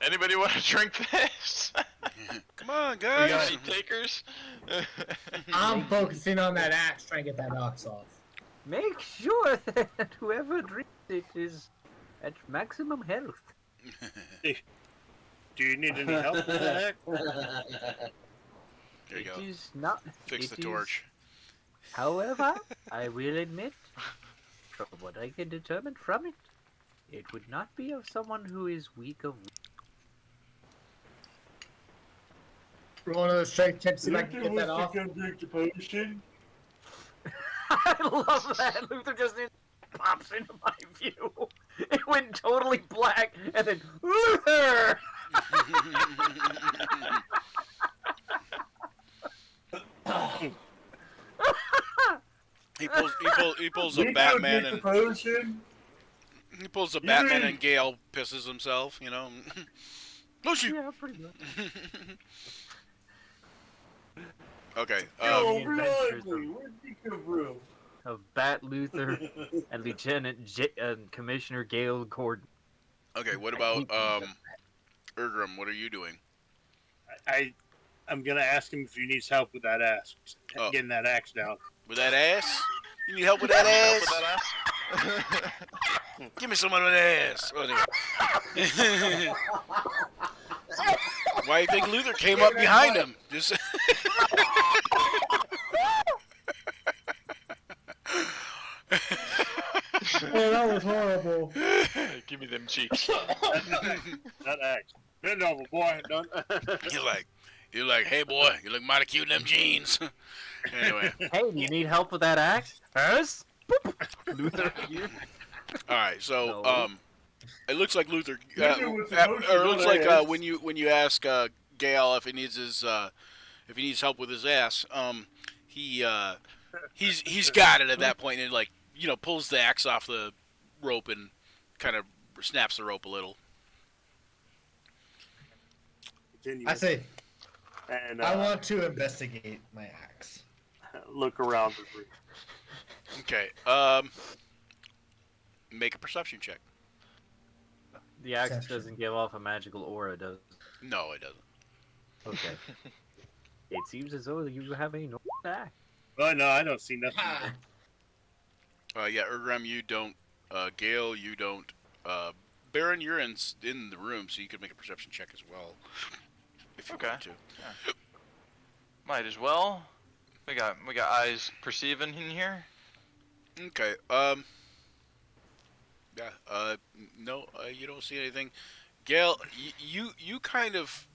anybody want to drink this? Come on, guys! Any takers? I'm focusing on that axe, trying to get that ox off. Make sure that whoever drinks it is at maximum health. Do you need any help with that? There you go. It is not. Fix the it is- torch. However, I will admit, from what I can determine from it, it would not be of someone who is weak of. Roll another strength check to see if I can Luther get that wants off. to come drink the potion. I love that. Luther just pops into my view. It went totally black, and then Luther. He pulls a We go Batman drink and the potion. he pulls a You Batman drink. and Gale pisses himself. Lucy. Yeah, pretty much. Okay. Yo, adventures Riley, where'd you come from? Of Bat Luther and Commissioner Gale Gordon. Okay. What about Ergrim? What are you doing? I'm gonna ask him if he needs help with that axe, Oh. getting that axe down. With that ass? You need help with that ass? Help with that ass? Give me someone with ass. Oh, anyway. Why do you think Luther came up behind him? Just. Oh, that was horrible. Give me them cheeks. That axe. Bend over, boy. Don't. You're like, hey boy, you look mighty cute in them jeans. Anyway. Hey, do you need help with that axe? Us? Luther here. All right, so No. it looks like Luther, Luther was or supposed to it looks go like to ass. when you ask Gale if he needs help with his ass, he's got it at that point, and pulls the axe off the rope and kind of snaps the rope a little. Continue. I say, And I want to investigate my axe. look around the room. Okay, make a perception check. The axe Perception. doesn't give off a magical aura, does it? No, it doesn't. Okay. It seems as though you have a normal axe. Oh no, I don't see nothing. Yeah, Ergram, you don't. Gale, you don't. Baron, you're in the room, so you could make a perception check as well, if you Okay. want to. Might as well. We got eyes perceiving in here. Okay. Yeah. No. You don't see anything. Gale, you kind of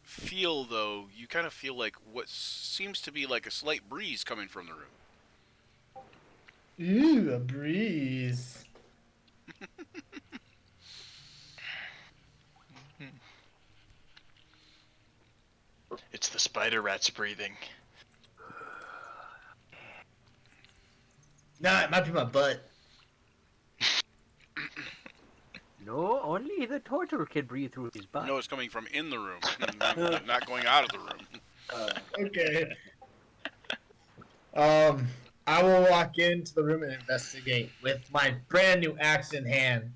feel though. You kind of feel like what seems to be like a slight breeze coming from the room. Ooh, a breeze. It's the spider rats breathing. Nah, it might be my butt. No, only the turtle can breathe through his butt. No, it's coming from in the room, not going out of the room. Okay. I will walk into the room and investigate with my brand new axe in hand.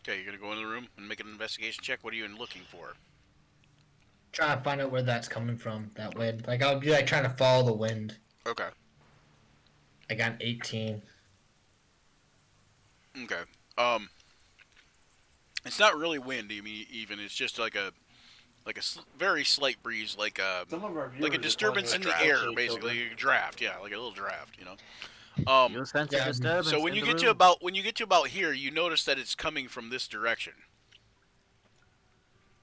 Okay, you're gonna go in the room and make an investigation check. What are you looking for? Trying to find out where that's coming from, that wind. Like, I'll be like trying to follow the wind. Okay. I got an 18. Okay. It's not really wind. I mean, even it's just like a very slight breeze, like a Some of our viewers like a are disturbance calling in it the a air, shade basically children. a draft. Yeah, like a little draft. You know. You'll sense a Yeah. disturbance. So when in you the get to room. about here, you notice that it's coming from this direction.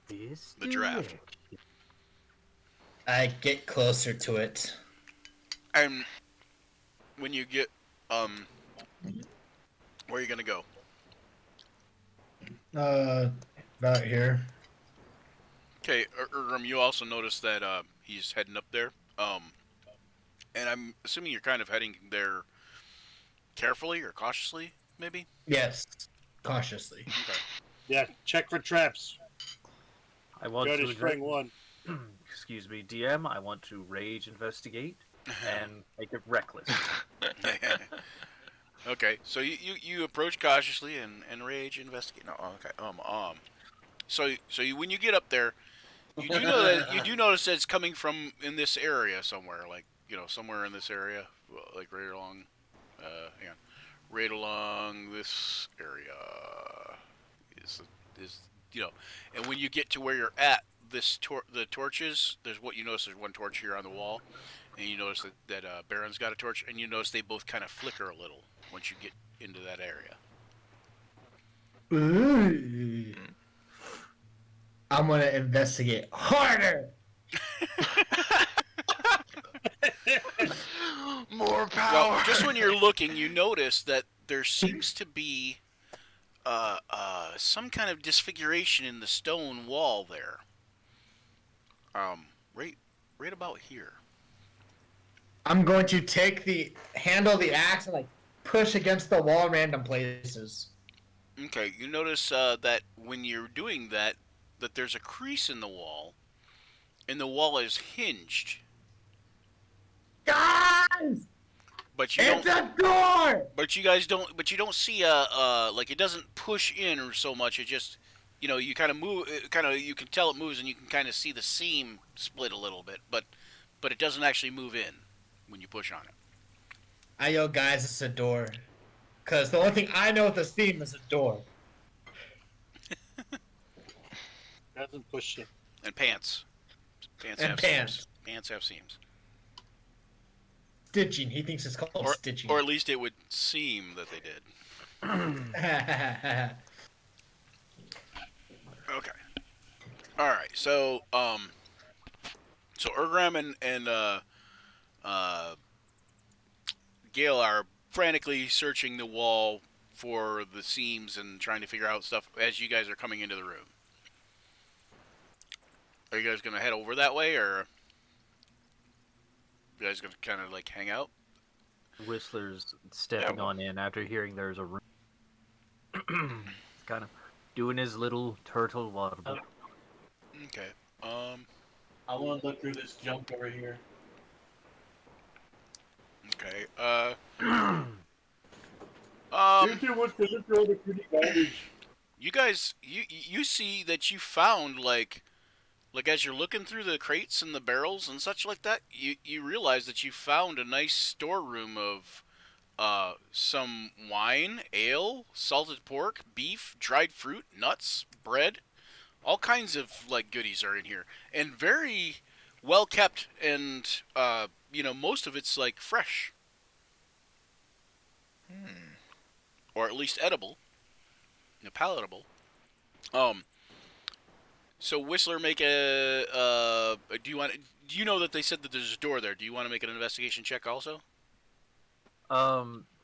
This The draft. direction. I get closer to it. And when you get where are you gonna go? About here. Okay, you also notice that he's heading up there. And I'm assuming you're kind of heading there carefully or cautiously, maybe. Yes. Cautiously. Okay. Yeah, check for traps. I want Go to to spring one. Excuse me, DM. I want to rage investigate and make it reckless. Okay, so you approach cautiously and rage investigate. No, okay. So when you get up there, you do know that you do notice that it's coming from in this area somewhere, like somewhere in this area, like right along, hang on, right along this area is and when you get to where you're at, the torches. There's what you notice. There's one torch here on the wall, and you notice that Baron's got a torch, and you notice they both kind of flicker a little once you get into that area. Ooh. I'm gonna investigate harder. More power. Well, just when you're looking, you notice that there seems to be some kind of disfiguration in the stone wall there. Right about here. I'm going to take the handle of the axe and like push against the wall random places. Okay, you notice that when you're doing that there's a crease in the wall, and the wall is hinged. Guys! But you It's don't. a door! But you guys don't. But you don't see like it doesn't push in or so much. It just, you kind of move. You can tell it moves, and you can kind of see the seam split a little bit. But it doesn't actually move in when you push on it. I yell, guys, it's a door. Because the only thing I know with this theme is a door. Doesn't push it. And pants. Pants And have pants. seams. Pants have seams. Stitching. He thinks it's called stitching. Or at least it would seem that they did. Okay. All right. So Urgram and Gale are frantically searching the wall for the seams and trying to figure out stuff as you guys are coming into the room. Are you guys gonna head over that way, or you guys gonna kind of like hang out? Whistler's stepping on in after hearing there's a room. Kind of doing his little turtle water. Okay. I want to look through this junk over here. Okay. You two want to look through all the pretty garbage. You guys, you see that you found like as you're looking through the crates and the barrels and such like that, you realize that you found a nice storeroom of some wine, ale, salted pork, beef, dried fruit, nuts, bread, all kinds of like goodies are in here, and very well kept, and most of it's like fresh, or at least edible, palatable. So Whistler, make a. Do you know that they said that there's a door there? Do you want to make an investigation check also?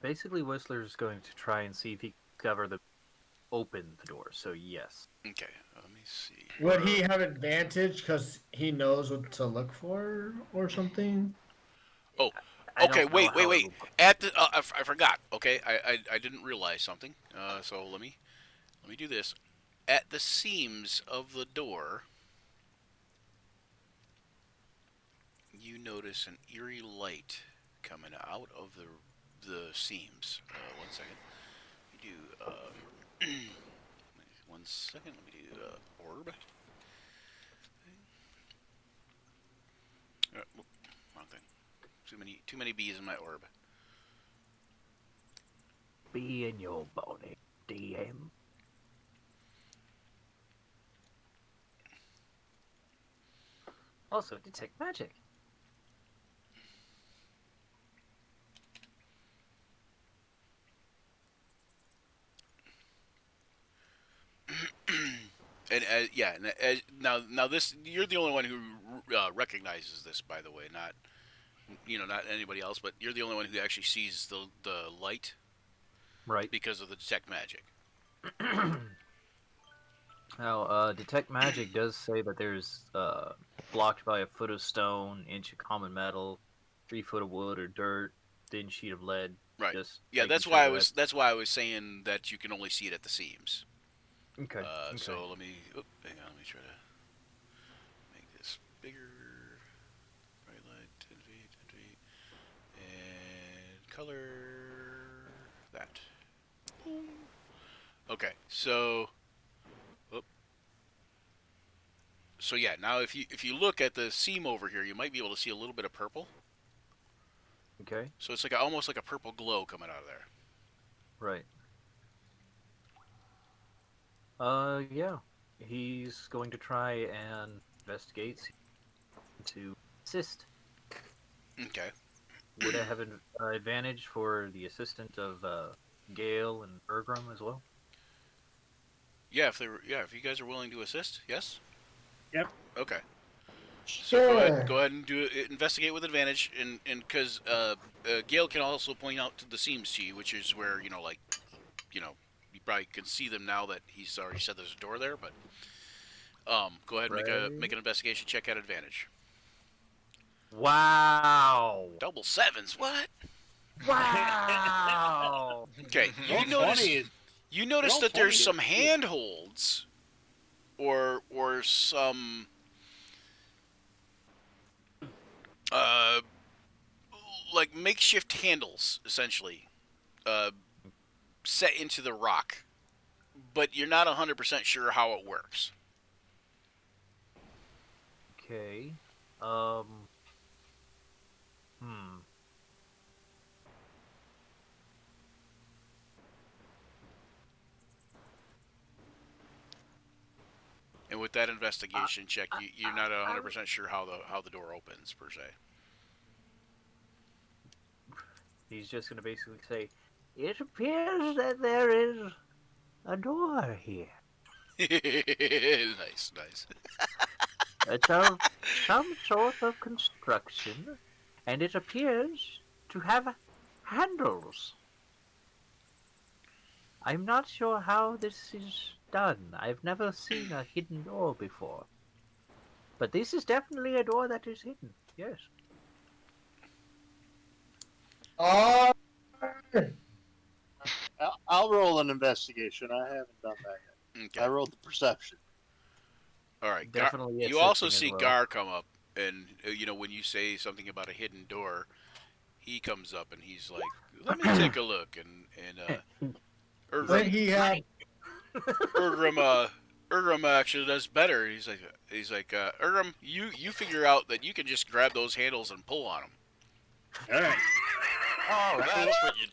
Basically, Whistler's going to try and see if he can open the door. So yes. Okay, let me see. Would he have advantage because he knows what to look for or something? Oh, I okay. don't know Wait. how it will- At the I forgot. Okay, I didn't realize something. So let me do this. At the seams of the door, you notice an eerie light coming out of the seams. 1 second. Let me do 1 second. Let me do orb. Whoop, wrong thing. Too many bees in my orb. Be in your body, DM. Also, detect magic. Now this, you're the only one who recognizes this, by the way, not not anybody else, but you're the only one who actually sees the light, Right. because of the detect magic. Now, detect magic does say that there's blocked by a foot of stone, inch of common metal, 3 foot of wood or dirt, thin sheet of lead. Right. Just Yeah, making that's sure why that- that's why I was saying that you can only see it at the seams. Okay. Okay. So let me hang on, let me try to make this bigger. Bright light, 10 feet, 10 feet, and color that. Boom. Okay, so. So yeah, now if you look at the seam over here, you might be able to see a little bit of purple. Okay. So it's like almost like a purple glow coming out of there. Right. Yeah. He's going to try and investigate to assist. Okay. Would I have an advantage for the assistant of Gale and Bergram as well? Yeah, if you guys are willing to assist, yes. Yep. Okay. So go ahead and do it. Investigate with advantage, and because Gale can also point out to the seams to you, which is where you probably can see them now that he's already said there's a door there. But go ahead and make an investigation check at advantage. Wow! Double sevens, what? Wow! Okay, you notice that there's some handholds, or some like makeshift handles, essentially, set into the rock, but you're not 100% sure how it works. Okay. And with that investigation check, you're not 100% sure how the door opens per se. He's just going to basically say, "It appears that there is a door here. Nice. It's of some sort of construction, and it appears to have handles. I'm not sure how this is done. I've never seen a hidden door before. But this is definitely a door that is hidden, yes." I'll roll an investigation. I haven't done that yet. Okay. I rolled the perception. All right. Definitely you also assisting see as well. Gar come up, and when you say something about a hidden door, he comes up and he's like, "Let me take a look." And When he had Urgram actually does better. He's like Urgram, you figure out that you can just grab those handles and pull on them. All right. Oh, that's what you.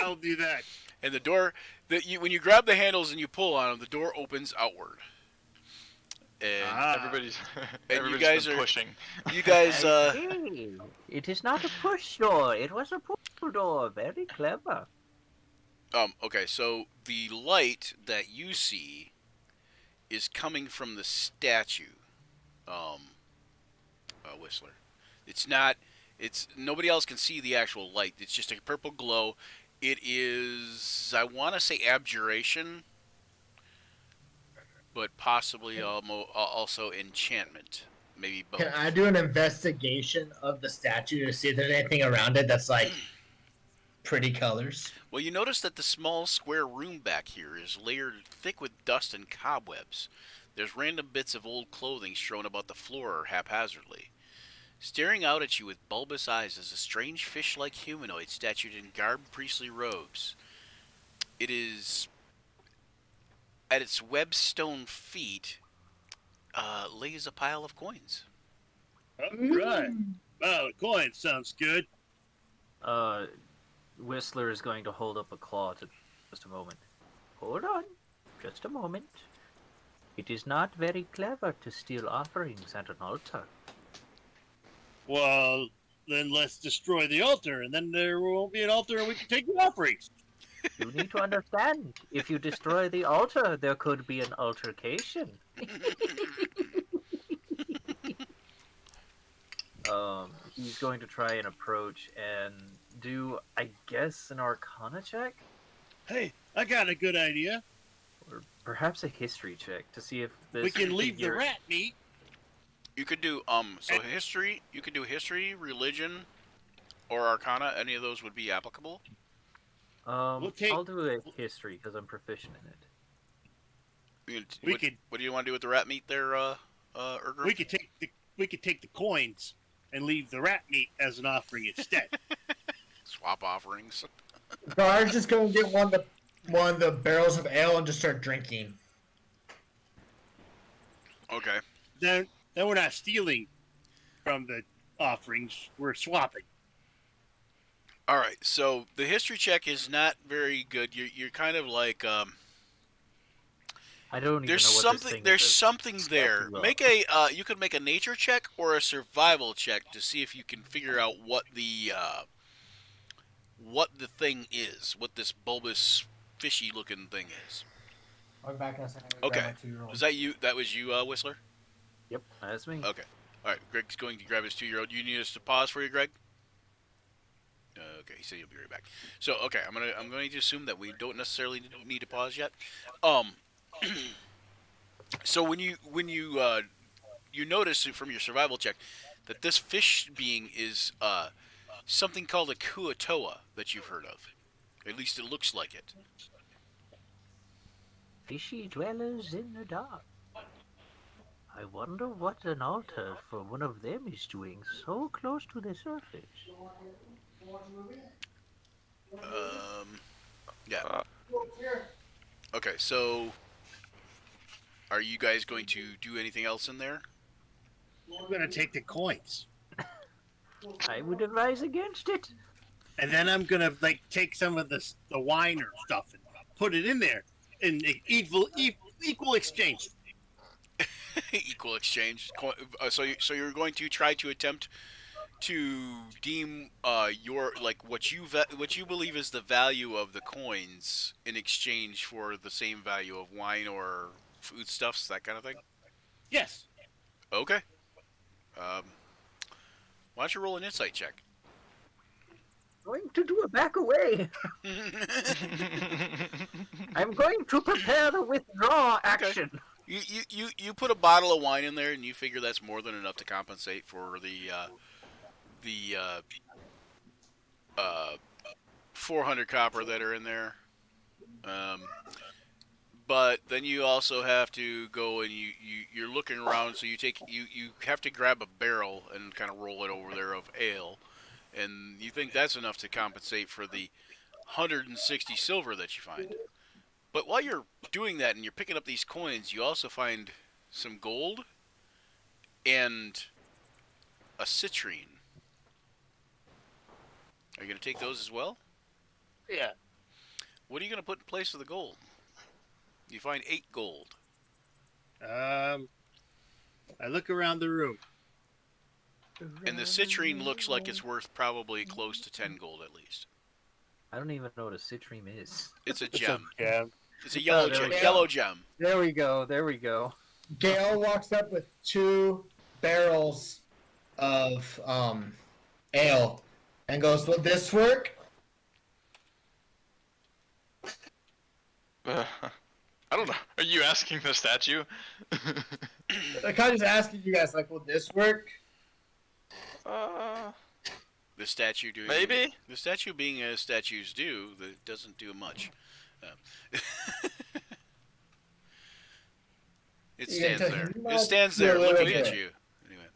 I'll do that. And the door, when you grab the handles and you pull on them, the door opens outward. And Everybody's you guys been are pushing. You guys, Hey, it is not a push door. It was a pull door. Very clever. okay, so the light that you see is coming from the statue, Whistler. It's nobody else can see the actual light. It's just a purple glow. It is, I want to say abjuration, but possibly also enchantment. Maybe both. Can I do an investigation of the statue to see if there's anything around it that's like pretty colors? Well, you notice that the small square room back here is layered thick with dust and cobwebs. There's random bits of old clothing strewn about the floor haphazardly. Staring out at you with bulbous eyes is a strange fish-like humanoid statued in garbed priestly robes. It is at its webstone feet lays a pile of coins. Right. Wow, the coin sounds good. Whistler is going to hold up a claw to just a moment. Hold on, just a moment. It is not very clever to steal offerings at an altar. Well, then let's destroy the altar, and then there won't be an altar, and we can take the offerings. You need to understand, if you destroy the altar, there could be an altercation. He's going to try and approach and do, I guess, an Arcana check? Hey, I got a good idea. Or perhaps a history check to see if this We can leave the figure- rat meat. You could do history. You could do history, religion, or Arcana. Any of those would be applicable. I'll do a history because I'm proficient in it. What do you want to do with the rat meat there, Urger? We could take the coins and leave the rat meat as an offering instead. Swap offerings. Gar's just gonna get one of the barrels of ale and just start drinking. Okay. Then we're not stealing from the offerings. We're swapping. All right. So the history check is not very good. You're kind of like I don't even there's know what something this thing there's is. something there. Well. Make a you could make a nature check or a survival check to see if you can figure out what the thing is, what this bulbous fishy looking thing is. I'm back in a second. Okay. Was that you? That was you, Whistler? Yep, that's me. Okay. All right. Greg's going to grab his 2-year-old. You need us to pause for you, Greg? Okay. He said he'll be right back. So, okay, I'm going to assume that we don't necessarily need to pause yet. So when you notice from your survival check that this fish being is something called a kuatoa that you've heard of. At least it looks like it. Fishy dwellers in the dark. I wonder what an altar for one of them is doing so close to the surface. Yeah. Okay, so are you guys going to do anything else in there? We're gonna take the coins, I would advise against it. and then I'm gonna take some of the wine or stuff and put it in there in equal exchange. Equal exchange. So you're going to try to attempt to deem your what you believe is the value of the coins in exchange for the same value of wine or foodstuffs, that kind of thing. Yes. Okay. Why don't you roll an insight check? Going to do a back away. I'm going to prepare the withdraw action. You put a bottle of wine in there, and you figure that's more than enough to compensate for the 400 copper that are in there. But then you also have to go and you're looking around, so you have to grab a barrel and kind of roll it over there of ale, and you think that's enough to compensate for the 160 silver that you find. But while you're doing that and you're picking up these coins, you also find some gold and a citrine. Are you going to take those as well? Yeah. What are you going to put in place of the gold? You find 8 gold. I look around the room. And the citrine looks like it's worth probably close to 10 gold at least. I don't even know what a citrine is. It's a gem. Yeah. It's a yellow there gem. we go. Yellow gem. There we go. There we go. Gail walks up with 2 barrels of ale and goes, "Will this work?" I don't know. Are you asking the statue? I'm kind of just asking you guys, like, will this work? The statue doing Maybe. The statue being as statues do, that doesn't do much. It stands there. It stands there looking at you. Anyway.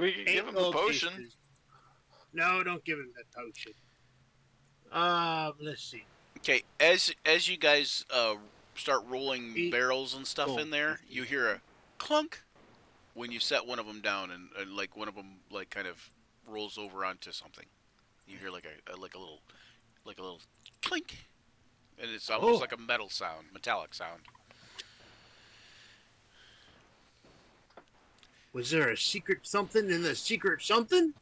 We can give him the gold potion. pieces. No, don't give him that potion. Let's see. Okay, as you guys start rolling 8 barrels and stuff gold in there, pieces. you hear a clunk when you set one of them down, and like one of them like kind of rolls over onto something. You hear like a little clink, and it's almost like a metallic sound. Was there a secret something in the secret something?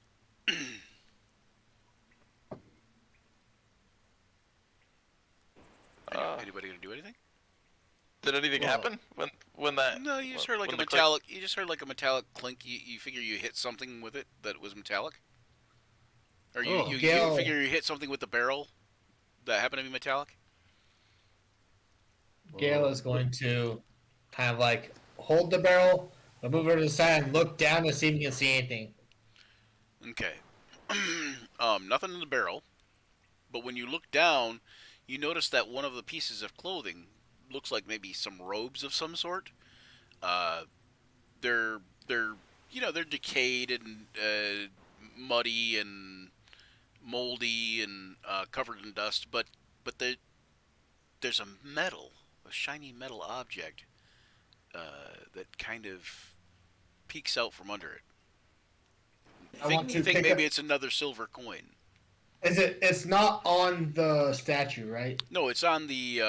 Anybody gonna do anything? Did anything happen when that? No, you just heard like a when the metallic. You just heard like a metallic clink. You figure you hit something with it that was metallic, or you Gil. figure you hit something with the barrel that happened to be metallic. Gale is going to kind of like hold the barrel, but move her to the side and look down to see if he can see anything. Okay. Nothing in the barrel, but when you look down, you notice that one of the pieces of clothing looks like maybe some robes of some sort. They're they're decayed and muddy and moldy and covered in dust, but there's a shiny metal object that kind of peeks out from under it. You think maybe it's another silver coin. It's not on the statue, right? No, it's on the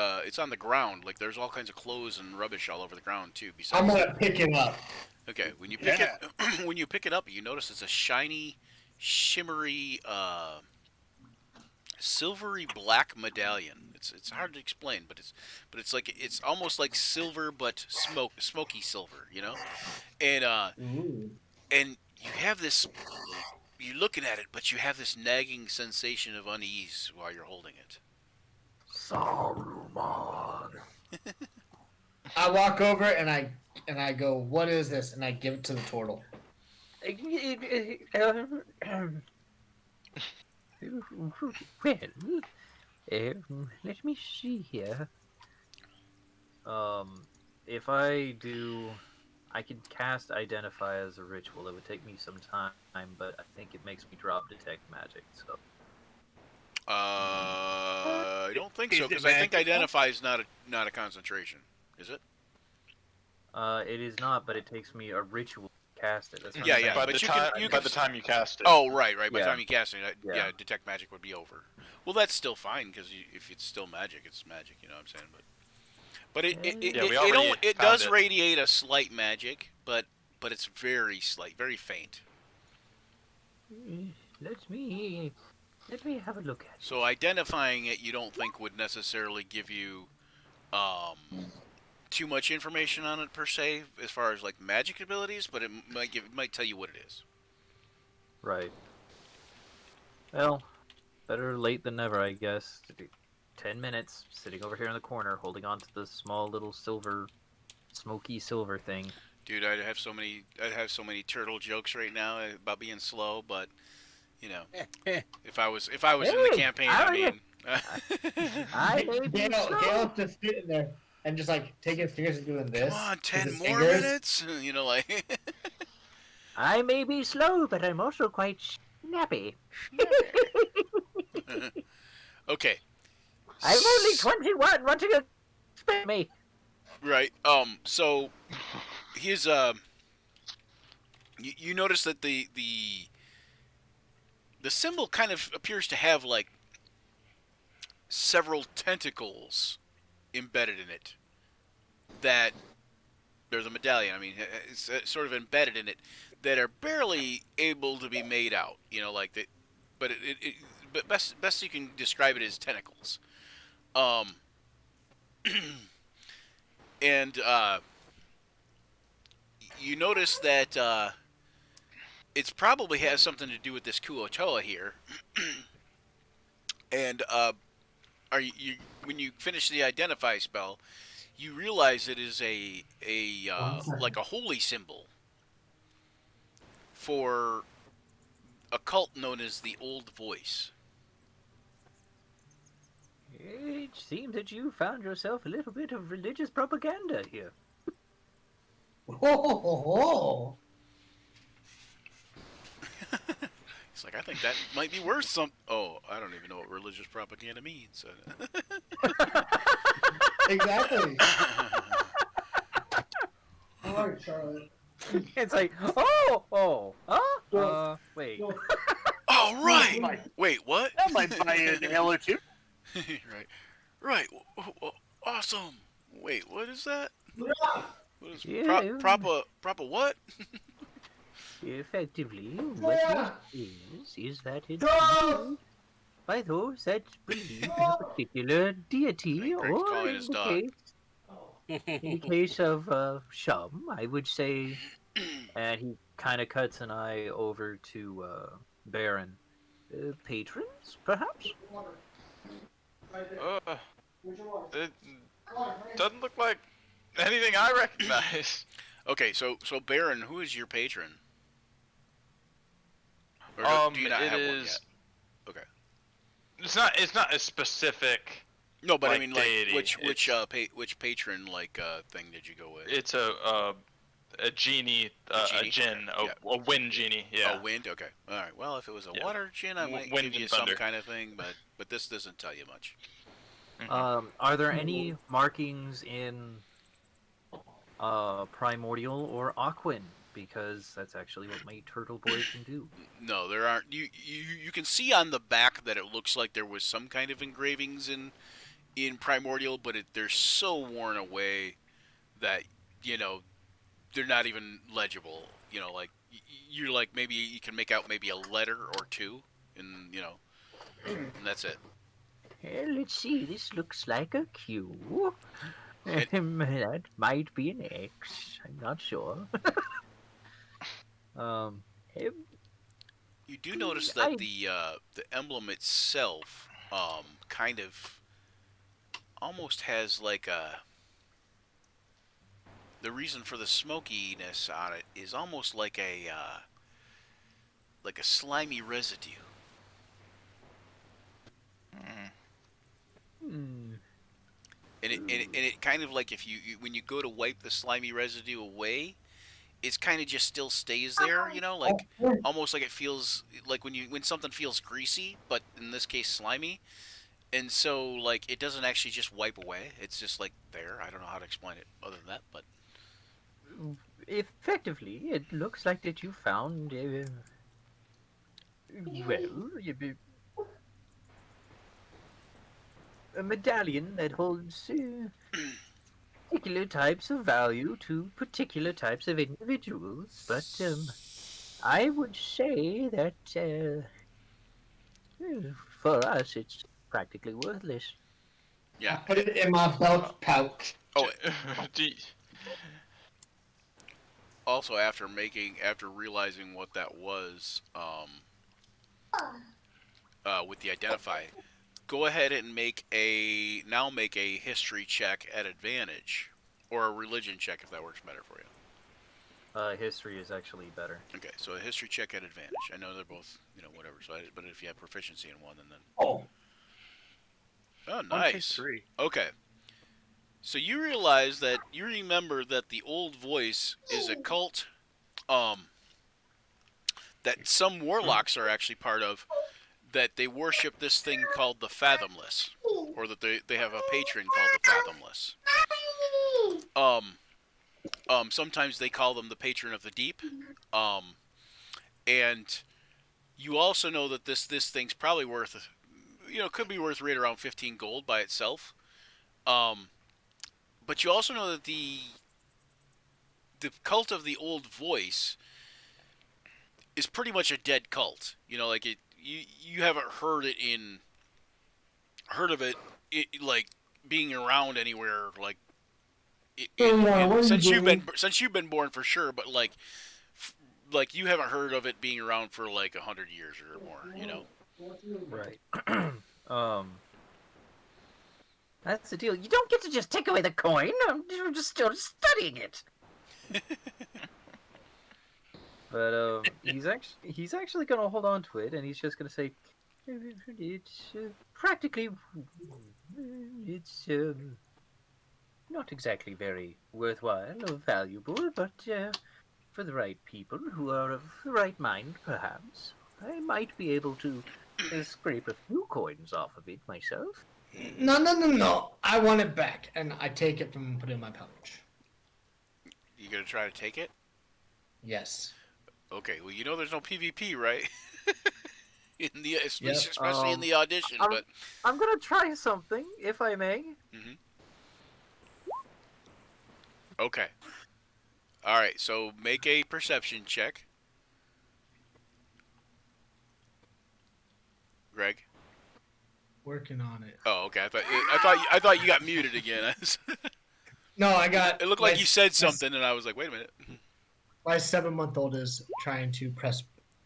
ground. Like there's all kinds of clothes and rubbish all over the ground too. Besides, I'm gonna pick it up. okay, when you pick it up, you notice it's a shiny, shimmery, silvery black medallion. It's hard to explain, but it's almost like silver, but smoky silver, you know, and you have this. You're looking at it, but you have this nagging sensation of unease while you're holding it. Saruman. I walk over and I go, "What is this?" And I give it to the turtle. Well, let me see here. If I do, I can cast Identify as a ritual. It would take me some time, but I think it makes me drop Detect Magic. So. I don't think so, Is it because I think magical? Identify is not a concentration. Is it? It is not, but it takes me a ritual to cast it. That's what Yeah, I'm yeah. saying. By but the you time can- you by can- the time you cast it. Oh, right. By the Yeah. time you cast it, Yeah. yeah, Detect Magic would be over. Well, that's still fine, because if it's still magic, it's magic. You know what I'm saying? But Yeah, we already it found does it. radiate a slight magic, but it's very slight, very faint. Let me have a look at it. So identifying it, you don't think would necessarily give you too much information on it per se, as far as like magic abilities, but it might tell you what it is. Right. Well, better late than never, I guess. 10 minutes, sitting over here in the corner, holding on to the small little smoky silver thing. Dude, I'd have so many turtle jokes right now about being slow, but you know, if I was in the campaign, I mean, I may be slow. Gale's just sitting there and just like taking his fingers and doing this. come on, with 10 his more fingers. minutes, you know, like. I may be slow, but I'm also quite snappy. Okay. I'm only 21. What do you expect me? Right. So he's you notice that the symbol kind of appears to have like several tentacles embedded in it. That there's a medallion. I mean, it's sort of embedded in it that are barely able to be made out. You know, like that. But but best you can describe it as tentacles. And you notice that it's probably has something to do with this Kuotoa here. And are you when you finish the identify spell, you realize it is a like a holy symbol for a cult known as the Old Voice. It seems that you found yourself a little bit of religious propaganda here. Oh, He's like, I think that might be worth some. Oh, I don't even know what religious propaganda means. Exactly. All right, Charlotte. It's like, wait. Oh, right. Wait, what? That might buy you an ale or two. Right. Awesome. Wait, what is that? What is Yeah. proper what? Effectively, what this is that it's by those that believe in a particular deity, Greg's or calling in his the, dog. in the case of some, I would say, and he kind of cuts an eye over to Baron. Patrons, perhaps? It doesn't look like anything I recognize. Okay, so Baron, who is your patron? Or do you not It have one is. yet? Okay. It's not a specific. No, but I like mean, like, deity. which patron thing did you go with? It's a genie, a djinn, okay, a wind genie. Yeah. Oh, wind. Okay. All right. Well, if it was a Yeah. water djinn, I might Wind give you and some thunder. kind of thing, but this doesn't tell you much. Are there any markings in Primordial or Aquin? Because that's actually what my turtle boy can do. No, there aren't. You can see on the back that it looks like there was some kind of engravings in Primordial, but they're so worn away that they're not even legible. Like you're like maybe you can make out maybe a letter or two, and and that's it. Let's see. This looks like a Q. That might be an X. I'm not sure. You do notice that the emblem itself kind of almost has like the reason for the smokiness on it is almost like a slimy residue. And it kind of like if you when you go to wipe the slimy residue away, it's kind of just still stays there, like almost like it feels like when something feels greasy, but in this case slimy. And so like it doesn't actually just wipe away. It's just like there. I don't know how to explain it other than that, but effectively, it looks like that you found a medallion that holds particular types of value to particular types of individuals, but I would say that for us it's practically worthless. yeah. Put it in my belt pouch. Oh, Do- also after realizing what that was, with the identify, go ahead and make a history check at advantage, or a religion check if that works better for you. History is actually better. Okay, so a history check at advantage. I know they're both, whatever. So, but if you have proficiency in one, then Oh. Oh, nice. 3. Okay. So you remember that the old voice is a cult, that some warlocks are actually part of, that they worship this thing called the Fathomless, or that they have a patron called the Fathomless. Sometimes they call them the patron of the deep. And you also know that this thing's probably worth, could be worth right around 15 gold by itself. But you also know that the cult of the old voice is pretty much a dead cult. Like you haven't heard of it like being around anywhere, like since you've been born for sure. But like you haven't heard of it being around for like 100 years or more. Right. That's the deal. You don't get to just take away the coin. I'm just still studying it. But he's actually gonna hold on to it, and he's just gonna say, it's practically, it's not exactly very worthwhile or valuable, but for the right people who are of the right mind, perhaps. I might be able to scrape a few coins off of it myself. No. I want it back, and I take it and put it in my pouch. You gonna try to take it? Yes. Okay. Well, you know there's no PvP, right? In the especially Yep. in the audition, but I'm gonna try something, if I may. Okay. All right. So make a perception check, Greg. Working on it. Oh, okay. I thought you got muted again. No, I got. It looked like you said something, and I was like, wait a minute. My 7-month-old is trying to press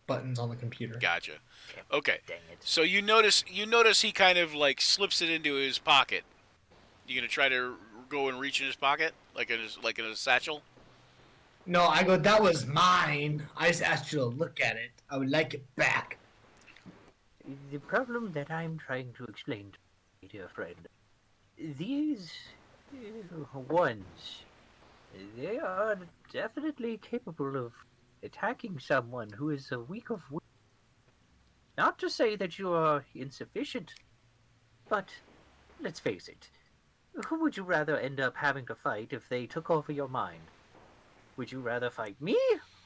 buttons on the computer. Gotcha. Okay. Dang it. So you notice he kind of like slips it into his pocket. You gonna try to go and reach in his pocket, like in a satchel? No, I go, that was mine. I just asked you to look at it. I would like it back. The problem that I'm trying to explain to you, dear friend, these ones, they are definitely capable of attacking someone who is weak of will. Not to say that you are insufficient, but let's face it, who would you rather end up having to fight if they took over your mind? Would you rather fight me,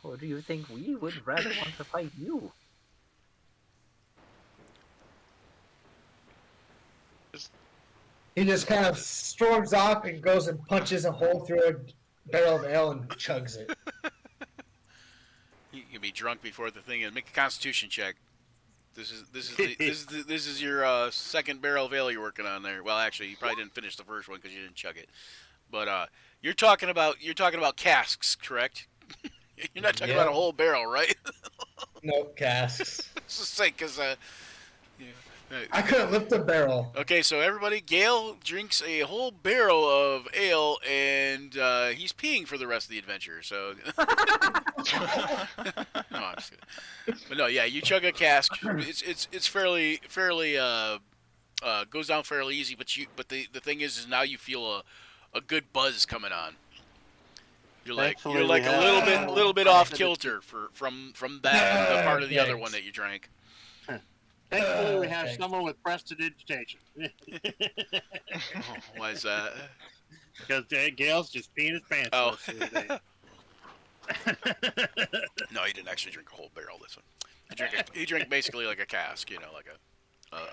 or do you think we would rather want to fight you? He just kind of storms off and goes and punches a hole through a barrel of ale and chugs it. You can be drunk before the thing and make a Constitution check. This is your second barrel of ale you're working on there. Well, actually, you probably didn't finish the first one because you didn't chug it. But you're talking about casks, correct? You're not talking about a whole barrel, right? Nope, casks. Just say because I couldn't lift the barrel. Okay, so everybody, Gale drinks a whole barrel of ale, and he's peeing for the rest of the adventure. So, no, I'm just kidding. But no, yeah, you chug a cask. It's fairly goes down fairly easy. But the thing is now you feel a good buzz coming on. You're like a little bit off kilter from that and the part of the other one that you drank. Thankfully, we have someone with prestidigitation. Why is that? Because Gail's just peeing his pants. Oh. No, he didn't actually drink a whole barrel. This one, he drank basically like a cask, like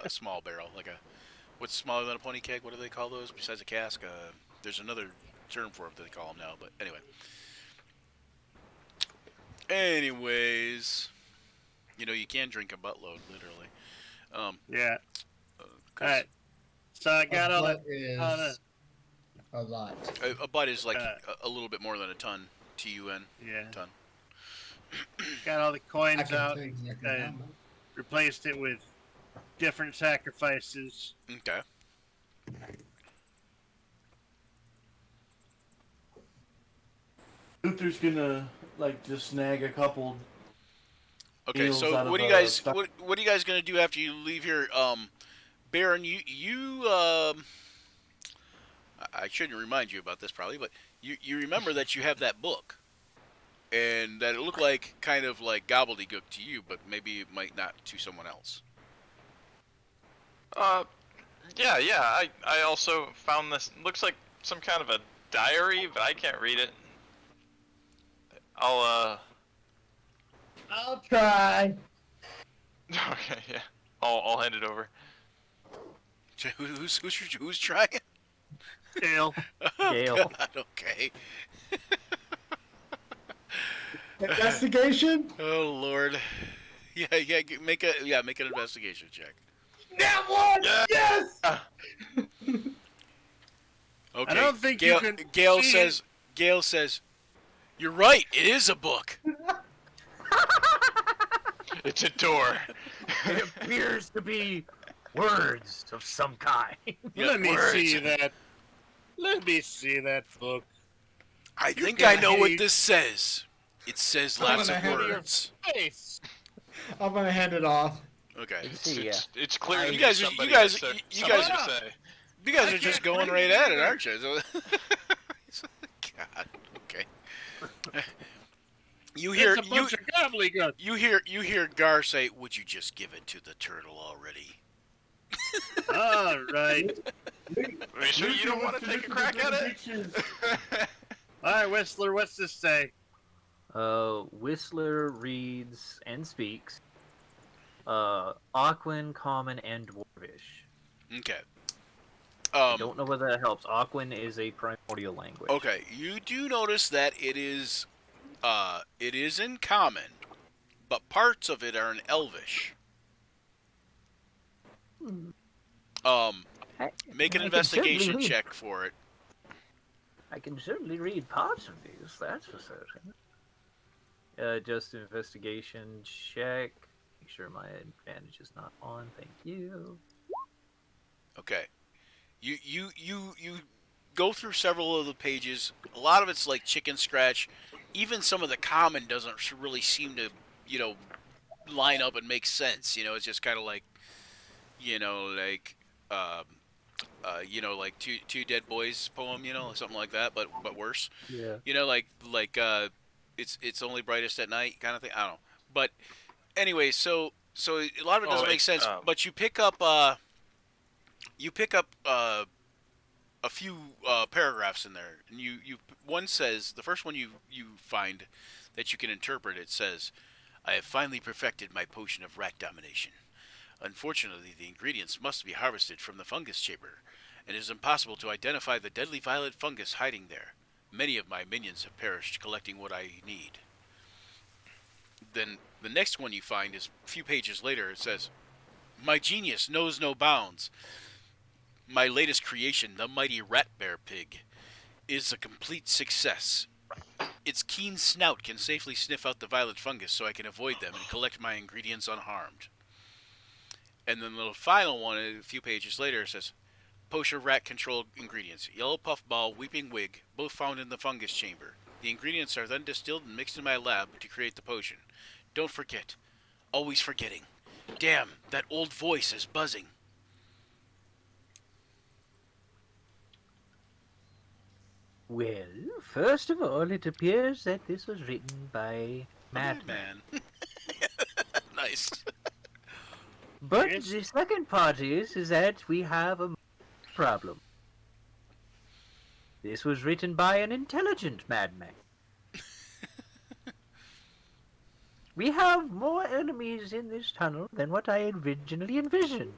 a small barrel, like a what's smaller than a pony keg? What do they call those besides a cask? There's another term for it that they call them now, but anyway. Anyways, you can drink a buttload, literally. Yeah. Alright. So I got all that. A lot. A butt is like a little bit more than a ton. TUN. Yeah. Ton. Got all the coins out Exactly and replaced it with different sacrifices. Okay. Luther's gonna just snag a couple. Okay, so what are you guys gonna do after you leave here? Baron, you I shouldn't remind you about this probably, but you remember that you have that book, and that it looked like kind of like gobbledygook to you, but maybe it might not to someone else. Yeah. I also found this. Looks like some kind of a diary, but I can't read it. I'll try. Okay, yeah. I'll hand it over. Who's trying? Gale. Oh, Gale. God, okay. Investigation? Oh Lord. Yeah. Make an investigation check. That one. Yeah. Yes. Okay. I don't think Gale, you can. Gale says, "You're right. It is a book." It's a door. It appears to be words of some kind. Let me words. see that. Let me see that book. I You're think I gonna know what hate- this says. It says lots gonna of have your words. Face. I'm gonna hand it off. Okay. See ya. It's clear. You guys are I just can't going read right at it, aren't you? God. Okay. You hear It's a bunch of gobbledygook. you hear Gar say, "Would you just give it to the turtle already?" All right. Are you sure you don't want to take a crack at it? All right, Whistler, what's this say? Whistler reads and speaks Aquan, Common, and Dwarvish. Okay. I don't know whether that helps. Aquan is a primordial language. Okay, you do notice that it is in Common, but parts of it are in Elvish. Make an investigation check for it. I can certainly read parts of these, that's for certain. Just an investigation check. Make sure my advantage is not on. Thank you. Okay. You go through several of the pages. A lot of it's like chicken scratch. Even some of the common doesn't really seem to, line up and make sense. It's just kind of like, like two dead boys poem, something like that, but worse. Yeah. It's only brightest at night kind of thing. I don't know. But anyway, so a lot of it doesn't make sense. But you pick up a few paragraphs in there, and one says, the first one you find that you can interpret, it says, "I have finally perfected my potion of rat domination. Unfortunately, the ingredients must be harvested from the fungus chamber, and it is impossible to identify the deadly violet fungus hiding there. Many of my minions have perished collecting what I need." Then the next one you find is a few pages later. It says, "My genius knows no bounds. My latest creation, the mighty rat bear pig, is a complete success. Its keen snout can safely sniff out the violet fungus so I can avoid them and collect my ingredients unharmed." And then the final one, a few pages later, says, "Potion rat controlled ingredients. Yellow puffball, weeping wig, both found in the fungus chamber. The ingredients are then distilled and mixed in my lab to create the potion. Don't forget. Always forgetting. Damn, that old voice is buzzing." Well, first of all, it appears that this was written by Madman. Nice. But Yes. the second part is that we have a problem. This was written by an intelligent madman. We have more enemies in this tunnel than what I originally envisioned.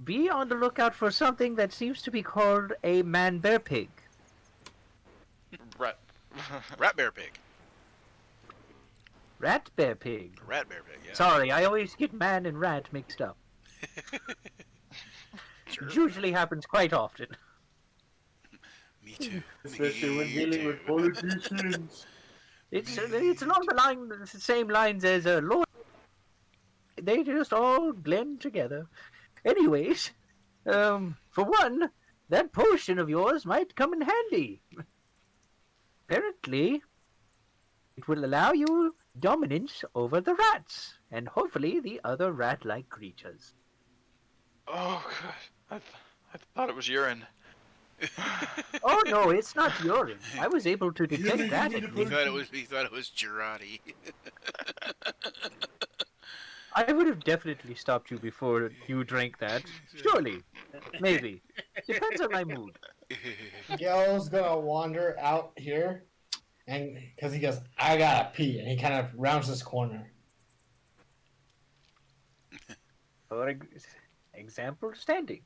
Be on the lookout for something that seems to be called a man-bear-pig. Rat bear pig. Rat-bear-pig. Rat bear pig, yeah. Sorry, I always get man and rat mixed up. Sure. It usually happens quite often. Me too. Especially when Me dealing too. with politicians. It's along the same lines as a lawyer. They just all blend together. Anyways, for one, that potion of yours might come in handy. Apparently, it will allow you dominance over the rats, and hopefully the other rat-like creatures. Oh god, I thought it was urine. Oh no, it's not urine. I was able to detect that. He thought it was Girardi. I would have definitely stopped you before you drank that. Surely. Maybe. Depends on my mood. Miguel's gonna wander out here, and because he goes, "I gotta pee," and he kind of rounds this corner. For example, standing.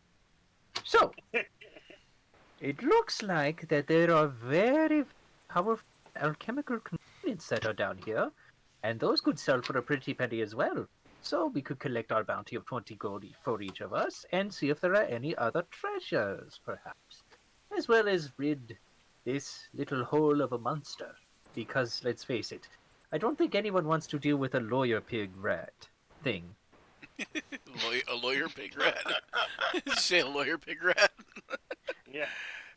So, it looks like that there are very powerful alchemical components that are down here, and those could sell for a pretty penny as well. So we could collect our bounty of 20 gold for each of us, and see if there are any other treasures, perhaps. As well as rid this little hole of a monster. Because, let's face it, I don't think anyone wants to deal with a lawyer pig rat thing. A lawyer pig rat. Say a lawyer pig rat. Yeah.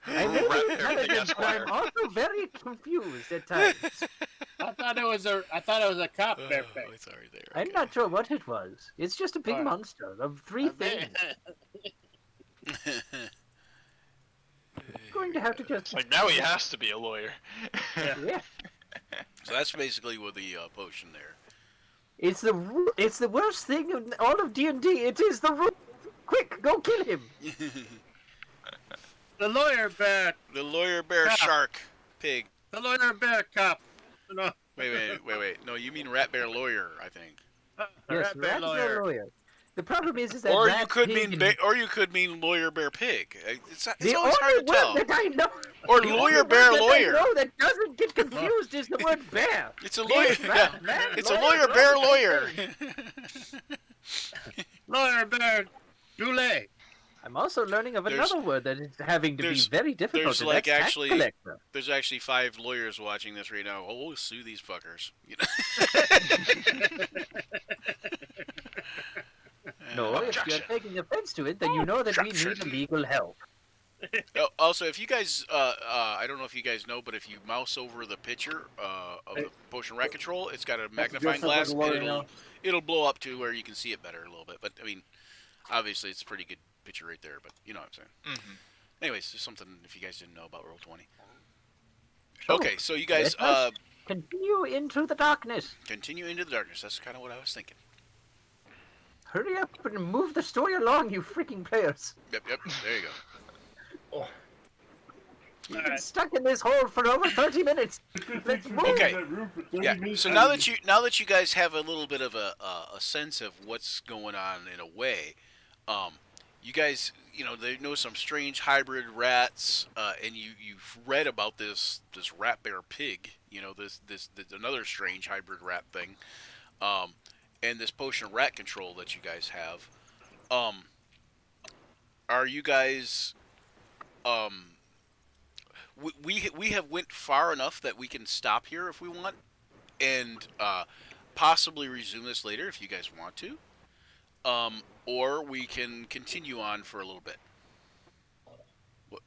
I'm very intelligent, but I'm also very confused at times. I thought it was a cop bear pig. Oh, sorry there. I'm not sure what it was. It's just a big Alright. monster of three things. I'm going to have to just... Like now he has to be a lawyer. Yeah. So that's basically what the potion there. It's the worst thing in all of D&D. It is the rule. Quick, go kill him. The lawyer bear. The lawyer bear Cop. shark pig. The lawyer bear cop. No. Wait. No, you mean rat bear lawyer, I think. Yes, Rat bear rat's lawyer. a lawyer. The problem is that Or you rat, could pig, mean or you could mean lawyer bear pig. It's the always hard only to tell. word that I know. Or the lawyer only bear word that lawyer. I know that doesn't get confused is the word bear. It's a Bear, lawyer. rat, Yeah. man, It's a lawyer bear lawyer. Lawyer bear. Dule. I'm also learning of another word that is having to be very difficult. There's and like that's tax actually collector. there's actually 5 lawyers watching this right now. Oh, we'll sue these fuckers. You know? No, if you're taking offense to it, then you know that we need legal help. Oh, also, if you guys, I don't know if you guys know, but if you mouse over the picture of the potion rat control, it's got a magnifying glass, and it'll blow up to where you can see it better a little bit. But I mean, obviously, it's a pretty good picture right there. But you know what I'm saying. Mm-hmm. Anyways, just something if you guys didn't know about Roll20. Sure. Okay, so you guys Let us continue into the darkness. continue into the darkness. That's kind of what I was thinking. Hurry up and move the story along, you freaking players. Yep. There you go. You've been stuck in this hole for over 30 minutes. Let's move. Okay. Yeah. So now that you guys have a little bit of a sense of what's going on in a way, you guys, they know some strange hybrid rats, and you've read about this rat bear pig, this another strange hybrid rat thing, and this potion rat control that you guys have. Are you guys, we have went far enough that we can stop here if we want, and possibly resume this later if you guys want to. Or we can continue on for a little bit.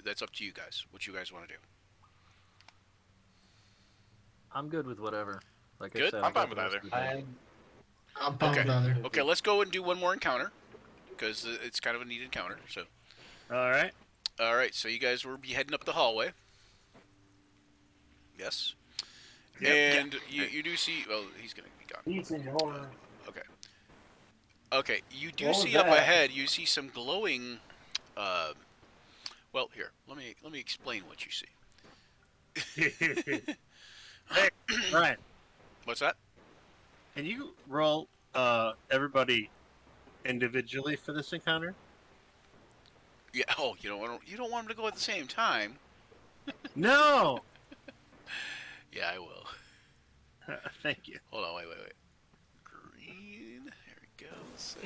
That's up to you guys. What you guys want to do. I'm good with whatever. Like Good? I said, I'm fine with either. I'm fine with either. Okay, let's go and do one more encounter, because it's kind of a neat encounter. So. All right. So you guys will be heading up the hallway. Yes. Yep. And you do see. Well, he's gonna be gone. He's in your horror. Okay. Okay, you do What was see up that? ahead. You see some glowing. Well, here. Let me explain what you see. Hey, Brian, What's that? can you roll everybody individually for this encounter? Yeah. Oh, you don't want them to go at the same time. No. Yeah, I will. Thank you. Hold on. Wait. Green. There we go. Save.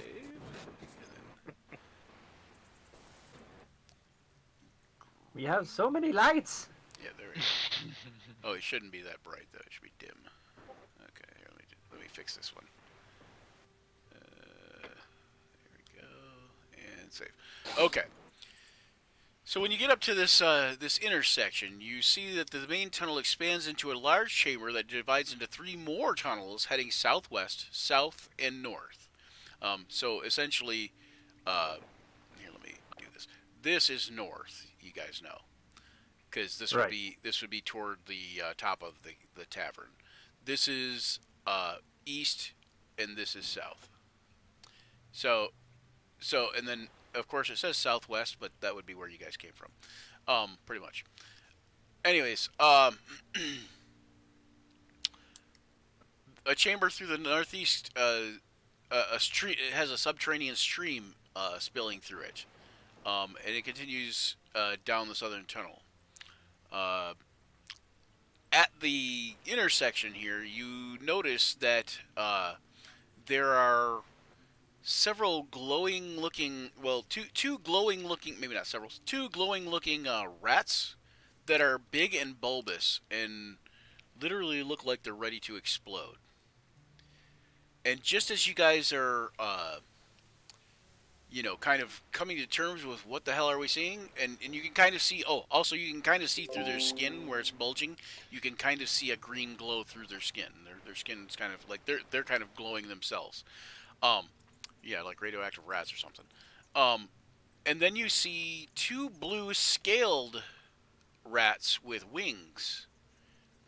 We have so many lights. Yeah, there we go. Oh, it shouldn't be that bright though. It should be dim. Okay, here, let me fix this one. There we go, and save. Okay. So when you get up to this this intersection, you see that the main tunnel expands into a large chamber that divides into 3 more tunnels heading southwest, south, and north. So essentially, here, let me do this. This is north. You guys know, because this would be toward the top of the tavern. This is east, and this is south. So and then of course it says southwest, but that would be where you guys came from, pretty much. Anyways, a chamber through the northeast, a street. It has a subterranean stream spilling through it, and it continues down the southern tunnel. At the intersection here, you notice that there are several glowing-looking, well, two glowing-looking, maybe not several, 2 glowing-looking rats that are big and bulbous and literally look like they're ready to explode. And just as you guys are, kind of coming to terms with what the hell are we seeing, and you can kind of see, also you can kind of see through their skin where it's bulging. You can kind of see a green glow through their skin. Their skin's kind of like they're kind of glowing themselves. Yeah, like radioactive rats or something. And then you see 2 blue scaled rats with wings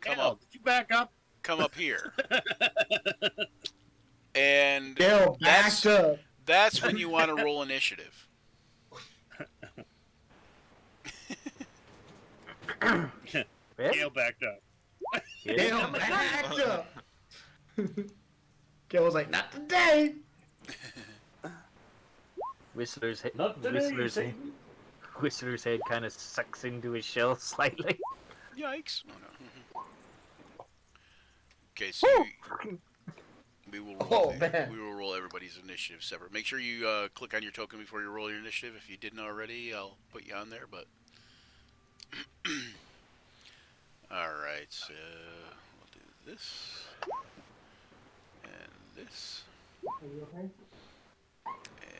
come up. Did you back up? come up here. And Gale backed up. that's when you want to roll initiative. Gale backed up. Gale backed up. Gale was like, not today. Whistler's head, Not today, Whistler's head kind of sucks into his shell slightly. Yikes! Oh no. Okay, so we will roll. We will roll everybody's initiative separate. Make sure you click on your token before you roll your initiative. If you didn't already, I'll put you on there. But all right, so we'll do this and this. Are you okay? And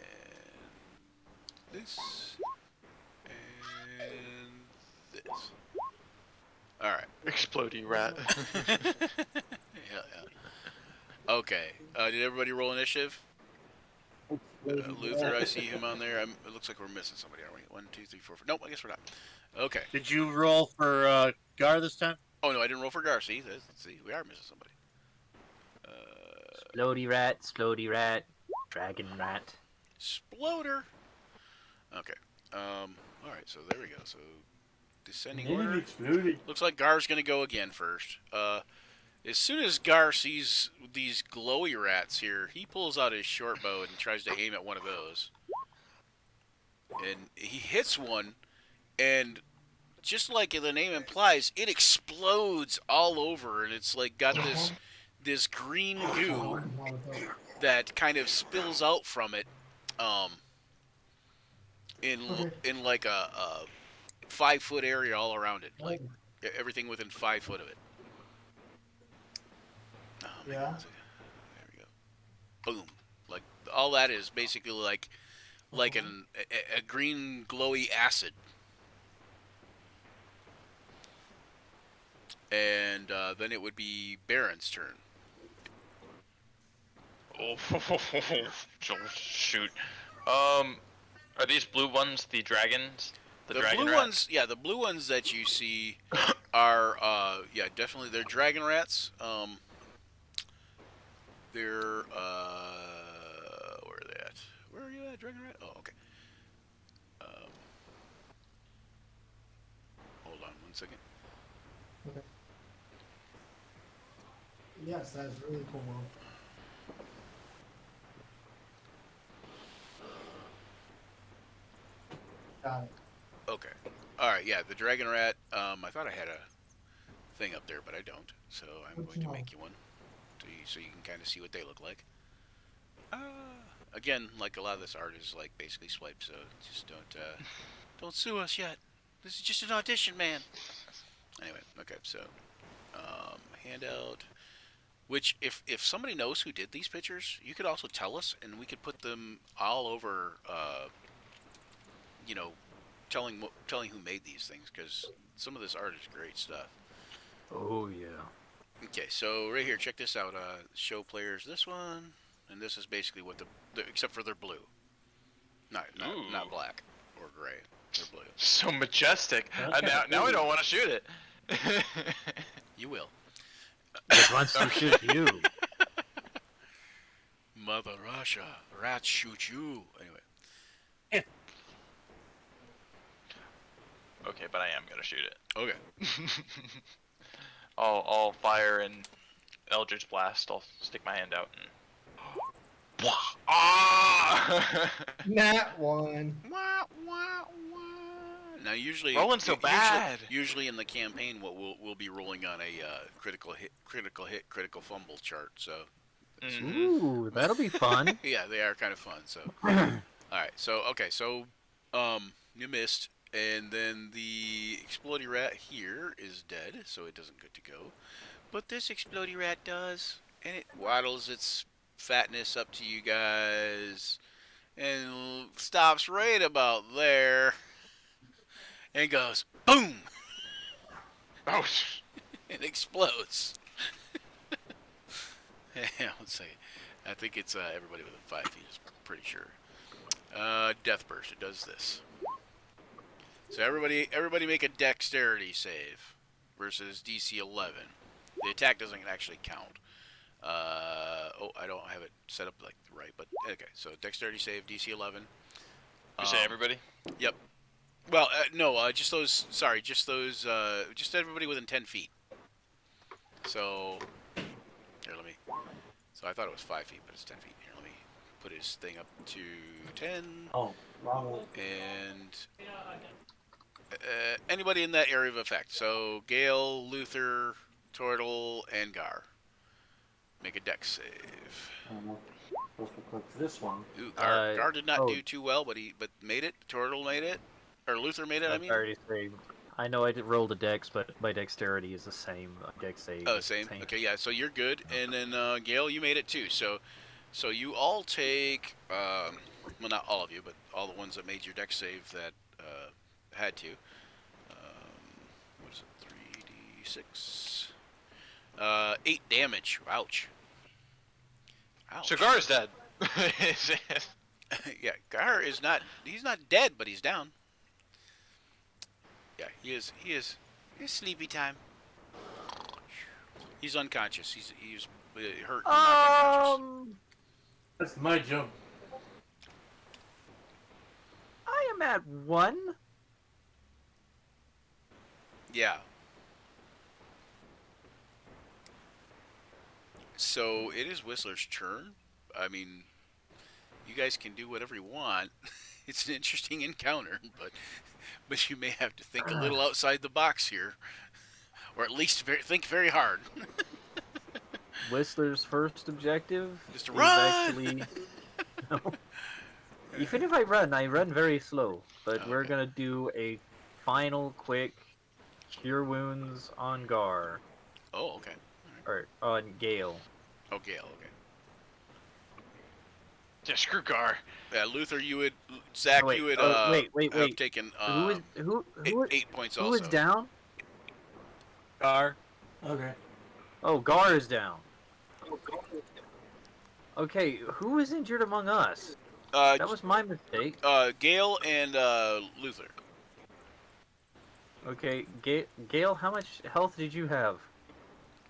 this and this. All right. Exploding rat. Yeah. Okay. Did everybody roll initiative? Luther, I see him on there. It looks like we're missing somebody, aren't we? 1, 2, 3, 4, 5. Nope, I guess we're not. Okay. Did you roll for Gar this time? Oh no, I didn't roll for Garcia. See, we are missing somebody. Splody rat, dragon rat. Sploder. Okay. All right. So there we go. So descending order. Exploded. Looks like Gar's gonna go again first. As soon as Gar sees these glowy rats here, he pulls out his short bow and tries to aim at one of those. And he hits one, and just like the name implies, it explodes all over, and it's like got this green goo that kind of spills out from it, in like a 5-foot area all around it, like everything within 5 foot of it. Oh, Yeah. There we go. Boom. Like all that is basically like a green glowy acid. And then it would be Baron's turn. Oh, shoot. Are these blue ones the dragons? The dragon blue rats? ones, yeah, the blue ones that you see are, yeah, definitely they're dragon rats. They're, where are they at? Where are you at, dragon rat? Oh, okay. Hold on 1 second. Okay. Yes, that's really cool. Got it. Okay. All right. Yeah, the dragon rat. I thought I had a thing up there, but I don't. So I'm What'd going you to know? make you one, so you can kind of see what they look like. Again, like a lot of this art is like basically swiped, so just don't sue us yet. This is just an audition, man. Anyway, okay. So handout. Which, if somebody knows who did these pictures, you could also tell us, and we could put them all over. You know, telling who made these things, because some of this art is great stuff. Oh yeah. Okay, so right here, check this out. Show players this one, and this is basically what except for they're blue, not black or gray. They're blue. So majestic. Now I don't want to shoot it. You will. It wants to shoot you. Mother Russia, rats shoot you. Anyway. Okay, but I am gonna shoot it. Okay. I'll fire and Eldritch Blast. I'll stick my hand out and. Ah! Nat one. Now, usually Rolling so bad. Usually in the campaign, what we'll be rolling on a critical hit, critical fumble chart. So. Ooh, that'll be fun. Yeah, they are kind of fun. So. All right. So okay. So, you missed. And then the explodey rat here is dead, so it doesn't get to go. But this explodey rat does, and it waddles its fatness up to you guys, and stops right about there, and goes boom. Oh. It explodes. Yeah, let's see. I think it's everybody within 5 feet is pretty sure. Death burst. It does this. So everybody make a dexterity save versus DC 11. The attack doesn't actually count. Oh, I don't have it set up like right, but okay. So dexterity save, DC 11. You say everybody? Yep. Well, no, just those. Sorry, just those. Just everybody within 10 feet. So here, let me. So I thought it was 5 feet, but it's 10 feet. Here, let me put his thing up to 10. Oh, wrong one. And anybody in that area of effect. So Gale, Luther, Turtle, and Gar. Make a dex save. I don't know. Supposed to click this one. Ooh, Gar did not do too well, but made it. Turtle made it, or Luther made it. I mean. Already saved. I know I did roll the dex, but my dexterity is the same. Dex save. Oh, same. Okay, yeah. So you're good, and then Gale, you made it too. So you all take, well, not all of you, but all the ones that made your dex save that had to. What is it? 3d6. 8 damage. Ouch. Ouch. So Gar's dead. Yeah, Gar is not. He's not dead, but he's down. Yeah, he is. It's sleepy time. He's unconscious. He's hurt. And knocked unconscious. That's my jump. I am at 1. Yeah. So it is Whistler's turn. I mean, you guys can do whatever you want. It's an interesting encounter, but you may have to think a little outside the box here, or at least think very hard. Whistler's first objective Just to is run! actually. No. Even if I run very slow. But we're Okay. gonna do a final quick cure wounds on Gar Oh, okay. or on Gale. Oh, Gale, okay. Yeah, screw Gar. Yeah, Luther, Zach, Oh, wait. you would Wait. have taken Who 8 points who also. is down? Gar. Okay. Oh, Gar is down. Okay, who is injured among us? That was my mistake. Gale and Luther. Okay, Gale, how much health did you have?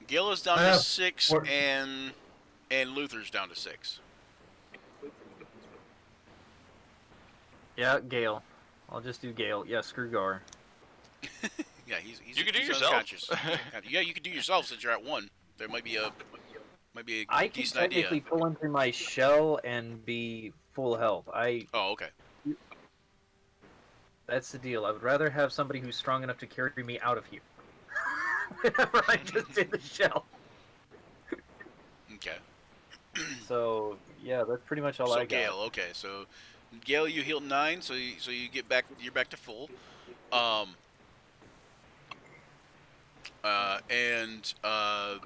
Gale is down I to have 6, 4. and Luther's down to 6. Yeah, Gale. I'll just do Gale. Yeah, screw Gar. Yeah, he's You can do he's yourself. unconscious. Yeah, you can do yourself since you're at 1. There might be a I can decent idea. technically pull into my shell and be full health. Oh, okay. That's the deal. I would rather have somebody who's strong enough to carry me out of here. Whenever I just in the shell. Okay. So yeah, that's pretty much all I got. Gale, okay. So Gale, you healed 9, so you get back. You're back to full.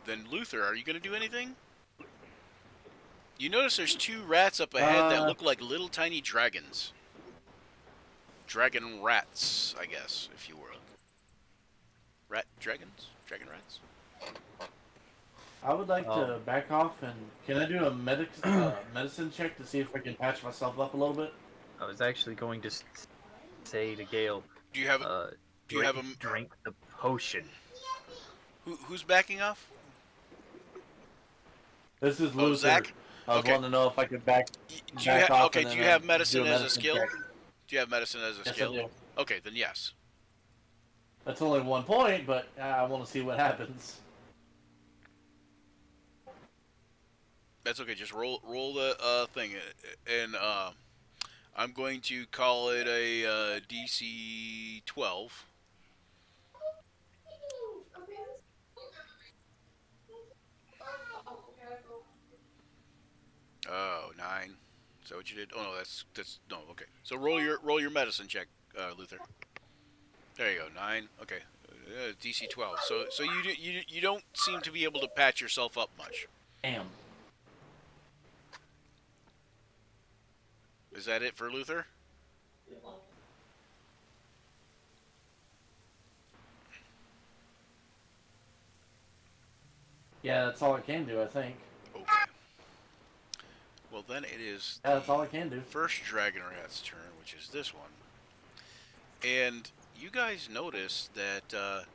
Then Luther, are you gonna do anything? You notice there's 2 rats up ahead that look like little tiny dragons. Dragon rats, I guess, if you will. Dragon rats. I would like to back off and can I do a medicine check to see if I can patch myself up a little bit? I was actually going to say to Gale, Do you have drink the potion. who's backing off? This is Oh, Luther. Zach? I was Okay. wanting to know if I could back Do you have off. okay? and Do then you have do medicine as a medicine skill? check. Do you have medicine as a Yes, skill? I do. Okay, then yes. That's only 1 point, but I want to see what happens. That's okay. Just roll the thing, and I'm going to call it a DC 12. Oh, 9. Is that what you did? Oh no, that's no. Okay. So roll your medicine check, Luther. There you go. 9. Okay. DC 12. So you don't seem to be able to patch yourself up much. Damn. Is that it for Luther? Yeah, that's all I can do, I think. Okay. Well, then it is Yeah, that's all I can do. first Dragon Rat's turn, which is this one. And you guys notice that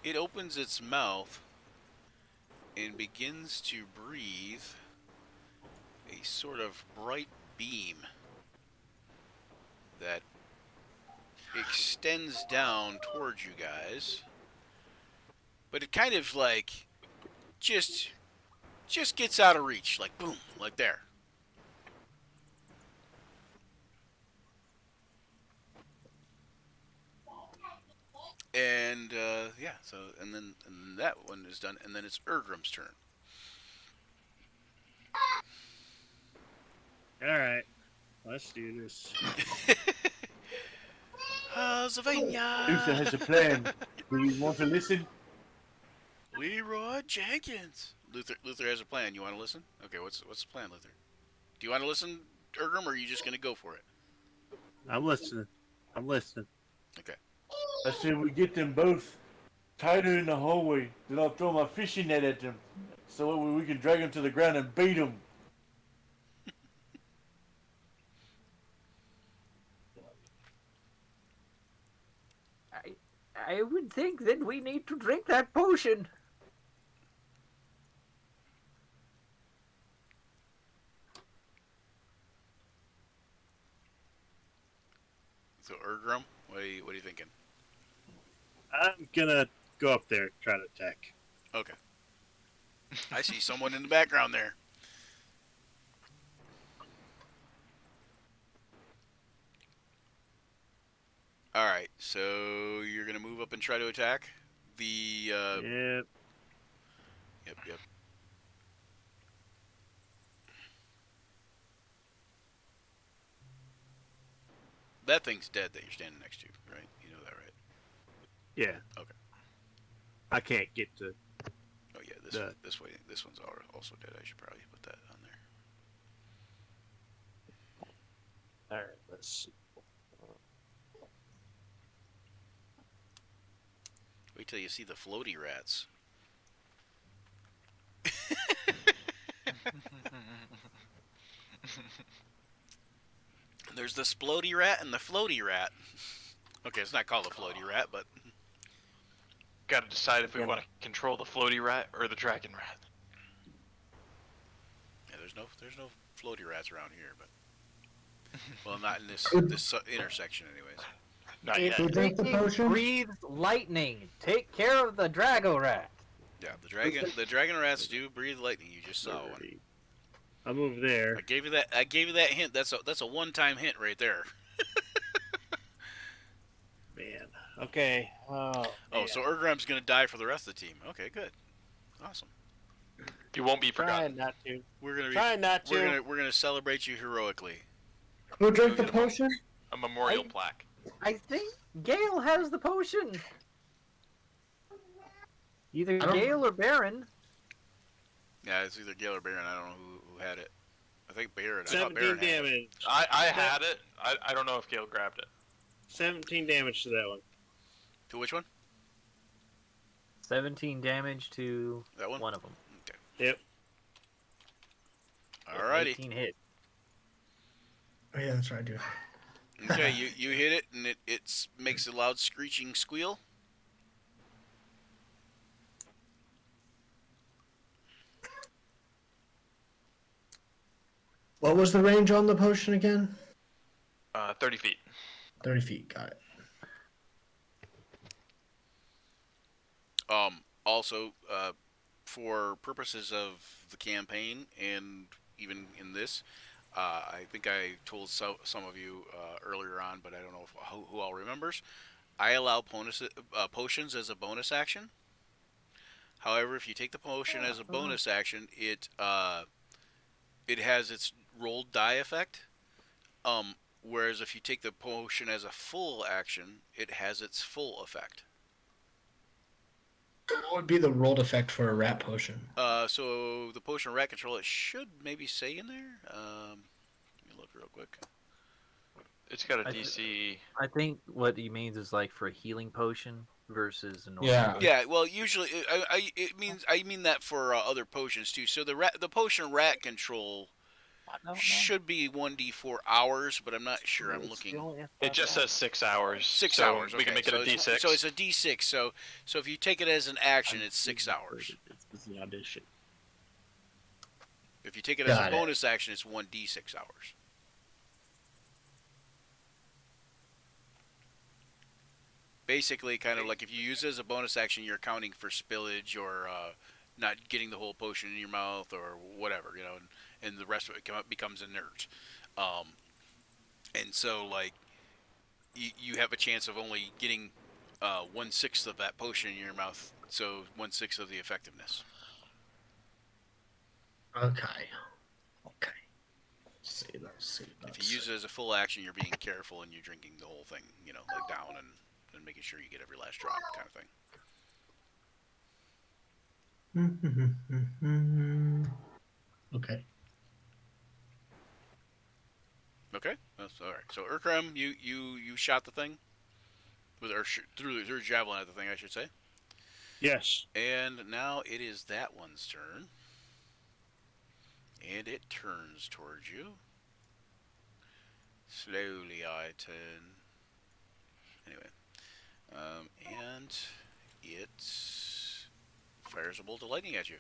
it opens its mouth and begins to breathe a sort of bright beam that extends down towards you guys, but it kind of like just gets out of reach, like boom, like there. And yeah, so and then that one is done, and then it's Urgrim's turn. All right, let's do this. Sylvania! Luther has a plan. Do you want to listen? Leroy Jenkins. Luther has a plan. You want to listen? Okay, what's the plan, Luther? Do you want to listen, Urgrim, or are you just gonna go for it? I'm listening. Okay. I said we get them both tighter in the hallway. Then I'll throw my fishing net at them, so we can drag them to the ground and beat them. I would think that we need to drink that potion. So Urgrim, what are you thinking? I'm gonna go up there, try to attack. Okay. I see someone in the background there. All right, so you're gonna move up and try to attack the. Yep. Yep. That thing's dead that you're standing next to, right? You know that, right? Yeah. Okay. I can't get to. Oh yeah, this way. This one's also dead. I should probably put that on there. All right. Let's see. Wait till you see the floaty rats. There's the splody rat and the floaty rat. Okay, it's not called a floaty rat, but Got to decide if we want to control the floaty rat or the dragon rat. yeah, there's no floaty rats around here, but well, not in this intersection, anyways. Not It yet. drink the potion? breathes lightning. Take care of the Drago rat. Yeah, the dragon rats do breathe lightning. You just saw one. I'll move there. I gave you that hint. That's a one-time hint right there. Man. Okay. Oh, so Urgrim's gonna die for the rest of the team. Okay, good, awesome. You won't be Trying forgotten. not to. We're gonna Trying not to. we're gonna celebrate you heroically. Who drank Go the get 'em. potion? A memorial plaque. I think Gale has the potion. Either don't- Gale or Baron. Yeah, it's either Gale or Baron. I don't know who had it. I think Baron. I thought 17 Baron had it. damage. I had it. I don't know if Gale grabbed it. 17 damage to that one. To which one? 17 damage to That one. one of them. Okay. Yep. Alrighty. 18 hit. Oh yeah, that's right, dude. Okay, you hit it and it makes a loud screeching squeal. What was the range on the potion again? 30 feet. 30 feet. Got it. Also, for purposes of the campaign and even in this, I think I told some of you earlier on, but I don't know who all remembers. I allow potions as a bonus action. However, if you take the potion as a bonus action, it has its rolled die effect. Whereas if you take the potion as a full action, it has its full effect. What would be the rolled effect for a rat potion? So the potion of rat control, it should maybe say in there. Let me look real quick. It's got a I DC. I think what he means is like for a healing potion versus a normal Yeah. potion. Yeah, well, usually I mean that for other potions too. So the potion rat control should be 1d4 hours, but I'm not sure. I'm looking. It just says 6 hours. 6 so hours. Okay. We can make it so a D6. So it's a D6. So if you take it as an action, it's 6 hours. It's the audition. If you take it as Got a it. bonus action, it's 1d6 hours. Basically, kind of like if you use it as a bonus action, you're accounting for spillage or not getting the whole potion in your mouth or whatever, you know, and the rest of it becomes inert. And so, like, you have a chance of only getting 1/6 of that potion in your mouth, so 1/6 of the effectiveness. Okay. Let's see. If you use it as a full action, you're being careful and you're drinking the whole thing, you know, like down and making sure you get every last drop, kind of thing. Okay. Okay, that's all right. So Urkram, you shot the thing with through javelin at the thing, I should say. Yes. And now it is that one's turn, and it turns towards you. Slowly, I turn. Anyway, and it fires a bolt of lightning at you.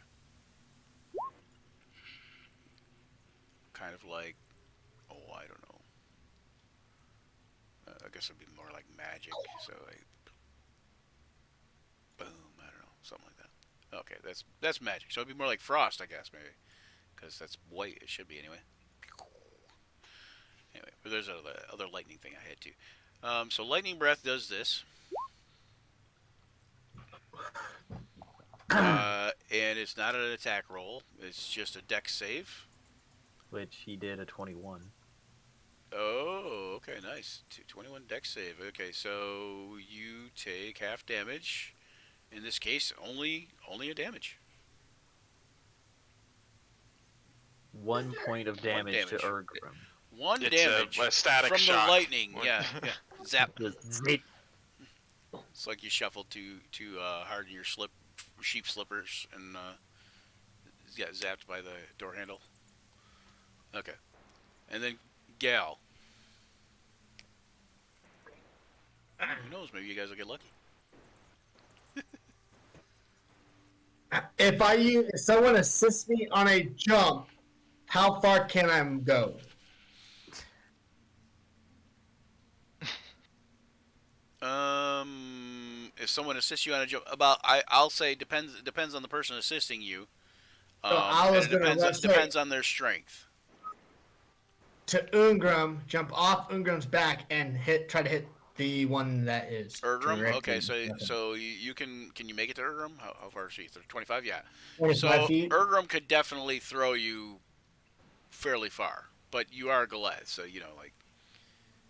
Kind of like, I don't know. I guess it'd be more like magic. So boom, I don't know, something like that. Okay, that's magic. So it'd be more like frost, I guess, maybe, because that's white. It should be anyway. Anyway, but there's other lightning thing I had too. So lightning breath does this. And it's not an attack roll. It's just a dex save. Which he did a 21. Oh, okay, nice. 21 dex save. Okay, so you take half damage. In this case, only a damage. 1 point of damage to Urgram. One It's damage a static from shock. the lightning. Yeah. Zap. Zap. It's like you shuffled too hard in your sheep slippers and got zapped by the door handle. Okay. And then Gal. Who knows? Maybe you guys will get lucky. If someone assists me on a jump, how far can I go? If someone assists you on a jump, I'll say depends on the person assisting you. I was and it gonna depends on their strength. To Ungram, jump off Ungram's back and try to hit the one that is Urgram. directly. Okay, so you can you make it to Urgram? How far is he? 25? Yeah. 25 so feet. Urgram could definitely throw you fairly far, but you are Galeth, so you know, like.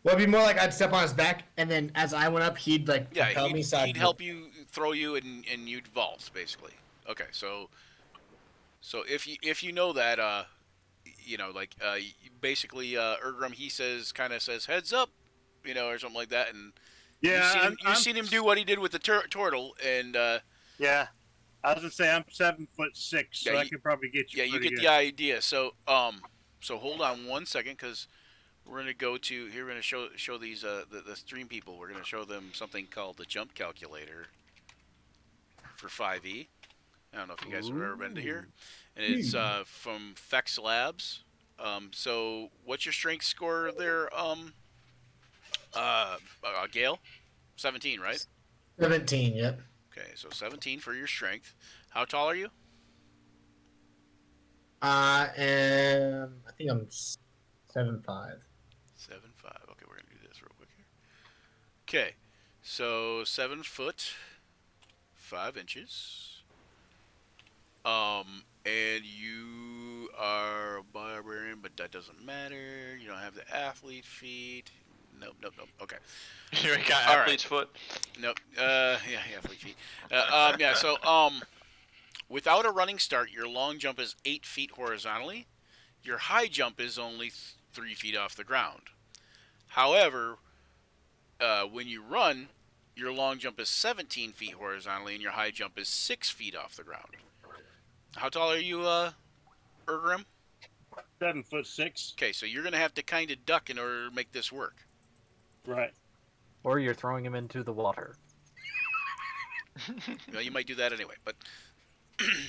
Well, it'd be more like I'd step on his back, and then as I went up, he'd like propel me. So he'd help you, throw you, and you'd vault basically. Okay, so if you know that, you know, like basically Urgram, he says heads up, you know, or something like that, and Yeah, you've seen him do what he did with the turtle, and yeah. I was gonna say I'm 7'6", so Yeah, I could probably get you. yeah, you pretty get good. the idea. So so hold on 1 second, because we're gonna go to here. We're gonna show these the stream people. We're gonna show them something called the jump calculator for 5e. I don't know if you guys have ever been to here, and it's from Fex Labs. So what's your strength score there? Gale, 17, right? 17. Yep. Okay, so 17 for your strength. How tall are you? I think I'm 7'5". 7'5". Okay, we're gonna do this real quick here. Okay, so 7 foot 5 inches. And you are a barbarian, but that doesn't matter. You don't have the athlete feet. Nope. Okay. You got All athlete's foot. Nope. Yeah, athlete feet. Yeah. So, without a running start, your long jump is 8 feet horizontally. Your high jump is only 3 feet off the ground. However, when you run, your long jump is 17 feet horizontally, and your high jump is 6 feet off the ground. How tall are you, Urgram? 7'6". Okay, so you're gonna have to kind of duck in order to make this work. Right. Or you're throwing him into the water. Well, you might do that anyway, but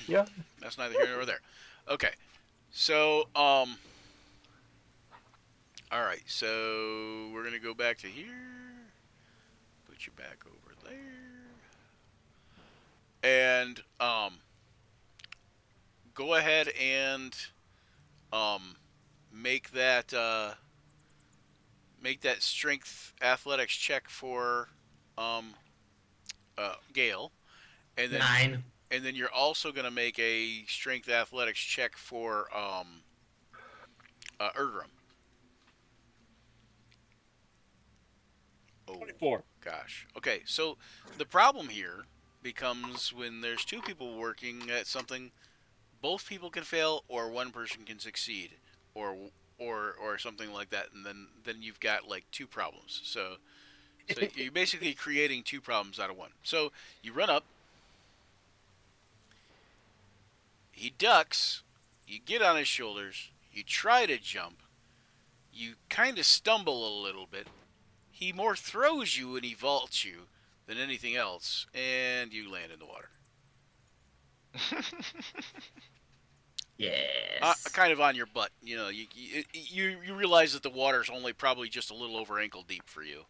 Yeah. that's neither here nor there. Okay, so all right, so we're gonna go back to here. Put you back over there, and go ahead and make that strength athletics check for Gale, and then 9. and then you're also gonna make a strength athletics check for Ergrim. Oh, 24. gosh. Okay, so the problem here becomes when there's two people working at something, both people can fail or one person can succeed, or something like that, and then you've got like two problems. So you're basically creating two problems out of one. So you run up, he ducks, you get on his shoulders, you try to jump, you kind of stumble a little bit. He more throws you and he vaults you than anything else, and you land in the water. Yes. Kind of on your butt. You know, you realize that the water's only probably just a little over ankle deep for you.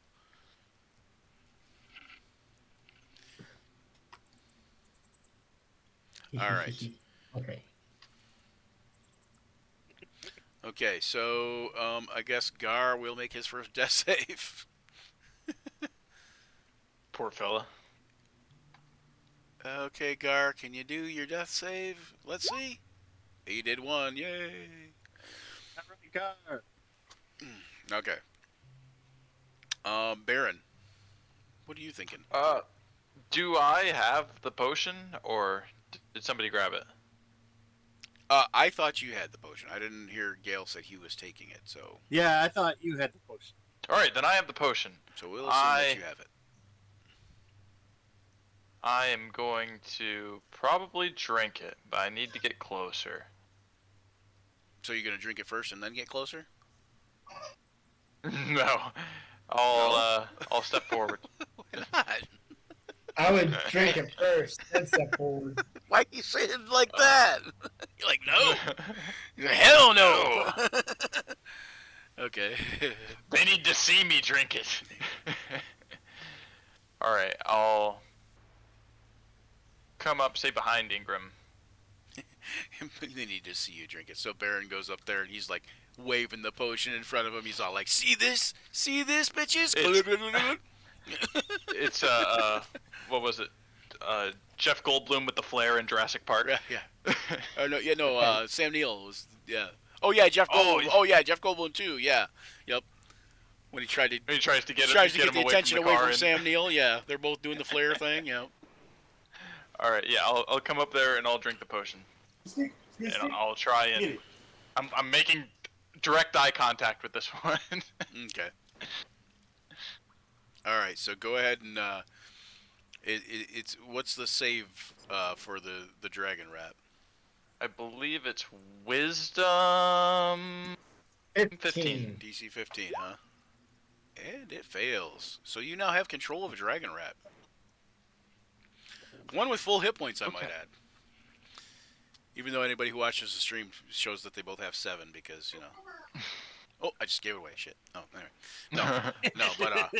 All right. Okay. Okay, so I guess Gar will make his first death save. Poor fella. Okay, Gar, can you do your death save? Let's see. He did one. Yay. Okay. Baron, what are you thinking? Do I have the potion, or did somebody grab it? I thought you had the potion. I didn't hear Gale say he was taking it, so Yeah, I thought you had the potion. All right, then I have the potion. we'll assume that you have it. I am going to probably drink it, but I need to get closer. So you're gonna drink it first and then get closer? No, I'll step forward. Why not? I would drink it first, then step forward. Why you say it like that? You're like, no. You're like, hell no. Okay. They need to see me drink it. All right, I'll come up, say behind Ingram. They need to see you drink it. So Baron goes up there and he's like waving the potion in front of him. He's all like, see this, bitches? It's what was it? Jeff Goldblum with the flare in Jurassic Park. Yeah. Oh no, Sam Neill was Oh yeah, Jeff Goldblum. Oh yeah, Jeff Goldblum too. Yeah. Yep. When he tries to get the attention away from Sam Neill. Yeah, they're both doing the flare thing. Yeah. All right. Yeah, I'll come up there and I'll drink the potion. And I'll try and I'm making direct eye contact with this one. Okay. All right. So go ahead and it's what's the save for the dragon rat? I believe it's wisdom 15. DC 15, huh? And it fails. So you now have control of a dragon rat. One with full hit points, I might add. Even though anybody who watches the stream shows that they both have 7 because, you know. Oh, I just gave it away. Shit. Oh, anyway. No, but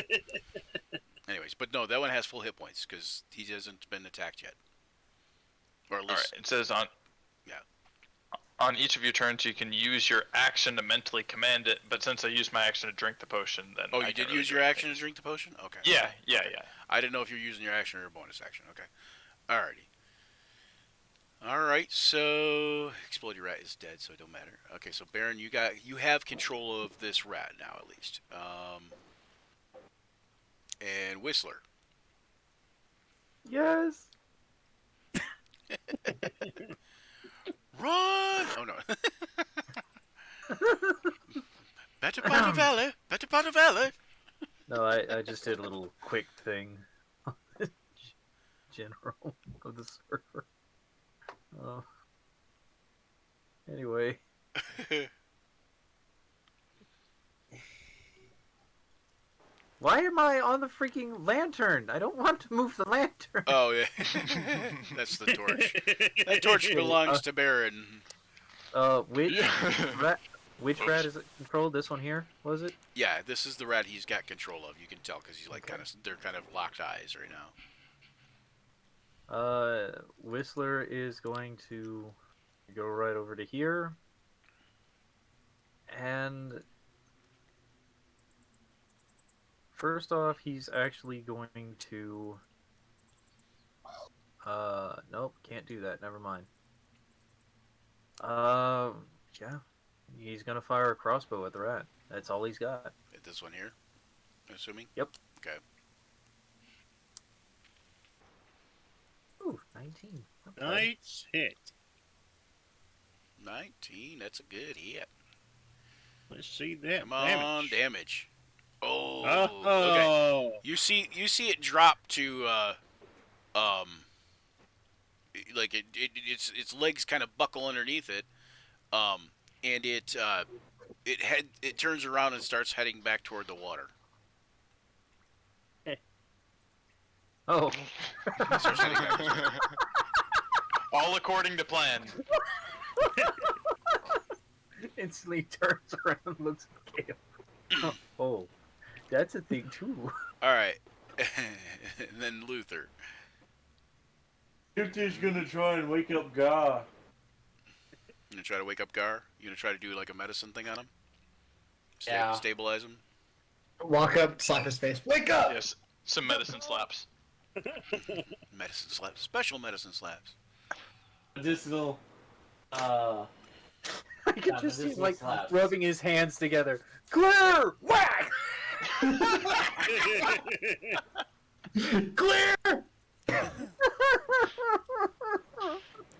anyways, but no, that one has full hit points because he hasn't been attacked yet. Or at least. All right. It says on each of your turns, you can use your action to mentally command it. But since I used my action to drink the potion, then you did use your action to drink the potion? Okay. Yeah. I didn't know if you're using your action or your bonus action. Okay. Alrighty. Alright, so Explode Your Rat is dead, so it don't matter. Okay, so Baron, you have control of this rat now at least. And Whistler. Yes. Run! Oh no. Better part of valor. Better part of valor. No, I just did a little quick thing. General of the server. Anyway. Why am I on the freaking lantern? I don't want to move the lantern. Oh yeah, that's the torch. That torch belongs to Baron. Which rat? Which rat is it controlled? This one here, was it? Yeah, this is the rat he's got control of. You can tell because he's like they're kind of locked eyes right now. Whistler is going to go right over to here, and first off, he's actually going to. Nope, can't do that. Never mind. Yeah, he's gonna fire a crossbow at the rat. That's all he's got. At this one here, assuming. Yep. Okay. Ooh, 19. Okay. Nice hit. 19. That's a good hit. Let's see that. Come on, damage. Oh. Oh. Okay. You see it drop to like its legs kind of buckle underneath it, and it turns around and starts heading back toward the water. Oh. It starts heading back toward the water. All according to plan. Instantly turns around and looks at Gale. Oh, that's a thing too. All right, and then Luther. Luther's gonna try and wake up Gar. You gonna try to wake up Gar? You gonna try to do like a medicine thing on him? Yeah. Stabilize him. Walk up, slap his face. Wake up! Yes, some medicine slaps. Medicine slaps. Special medicine slaps. Medicinal. I could just see him medicinal like slaps. rubbing his hands together. Clear! Whack! Clear!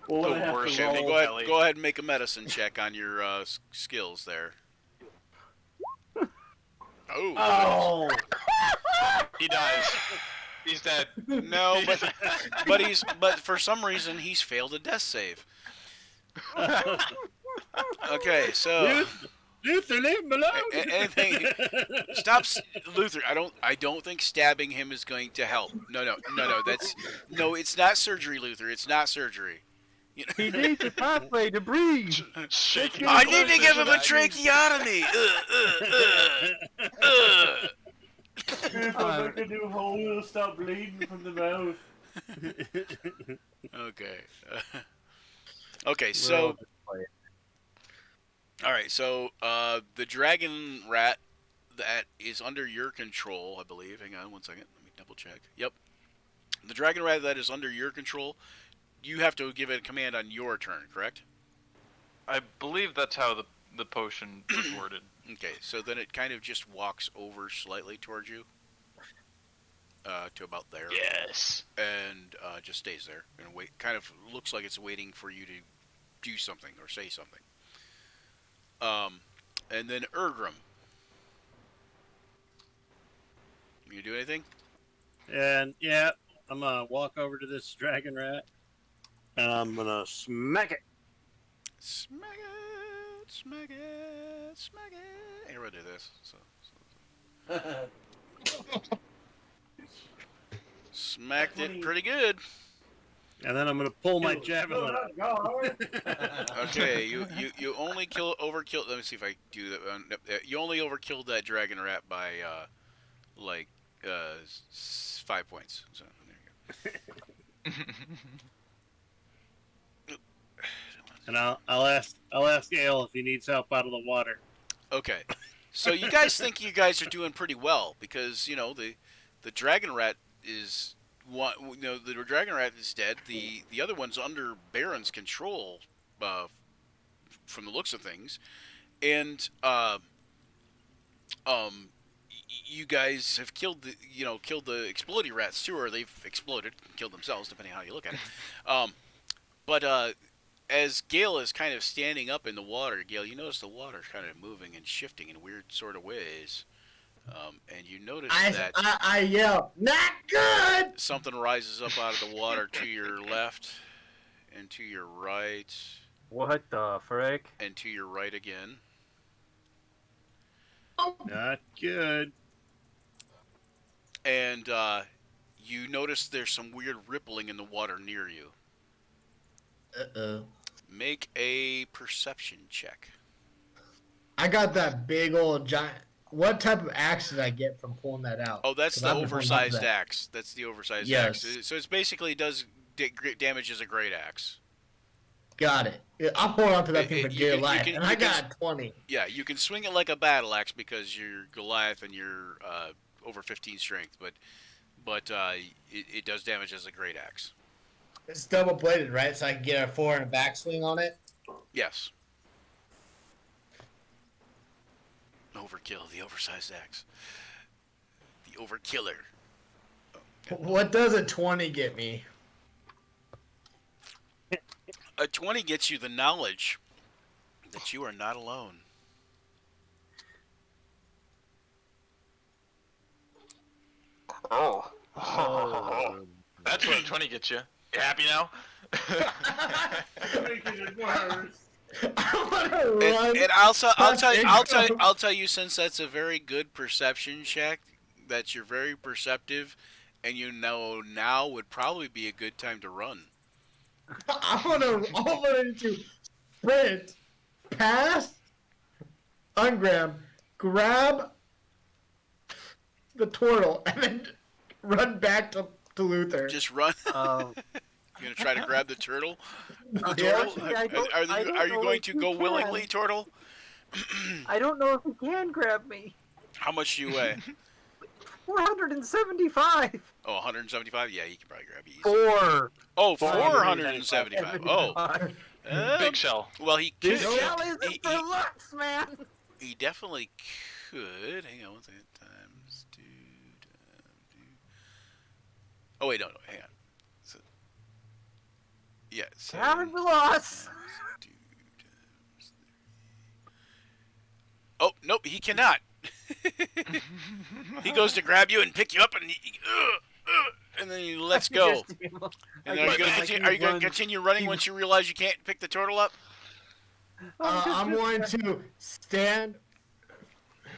Well, The I have worst to Okay, ending. roll. go ahead and make a medicine check on your skills there. Oh. Oh! He dies. He's dead. No, but for some reason he's failed a death save. Okay, so Luther, leave him alone. anything. Stop, Luther. I don't think stabbing him is going to help. No. It's not surgery, Luther. It's not surgery. You know? He needs a pathway to breathe. Shaking I his need to fist give at him a that. tracheotomy. If I make a new hole, it'll stop bleeding from the mouth. Okay. Okay. So. All right. So the dragon rat that is under your control, I believe. Hang on one second. Let me double check. Yep. The dragon rat that is under your control, you have to give it a command on your turn, correct? I believe that's how the potion was worded. Okay, so then it kind of just walks over slightly towards you, to about there. Yes. And just stays there and wait. Kind of looks like it's waiting for you to do something or say something. And then Ergrim. You do anything? And yeah, I'm gonna walk over to this dragon rat, and I'm gonna smack it. Smack it, smack it, smack it. Everybody do this. Smacked it pretty good. And then I'm gonna pull my javelin. Okay, you only overkill. Let me see if I do that. You only overkilled that dragon rat by 5 points. So there you go. And I'll ask Gale if he needs help out of the water. Okay, so you guys think you guys are doing pretty well because the dragon rat is one. The dragon rat is dead. The other one's under Baron's control, from the looks of things, and you guys have killed the exploding rats too, or they've exploded, killed themselves, depending on how you look at it. But as Gale is kind of standing up in the water, Gale, you notice the water's kind of moving and shifting in weird sort of ways. And you notice that I yell, not good! something rises up out of the water to your left, and to your right, What the frick? and to your right again. Not good. and you notice there's some weird rippling in the water near you. Uh-oh. Make a perception check. I got that big old giant. What type of axe did I get from pulling that out? Oh, that's 'Cause the I've been holding on to oversized that. axe. That's the oversized Yes. axe. So it's basically does damage as a great axe. Got it. Yeah, I'm holding on to that thing for You dear can- you life, can- and you I can- got a 20. Yeah, you can swing it like a battle axe because you're Goliath and you're over 15 strength, but it does damage as a great axe. It's double bladed, right? So I can get a 4 and a backswing on it. Yes. Overkill, the oversized axe. The overkiller. What does a 20 get me? A 20 gets you the knowledge that you are not alone. Oh. Oh. That's what a 20 gets you. You happy now? Making it worse. I want to run. And I'll tell you, since that's a very good perception check, that you're very perceptive, and you know now would probably be a good time to run. I want to sprint past Ungram, grab the turtle, and then run back to Luther. Just run. Um, You're gonna try to grab the turtle. The Yeah. turtle? I don't- I don't Are you know going if to you go can. willingly, turtle? I don't know if he can grab me. How much do you weigh? 475. Oh, 175. Yeah, he can probably grab you. Easy. 4. Oh, 475. Oh, Big shell. well, he could. This shell isn't He, for looks, man. he definitely could. Hang on one second. Times 2. Oh wait, no, hang on. So, yeah. Karen loss. times 2 times 3. Oh nope, he cannot. He goes to grab you and pick you up, and then he lets go. And are you going to continue running once you realize you can't pick the turtle up? I'm going to stand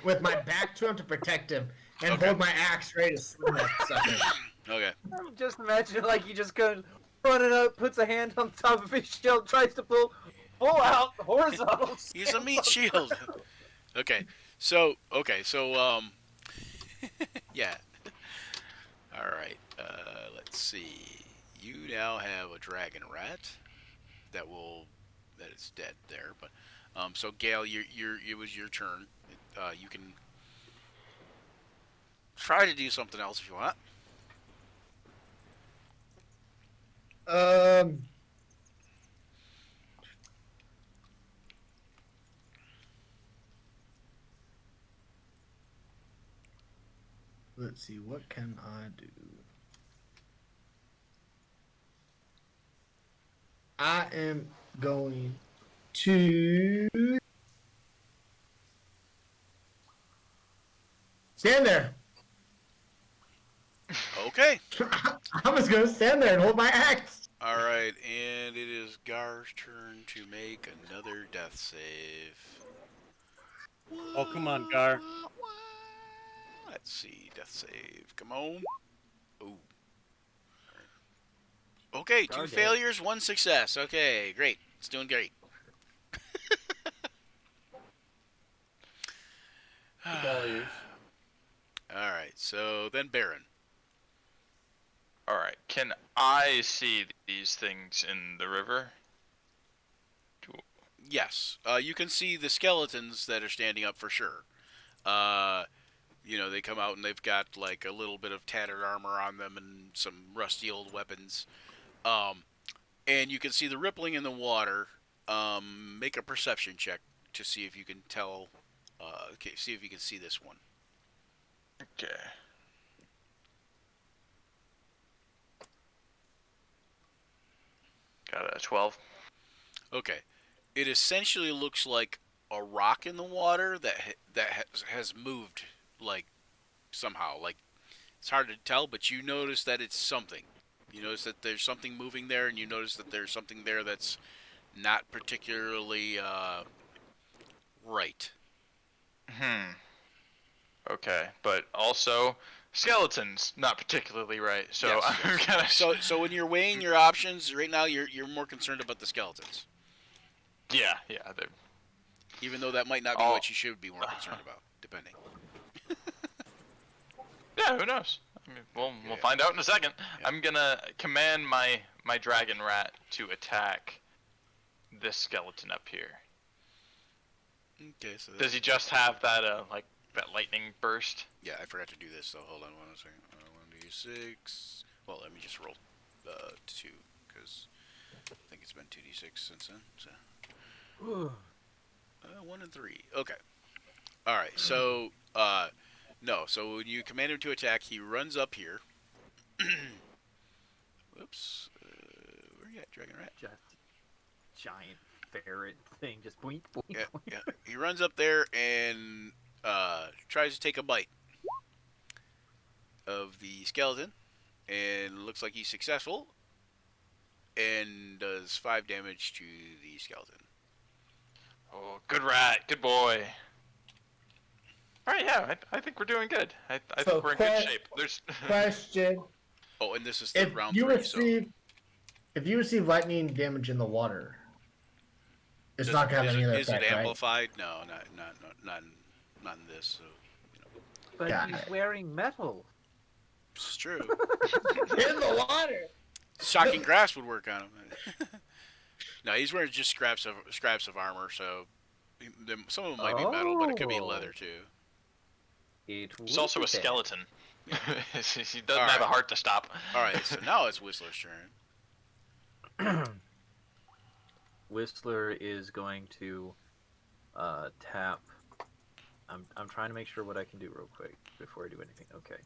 with my back to him to protect him and Okay. hold my axe ready to swing that sucker. Okay. I'm just imagining like he just goes running up, puts a hand on top of his shield, tries to pull out horizontal. He's a meat shield. Okay. So yeah. All right. Let's see. You now have a dragon rat that is dead there, but so Gale, it was your turn. You can try to do something else if you want. Let's see, what can I do? I am going to stand there. Okay. I'm just gonna stand there and hold my axe. All right, and it is Gar's turn to make another death save. Oh, come on, Gar. Let's see, death save. Come on. Ooh. Okay, Gar 2 dead. failures, 1 success. Okay, great. It's doing great. Failures. All right, so then Baron. Alright, can I see these things in the river? Yes, you can see the skeletons that are standing up for sure. You know, they come out and they've got like a little bit of tattered armor on them and some rusty old weapons. And you can see the rippling in the water. Make a perception check to see if you can tell. Okay, see if you can see this one. Okay. Got a 12. Okay, it essentially looks like a rock in the water that has moved like somehow. Like it's hard to tell, but you notice that it's something. You notice that there's something moving there, and you notice that there's something there that's not particularly right. Okay, but also Skeleton's not particularly right, so Yes, I'm gonna. So when you're weighing your options right now, you're more concerned about the skeletons, Yeah. even though that might not be what you should be more concerned about, depending. Yeah, who knows? I mean, we'll find out in a second. Yeah. I'm gonna command my dragon rat to attack this skeleton up here. Okay, so Does he just have that like that lightning burst? yeah, I forgot to do this. So hold on 1 second. 1d6. Well, let me just roll 2 because I think it's been 2d6 since then. So 1 and 3. Okay. All right. So no. So when you command him to attack, he runs up here. Whoops. Where you at, Dragon Rat? Just giant ferret thing, just boink, boink, Yeah, boink. yeah. He runs up there and tries to take a bite of the skeleton, and looks like he's successful, and does 5 damage to the skeleton. Oh, good rat, good boy. All right, yeah, I think we're doing good. I So think we're in good shape. There's Question: Oh, and this is If round you 3, receive, if you receive lightning damage in the water, it's not gonna have any other is it effect, right? amplified? No, not in this. So, But Got he's it. wearing metal. it's true. In the water. Shocking grasp would work on him. No, he's wearing just scraps of armor. So some of them might be metal, but it could be leather too. It He's also a would be. skeleton. He doesn't All have a right. heart to stop. All right, so now it's Whistler's turn. Whistler is going to tap. I'm trying to make sure what I can do real quick before I do anything. Okay.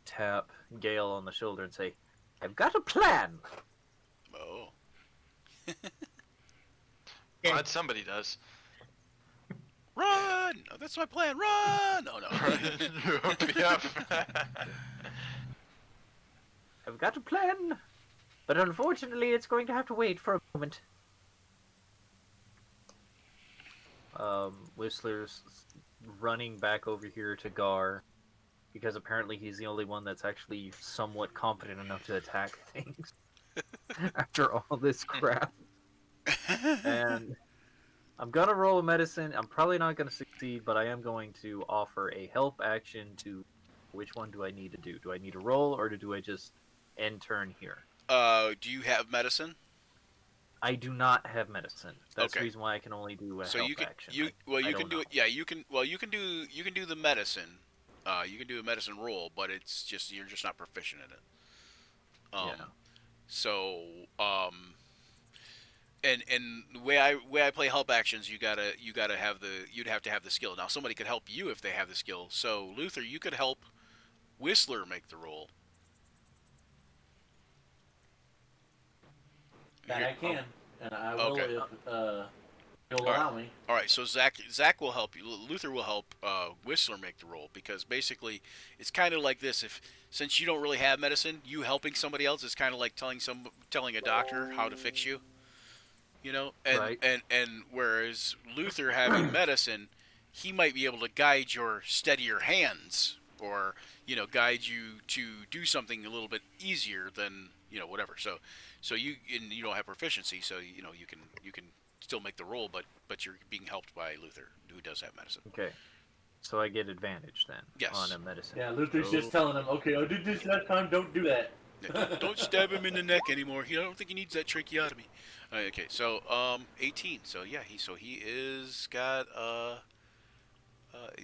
Tap Gale on the shoulder and say, "I've got a plan." Oh. Glad somebody does. Run! Oh, that's my plan. Run! Oh no. Yep. I've got a plan, but unfortunately, it's going to have to wait for a moment. Whistler's running back over here to Gar, because apparently he's the only one that's actually somewhat competent enough to attack things after all this crap. And I'm gonna roll a medicine. I'm probably not gonna succeed, but I am going to offer a help action to. Which one do I need to do? Do I need to roll, or do I just end turn here? Do you have medicine? I do not have medicine. That's Okay. the reason why I can only do a So help you can action. you I can don't do know. it. Yeah, you can. Well, you can do the medicine. You can do a medicine roll, but it's just you're just not proficient in it. Yeah. So and the way I play help actions, you'd have to have the skill. Now somebody could help you if they have the skill. So Luther, you could help Whistler make the roll. That I can, and I will Okay. if you'll All right. allow me. All right, so Zach will help you. Luther will help Whistler make the roll, because basically it's kind of like this. Since you don't really have medicine, you helping somebody else is kind of like telling a doctor how to fix you. You know, and Right. and whereas Luther having medicine, he might be able to guide your steadier hands, or guide you to do something a little bit easier than whatever. So you don't have proficiency, so you can still make the roll, but you're being helped by Luther, who does have medicine. Okay. So I get advantage then Yes. on a medicine. Yeah, Luther's So- just telling him, okay, I did this last time, don't do that. Don't stab him in the neck anymore. I don't think he needs that tracheotomy. Okay, so 18. So yeah, he is got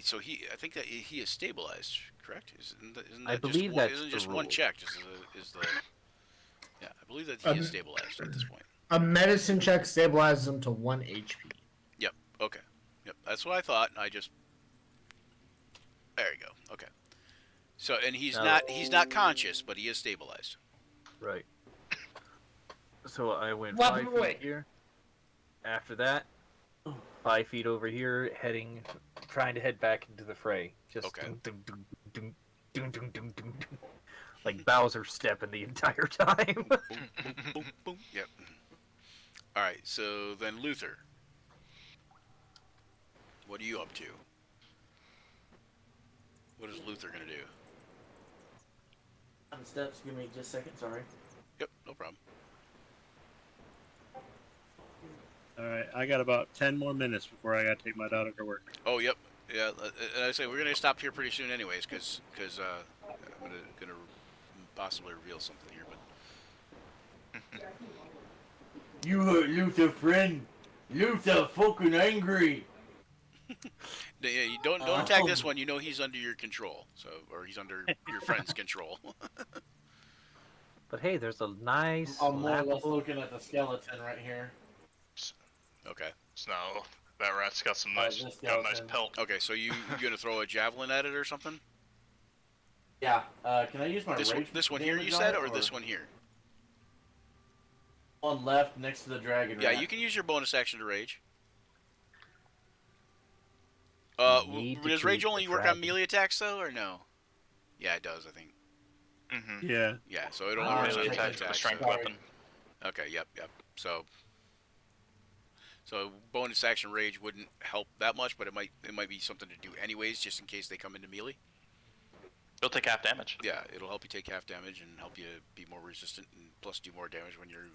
so I think that he is stabilized, correct? Isn't that I just believe one, that's isn't the just one rule. check? Yeah, I believe that he is stabilized at this point. A medicine check stabilizes him to 1 HP. Yep. Okay. Yep. That's what I thought. There you go. Okay. So and he's Now- not conscious, but he is stabilized. Right. So I went Whap 5 him feet away. here. After that, 5 feet over here, trying to head back into the fray. Just Okay. dun, dun, dun, dun, dun, dun, dun, dun, dun. Like Bowser stepping the entire time. Boom, boom, boom, boom. Yep. All right. So then Luther, what are you up to? What is Luther gonna do? On the steps. Give me just a second. Sorry. Yep, no problem. All right, I got about 10 more minutes before I got to take my daughter to work. Oh, yep. Yeah, and I say we're gonna stop here pretty soon, anyways, because I'm gonna possibly reveal something here, but You hurt Luther, friend. Luther fucking angry. yeah, you don't attack this one. You know he's under your control, or he's under your friend's control. But hey, there's a nice. I'm more or less laughable- looking at the skeleton right here. Okay. So that rat's got some this got a nice skeleton. pelt. Okay, so you gonna throw a javelin at it or something? Yeah. Can I use my This rage? one here, you damage said, on it, or this one here? On left next to the dragon. Yeah, rat? you can use your bonus action to rage. Need to Does rage keep only the work on dragon. melee attacks though, or no? Yeah, it does, I think. Mm-hmm. Yeah. Yeah, so it only Ah, works on Melee melee attack with a attacks. strength so- weapon. Okay, yep. So bonus action rage wouldn't help that much, but it might be something to do anyways, just in case they come into melee. You'll take half damage. Yeah, it'll help you take half damage and help you be more resistant, and plus do more damage when you're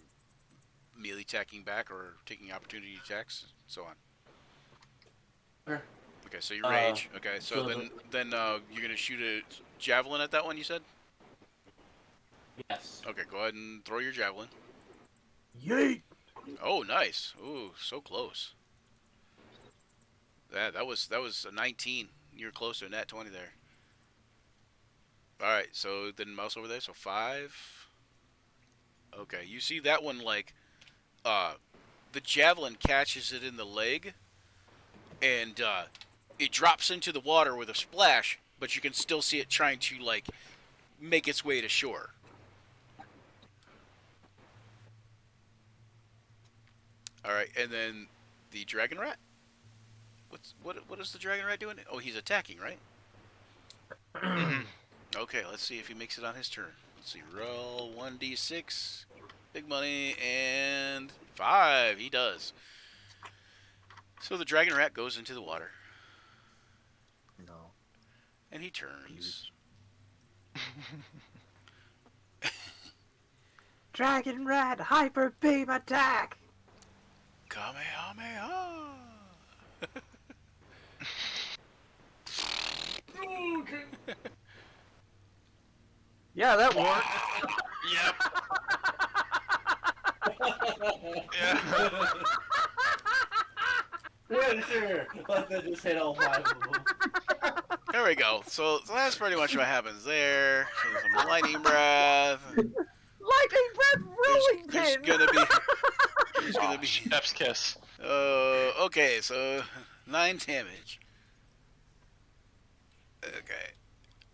melee attacking back or taking opportunity attacks, so on. Okay. Okay, so you rage. Okay, so so then you're gonna shoot a javelin at that one. You said. Yes. Okay, go ahead and throw your javelin. Yeet. Oh, nice. Ooh, so close. That was a 19. You're closer than that 20 there. All right, so then mouse over there. So 5. Okay, you see that one like, the javelin catches it in the leg, and it drops into the water with a splash, but you can still see it trying to like make its way to shore. All right, and then the dragon rat. What is the dragon rat doing? Oh, he's attacking, right? Okay, let's see if he makes it on his turn. Let's see. Roll 1d6, big money, and 5. He does. So the dragon rat goes into the water, No. and he turns. Dragon rat hyper beam attack. Kamehameha! Yeah, that worked. Yep. Yeah. Yeah, sure. Let that just hit all 5 of them. There we go. So that's pretty much what happens there. So some lightning breath. Lightning breath rolling There's pin. gonna be. There's gonna Oh, be. chef's kiss. Okay, so 9 damage. Okay.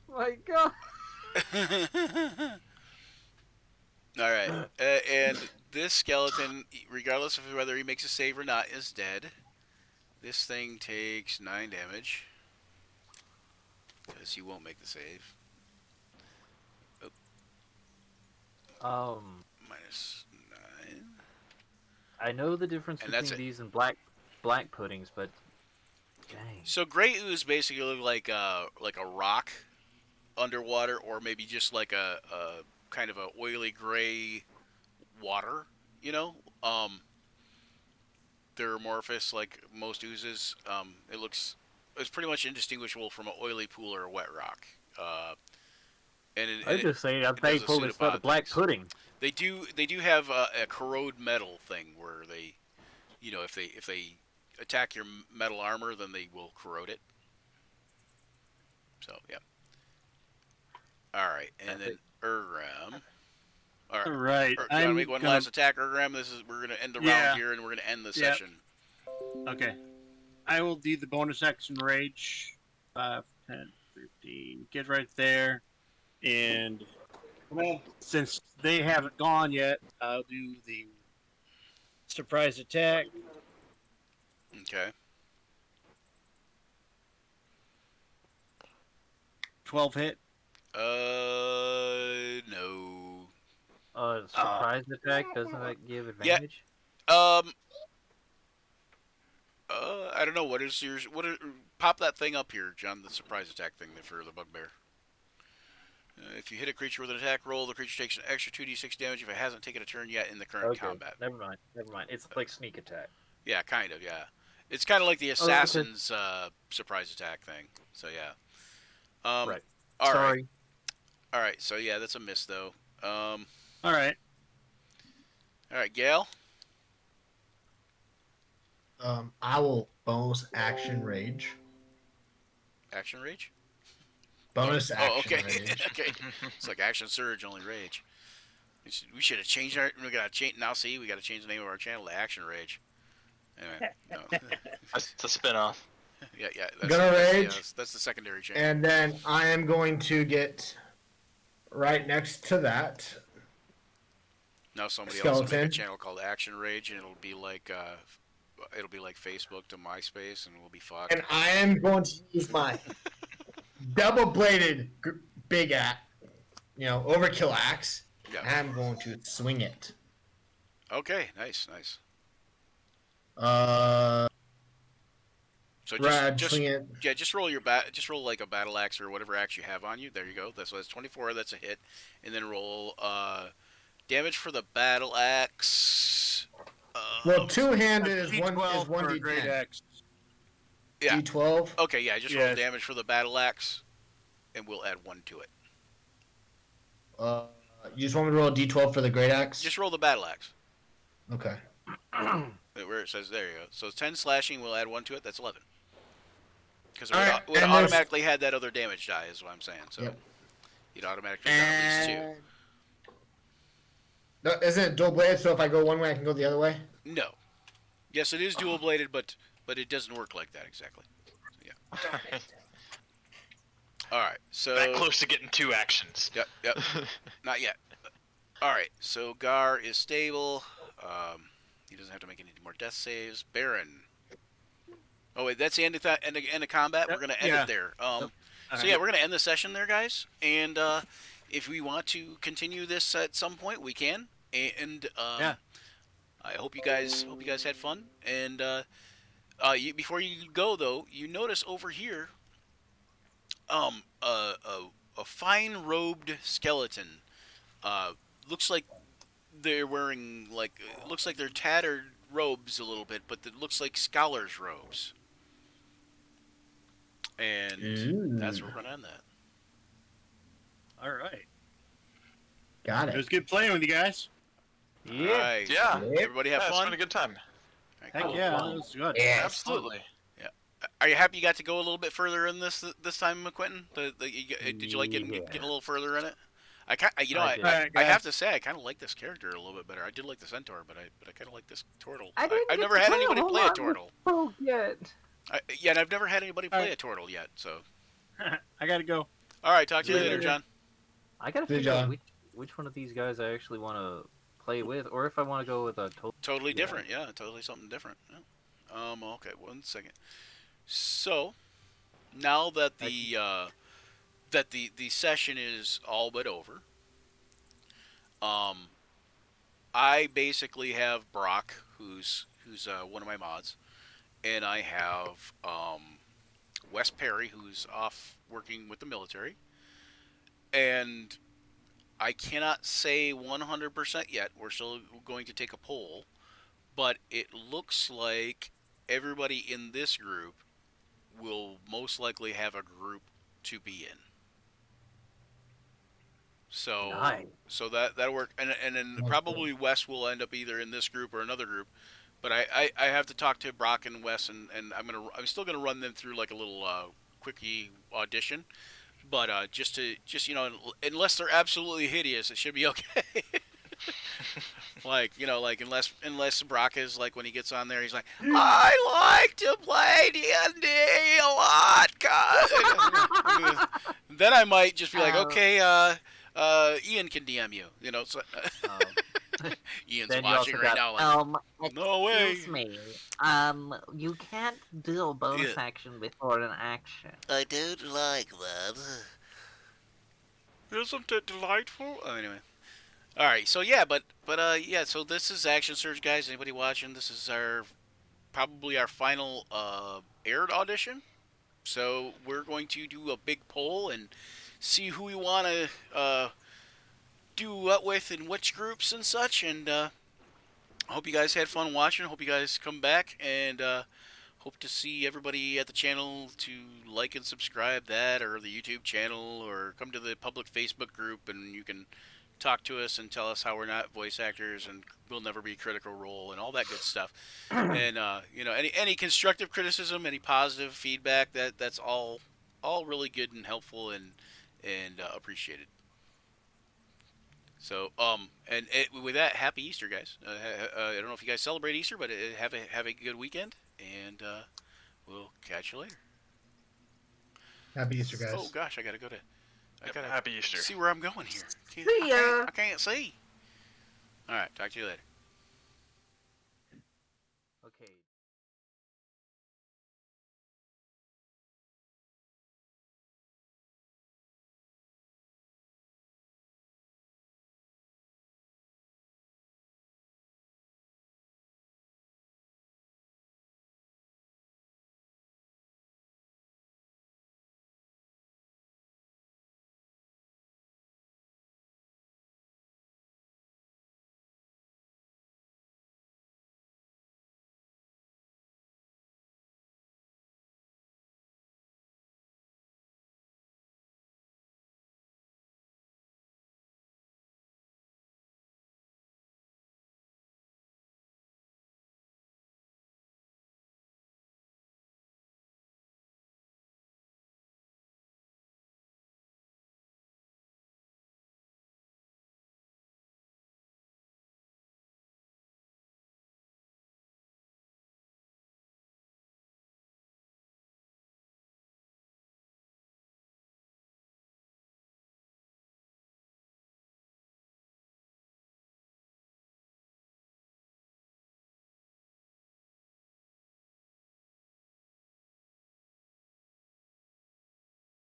My God. All right, and this skeleton, regardless of whether he makes a save or not, is dead. This thing takes 9 damage because he won't make the save. Minus 9. I know the difference And that's between it. these and black puddings, but dang. So gray ooze basically look like a rock underwater, or maybe just like a kind of a oily gray water. You know, they're amorphous like most oozes. It's pretty much indistinguishable from an oily pool or a wet rock. I just say I'm it does a thankful it's not a pseudopod black things. pudding. They do have a corrode metal thing where they, you know, if they attack your metal armor, then they will corrode it. So yeah. All right, and then Urgram. All All right. right. Do you want to make one last attack, Urgram? We're gonna end the Yeah. round here, and we're gonna end the Yep. session. Okay. I will do the bonus action rage. 5, 10, 15. Get right there. And since they haven't gone yet, I'll do the surprise attack. Okay. 12 hit. No. Surprise attack doesn't that give Yeah. advantage? I don't know. What is yours? Pop that thing up here, John. The surprise attack thing for the bugbear. If you hit a creature with an attack roll, the creature takes an extra 2d6 damage if it hasn't taken a turn yet in the current combat. Never mind. It's like sneak attack. Yeah, kind of, yeah. It's kind of like the assassin's surprise attack thing. So, yeah. Right. All Sorry. right. All right, so, yeah, that's a miss, though. All right. All right, Gale? I will bonus action rage. Action rage? Bonus action okay. rage. Okay. It's like action surge, only rage. We should have changed our. We gotta change now. See, we gotta change the name of our channel to Action Rage. Anyway, no. That's a spin-off. yeah. Gonna rage. Yeah, that's the secondary channel. And then I am going to get right next to that. Now somebody Skeleton. else will make a channel called Action Rage, and it'll be like Facebook to MySpace, and we'll be fucked. And I am going to use my double-bladed big overkill axe. Yeah. And I'm going to swing it. Okay, nice. So Swing it. Yeah, just roll just roll like a battle axe or whatever axe you have on you. There you go. That's 24. That's a hit, and then roll damage for the battle axe. Well, two-handed is D12 one for a great D10. axe. Yeah. D12. Okay, yeah, just roll damage for the battle axe, and we'll add 1 to it. You just want me to roll a D12 for the great axe? Just roll the battle axe. Okay. Where it says, there you go. So it's 10 slashing, we'll add 1 to it, that's 11. Because it Alright, would and automatically had that other damage die, is what I'm saying. So Yep. you'd automatically got at least 2. No, isn't it dual bladed? So if I go one way, I can go the other way. No. Yes, it is dual bladed, but it doesn't work like that exactly. So, yeah. All right. So That close to getting 2 actions. Yep. Not yet. All right. So Gar is stable. He doesn't have to make any more death saves. Baron. Oh wait, that's the end of combat. We're gonna end it there. So yeah, we're gonna end the session there, guys. And if we want to continue this at some point, we can. And I hope you guys had fun. And before you go though, you notice over here, a fine robed skeleton. Looks like they're wearing looks like they're tattered robes a little bit, but it looks like scholars' robes. And that's where we're gonna end that. All right. Got It it. was good playing with you guys. All right. Yeah. Everybody have It's fun. been a good time. All right, Heck cool. yeah, that was good. Yeah. Absolutely. Are you happy you got to go a little bit further in this time, Quentin? Did you like getting a little further in it? I have to say I kind of like this character a little bit better. I did like the centaur, but I kind of like this turtle. I've never had anybody play a turtle. Oh, yet. And I've never had anybody play a turtle yet. So, I gotta go. all right, talk to you later, John. I gotta Good figure out job. which one of these guys I actually want to play with, or if I want to go with a Totally different, yeah, totally something different. Yeah. Okay, 1 second. So, now that the session is all but over, I basically have Brock, who's one of my mods, and I have Wes Perry, who's off working with the military, and I cannot say 100% yet. We're still going to take a poll, but it looks like everybody in this group will most likely have a group to be in. So, Nice. so that'll work, and then probably Wes will end up either in this group or another group. But I have to talk to Brock and Wes, and I'm still gonna run them through like a little quickie audition. But just unless they're absolutely hideous, it should be okay. Unless Brock is like, when he gets on there, he's like, I like to play D&D a lot, guys. Then I might just be like, okay, Ian can DM you. So Ian's Then you watching also right got- now. Like, no way. Excuse me. You can't do a bonus action before an action. I don't like that. Isn't it delightful? Oh, anyway. All right. So yeah, so this is Action Surge, guys. Anybody watching? This is probably our final aired audition. So we're going to do a big poll and see who we want to do what with in which groups and such. And I hope you guys had fun watching. Hope you guys come back, and hope to see everybody at the channel to like and subscribe that, or the YouTube channel, or come to the public Facebook group, and you can talk to us and tell us how we're not voice actors and we'll never be Critical Role and all that good stuff. And you know, any constructive criticism, any positive feedback, that's all really good and helpful and appreciated. So and with that, happy Easter, guys. I don't know if you guys celebrate Easter, but have a good weekend, and we'll catch you later. Happy Easter, guys. Oh gosh, I gotta go to. I gotta Happy Easter. See where I'm going here. See ya. I can't see. All right, talk to you later.